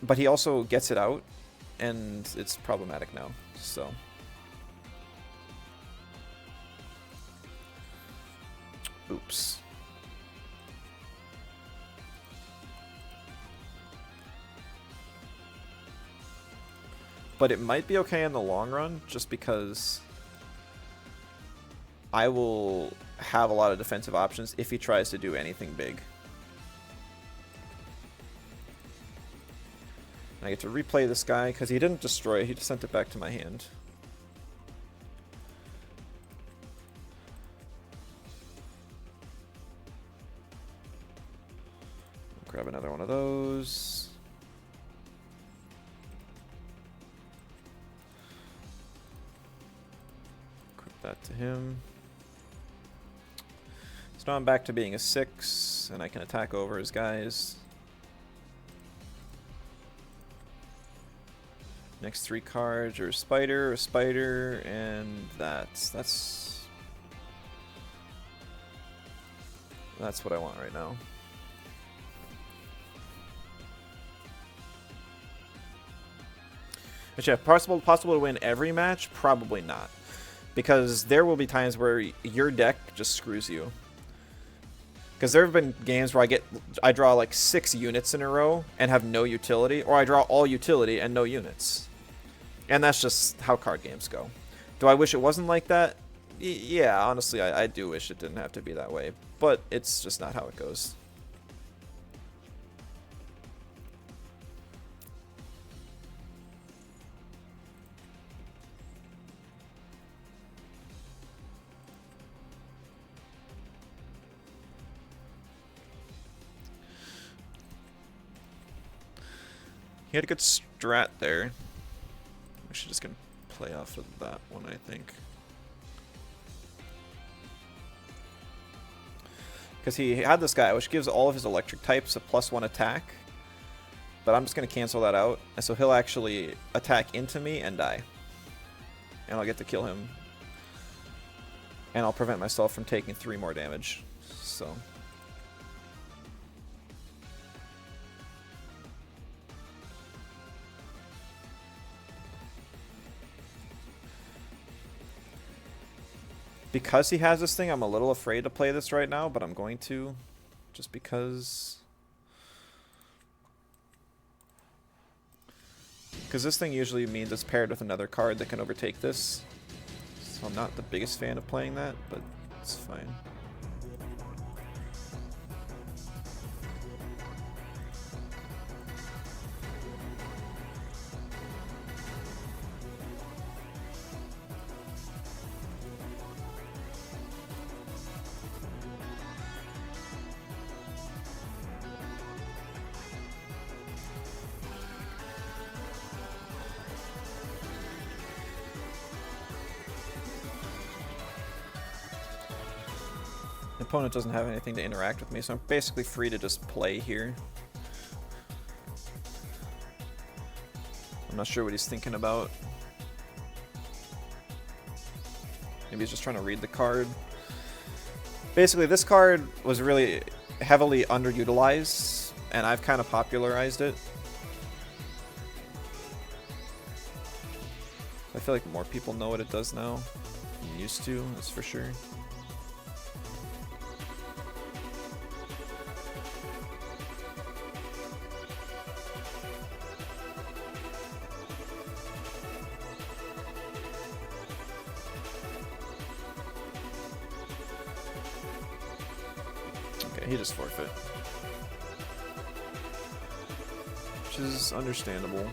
Speaker 1: But he also gets it out, and it's problematic now. So oops. But it might be okay in the long run, just because I will have a lot of defensive options if he tries to do anything big. I get to replay this guy, because he didn't destroy it, he just sent it back to my hand. Grab another one of those. Equip that to him. So now I'm back to being a 6, and I can attack over his guys. Next 3 cards are a spider, and that's what I want right now. But yeah, possible to win every match? Probably not. Because there will be times where your deck just screws you. Because there have been games where I draw like 6 units in a row and have no utility, or I draw all utility and no units. And that's just how card games go. Do I wish it wasn't like that? Yeah, honestly, I do wish it didn't have to be that way. But it's just not how it goes. He had a good strat there. We should just gonna play off of that one, I think. Because he had this guy, which gives all of his electric types a +1 attack. But I'm just gonna cancel that out. And so he'll actually attack into me and die. And I'll get to kill him. and I'll prevent myself from taking 3 more damage. So. Because he has this thing, I'm a little afraid to play this right now, but I'm going to. Just because... Because this thing usually means it's paired with another card that can overtake this. So I'm not the biggest fan of playing that, but it's fine. The opponent doesn't have anything to interact with me, so I'm basically free to just play here. I'm not sure what he's thinking about. Maybe he's just trying to read the card. Basically, this card was really heavily underutilized, and I've kind of popularized it. I feel like more people know what it does now than used to, that's for sure. He just forfeit. Which is understandable.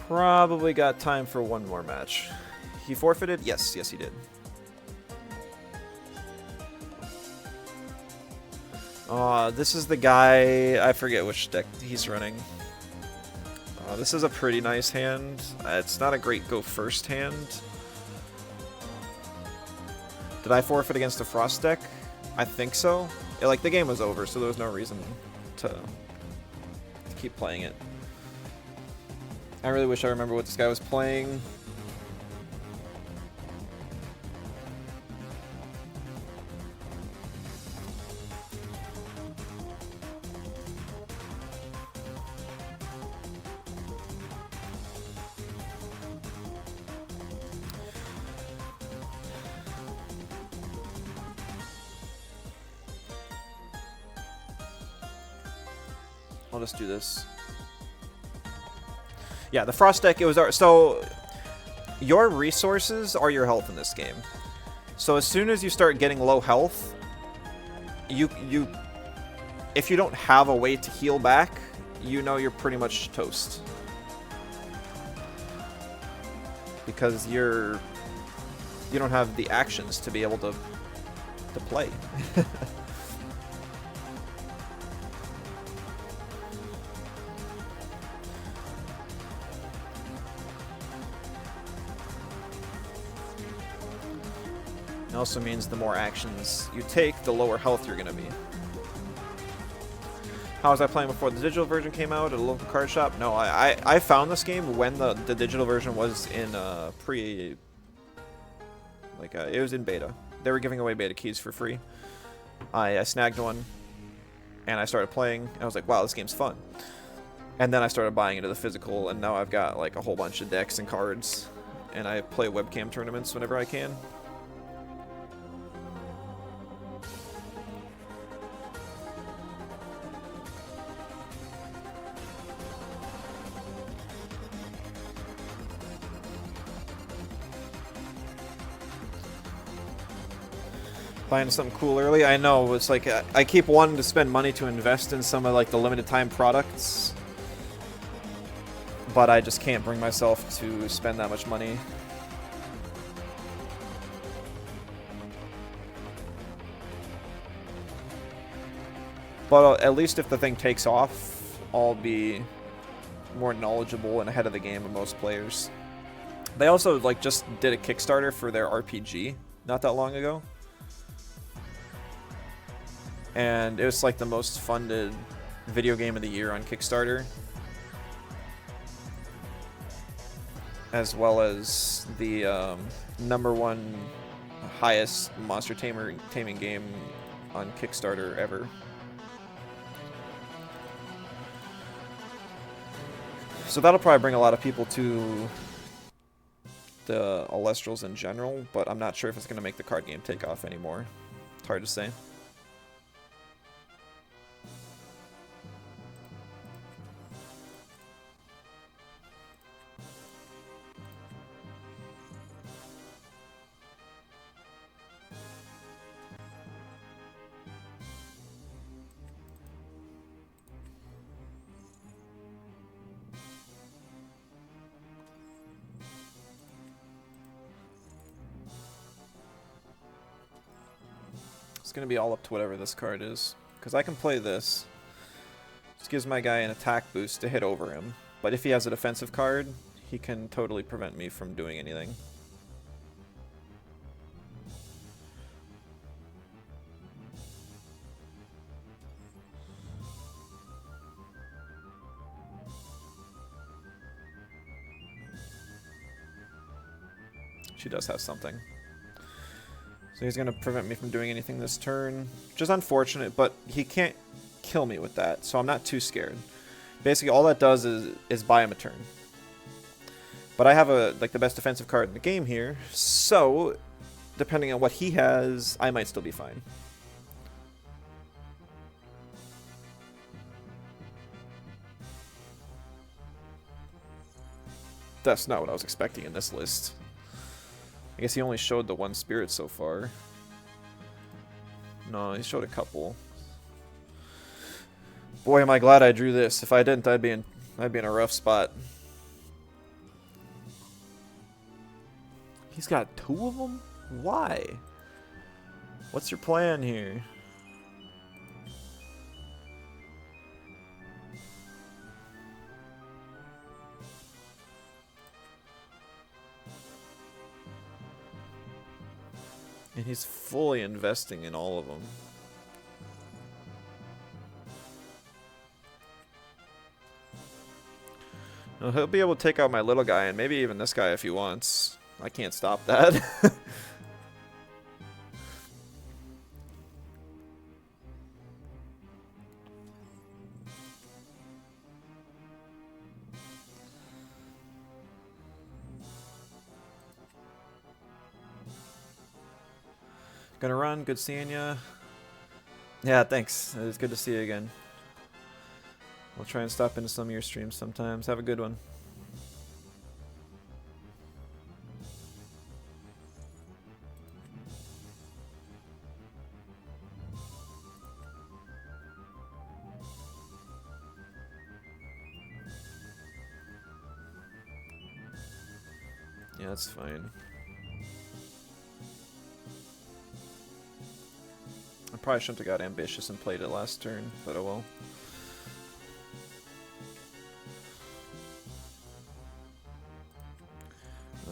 Speaker 1: Probably got time for one more match. He forfeited? Yes, yes he did. This is the guy, I forget which deck he's running. This is a pretty nice hand. It's not a great go first hand. Did I forfeit against a Frost deck? I think so. Like, the game was over, so there was no reason to keep playing it. I really wish I remember what this guy was playing. I'll just do this. Yeah, the Frost deck, it was... So, your resources are your health in this game. So as soon as you start getting low health, if you don't have a way to heal back, you know you're pretty much toast. Because you don't have the actions to be able to play. It also means the more actions you take, the lower health you're going to be. How was I playing before the digital version came out at a local card shop? No, I found this game when the digital version was in it was in beta. They were giving away beta keys for free. I snagged one, and I started playing, and I was like, wow, this game's fun. And then I started buying into the physical, and now I've got like a whole bunch of decks and cards, and I play webcam tournaments whenever I can. Buying something cool early. I know, it's like I keep wanting to spend money to invest in some of like the limited time products, but I just can't bring myself to spend that much money. But at least if the thing takes off, I'll be more knowledgeable and ahead of the game of most players. They also like just did a Kickstarter for their RPG. not that long ago. And it was like the most funded video game of the year on Kickstarter. As well as the #1 highest monster taming game on Kickstarter ever. So that'll probably bring a lot of people to the Elestrals in general, but I'm not sure if it's going to make the card game take off anymore. It's hard to say. It's going to be all up to whatever this card is. Because I can play this. This gives my guy an attack boost to hit over him. But if he has a defensive card, he can totally prevent me from doing anything. She does have something. So he's going to prevent me from doing anything this turn. Which is unfortunate, but he can't kill me with that, so I'm not too scared. Basically, all that does is buy him a turn. But I have the best defensive card in the game here, so depending on what he has, I might still be fine. That's not what I was expecting in this list. I guess he only showed the one spirit so far. No, he showed a couple. Boy, am I glad I drew this. If I didn't, I'd be in a rough spot. He's got 2 of them? Why? What's your plan here? And he's fully investing in all of them. Now, he'll be able to take out my little guy and maybe even this guy if he wants. I can't stop that. Gonna run. Good seeing ya. Yeah, thanks. It was good to see you again. We'll try and stop into some of your streams sometimes. Have a good one. Yeah, that's fine. I probably shouldn't have got ambitious and played it last turn, but oh well.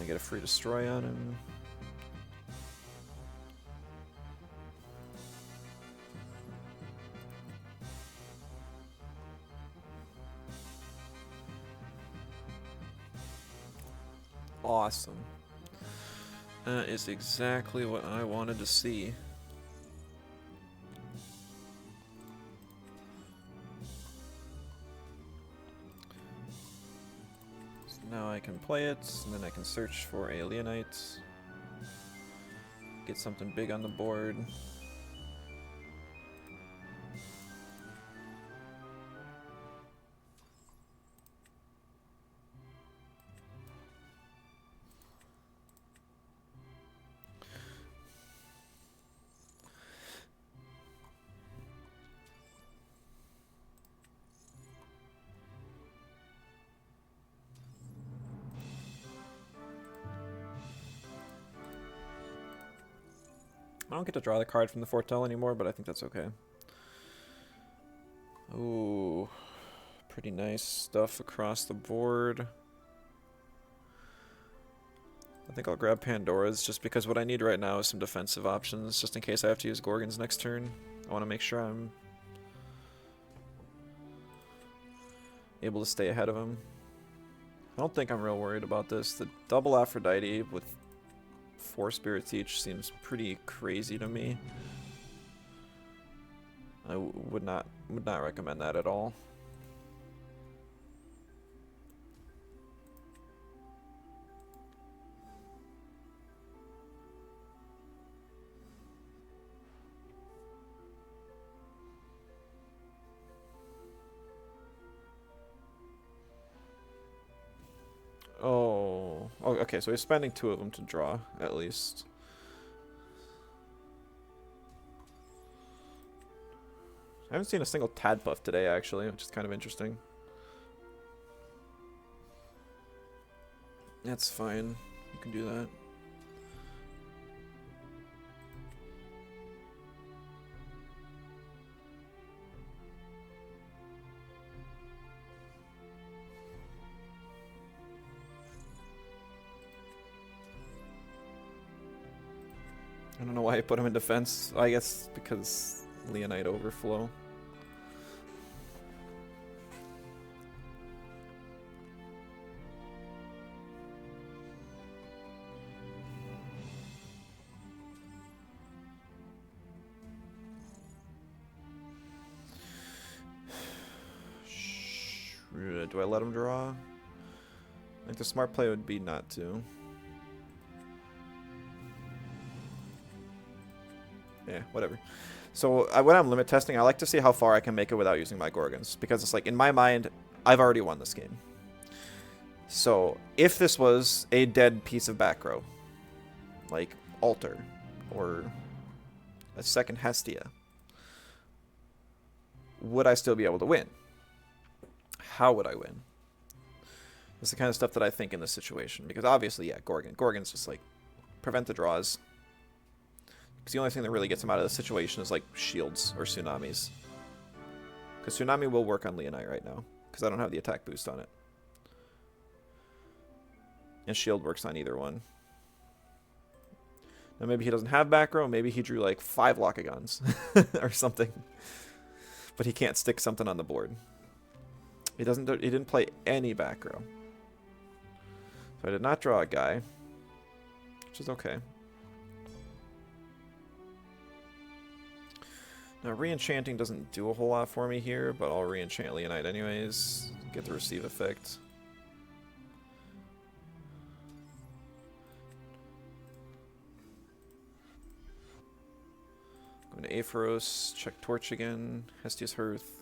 Speaker 1: I get a free destroy on him. Awesome. That is exactly what I wanted to see. So now I can play it, and then I can search for Alienites. Get something big on the board. I don't get to draw the card from the foretell anymore, but I think that's okay. Ooh, pretty nice stuff across the board. I think I'll grab Pandora's just because what I need right now is some defensive options, just in case I have to use Gorgons next turn. I want to make sure I'm able to stay ahead of him. I don't think I'm real worried about this. The double Aphrodite with 4 spirits each seems pretty crazy to me. I would not recommend that at all. Oh, okay, so he's spending 2 of them to draw, at least. I haven't seen a single Tad buff today, actually, which is kind of interesting. That's fine. You can do that. I don't know why I put him in defense. I guess because Leonite overflow. Do I let him draw? I think the smart play would be not to. Yeah, whatever. So when I'm limit testing, I like to see how far I can make it without using my Gorgons. Because it's like, in my mind, I've already won this game. So if this was a dead piece of back row, like Altar, or a second Hestia, would I still be able to win? How would I win? That's the kind of stuff that I think in this situation. Because obviously, yeah, Gorgon's just like, prevent the draws. Because the only thing that really gets him out of the situation is like shields or tsunamis. Because tsunami will work on Leonite right now. Because I don't have the attack boost on it. And shield works on either one. Now maybe he doesn't have back row. Maybe he drew like 5 Lockagons or something. But he can't stick something on the board. He didn't play any back row. So I did not draw a guy, which is okay. Now re-enchanting doesn't do a whole lot for me here, but I'll re-enchant Leonite anyways. Get the receive effect. Going to Aphoros, check Torch again, Hestia's Hearth.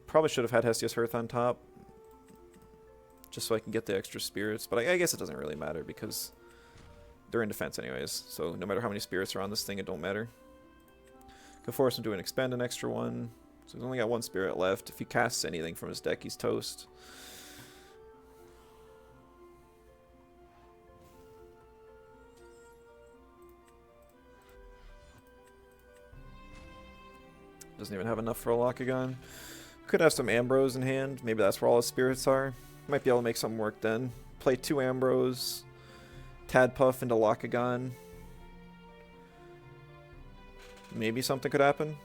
Speaker 1: Probably should have had Hestia's Hearth on top, just so I can get the extra spirits, but I guess it doesn't really matter because they're in defense anyways, so no matter how many spirits are on this thing, it don't matter. Could force him to expend an extra one, so he's only got 1 spirit left. If he casts anything from his deck, he's toast. Doesn't even have enough for a Locagon. Could have some Ambrose in hand. Maybe that's where all his spirits are. Might be able to make something work then. Play 2 Ambrose. Tadpuff into Locagon. Maybe something could happen.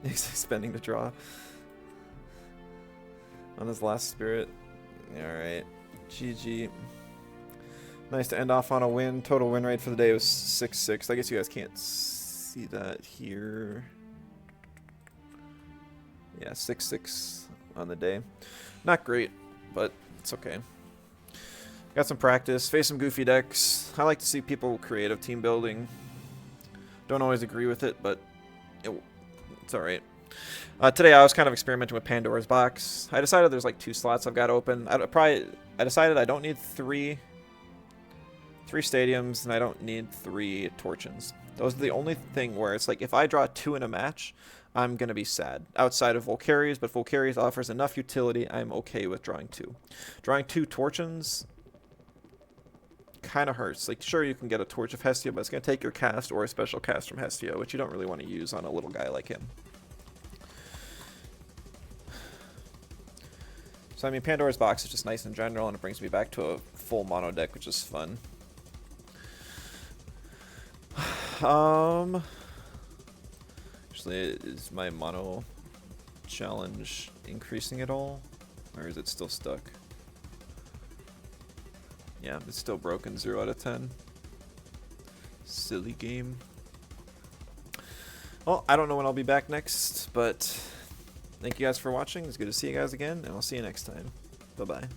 Speaker 1: He's spending to draw on his last spirit. Alright. GG. Nice to end off on a win. Total win rate for the day was 6-6. I guess you guys can't see that here. Yeah, 6-6 on the day. Not great, but it's okay. Got some practice. Face some goofy decks. I like to see people creative team building. Don't always agree with it, but it's alright. Today I was kind of experimenting with Pandora's Box. I decided there's like 2 slots I've got open. I decided I don't need 3 stadiums, and I don't need 3 Torchons. Those are the only thing where it's like, if I draw 2 in a match, I'm going to be sad. Outside of Volcarius, but Volcarius offers enough utility, I'm okay with drawing 2. Drawing 2 Torchons kind of hurts. Like, sure, you can get a Torch of Hestia, but it's going to take your cast or a special cast from Hestia, which you don't really want to use on a little guy like him. So I mean, Pandora's Box is just nice in general, and it brings me back to a full mono deck, which is fun. Actually, is my mono challenge increasing at all? Or is it still stuck? Yeah, it's still broken, 0 out of 10. Silly game. Well, I don't know when I'll be back next, but thank you guys for watching. It's good to see you guys again, and I'll see you next time. Bye-bye.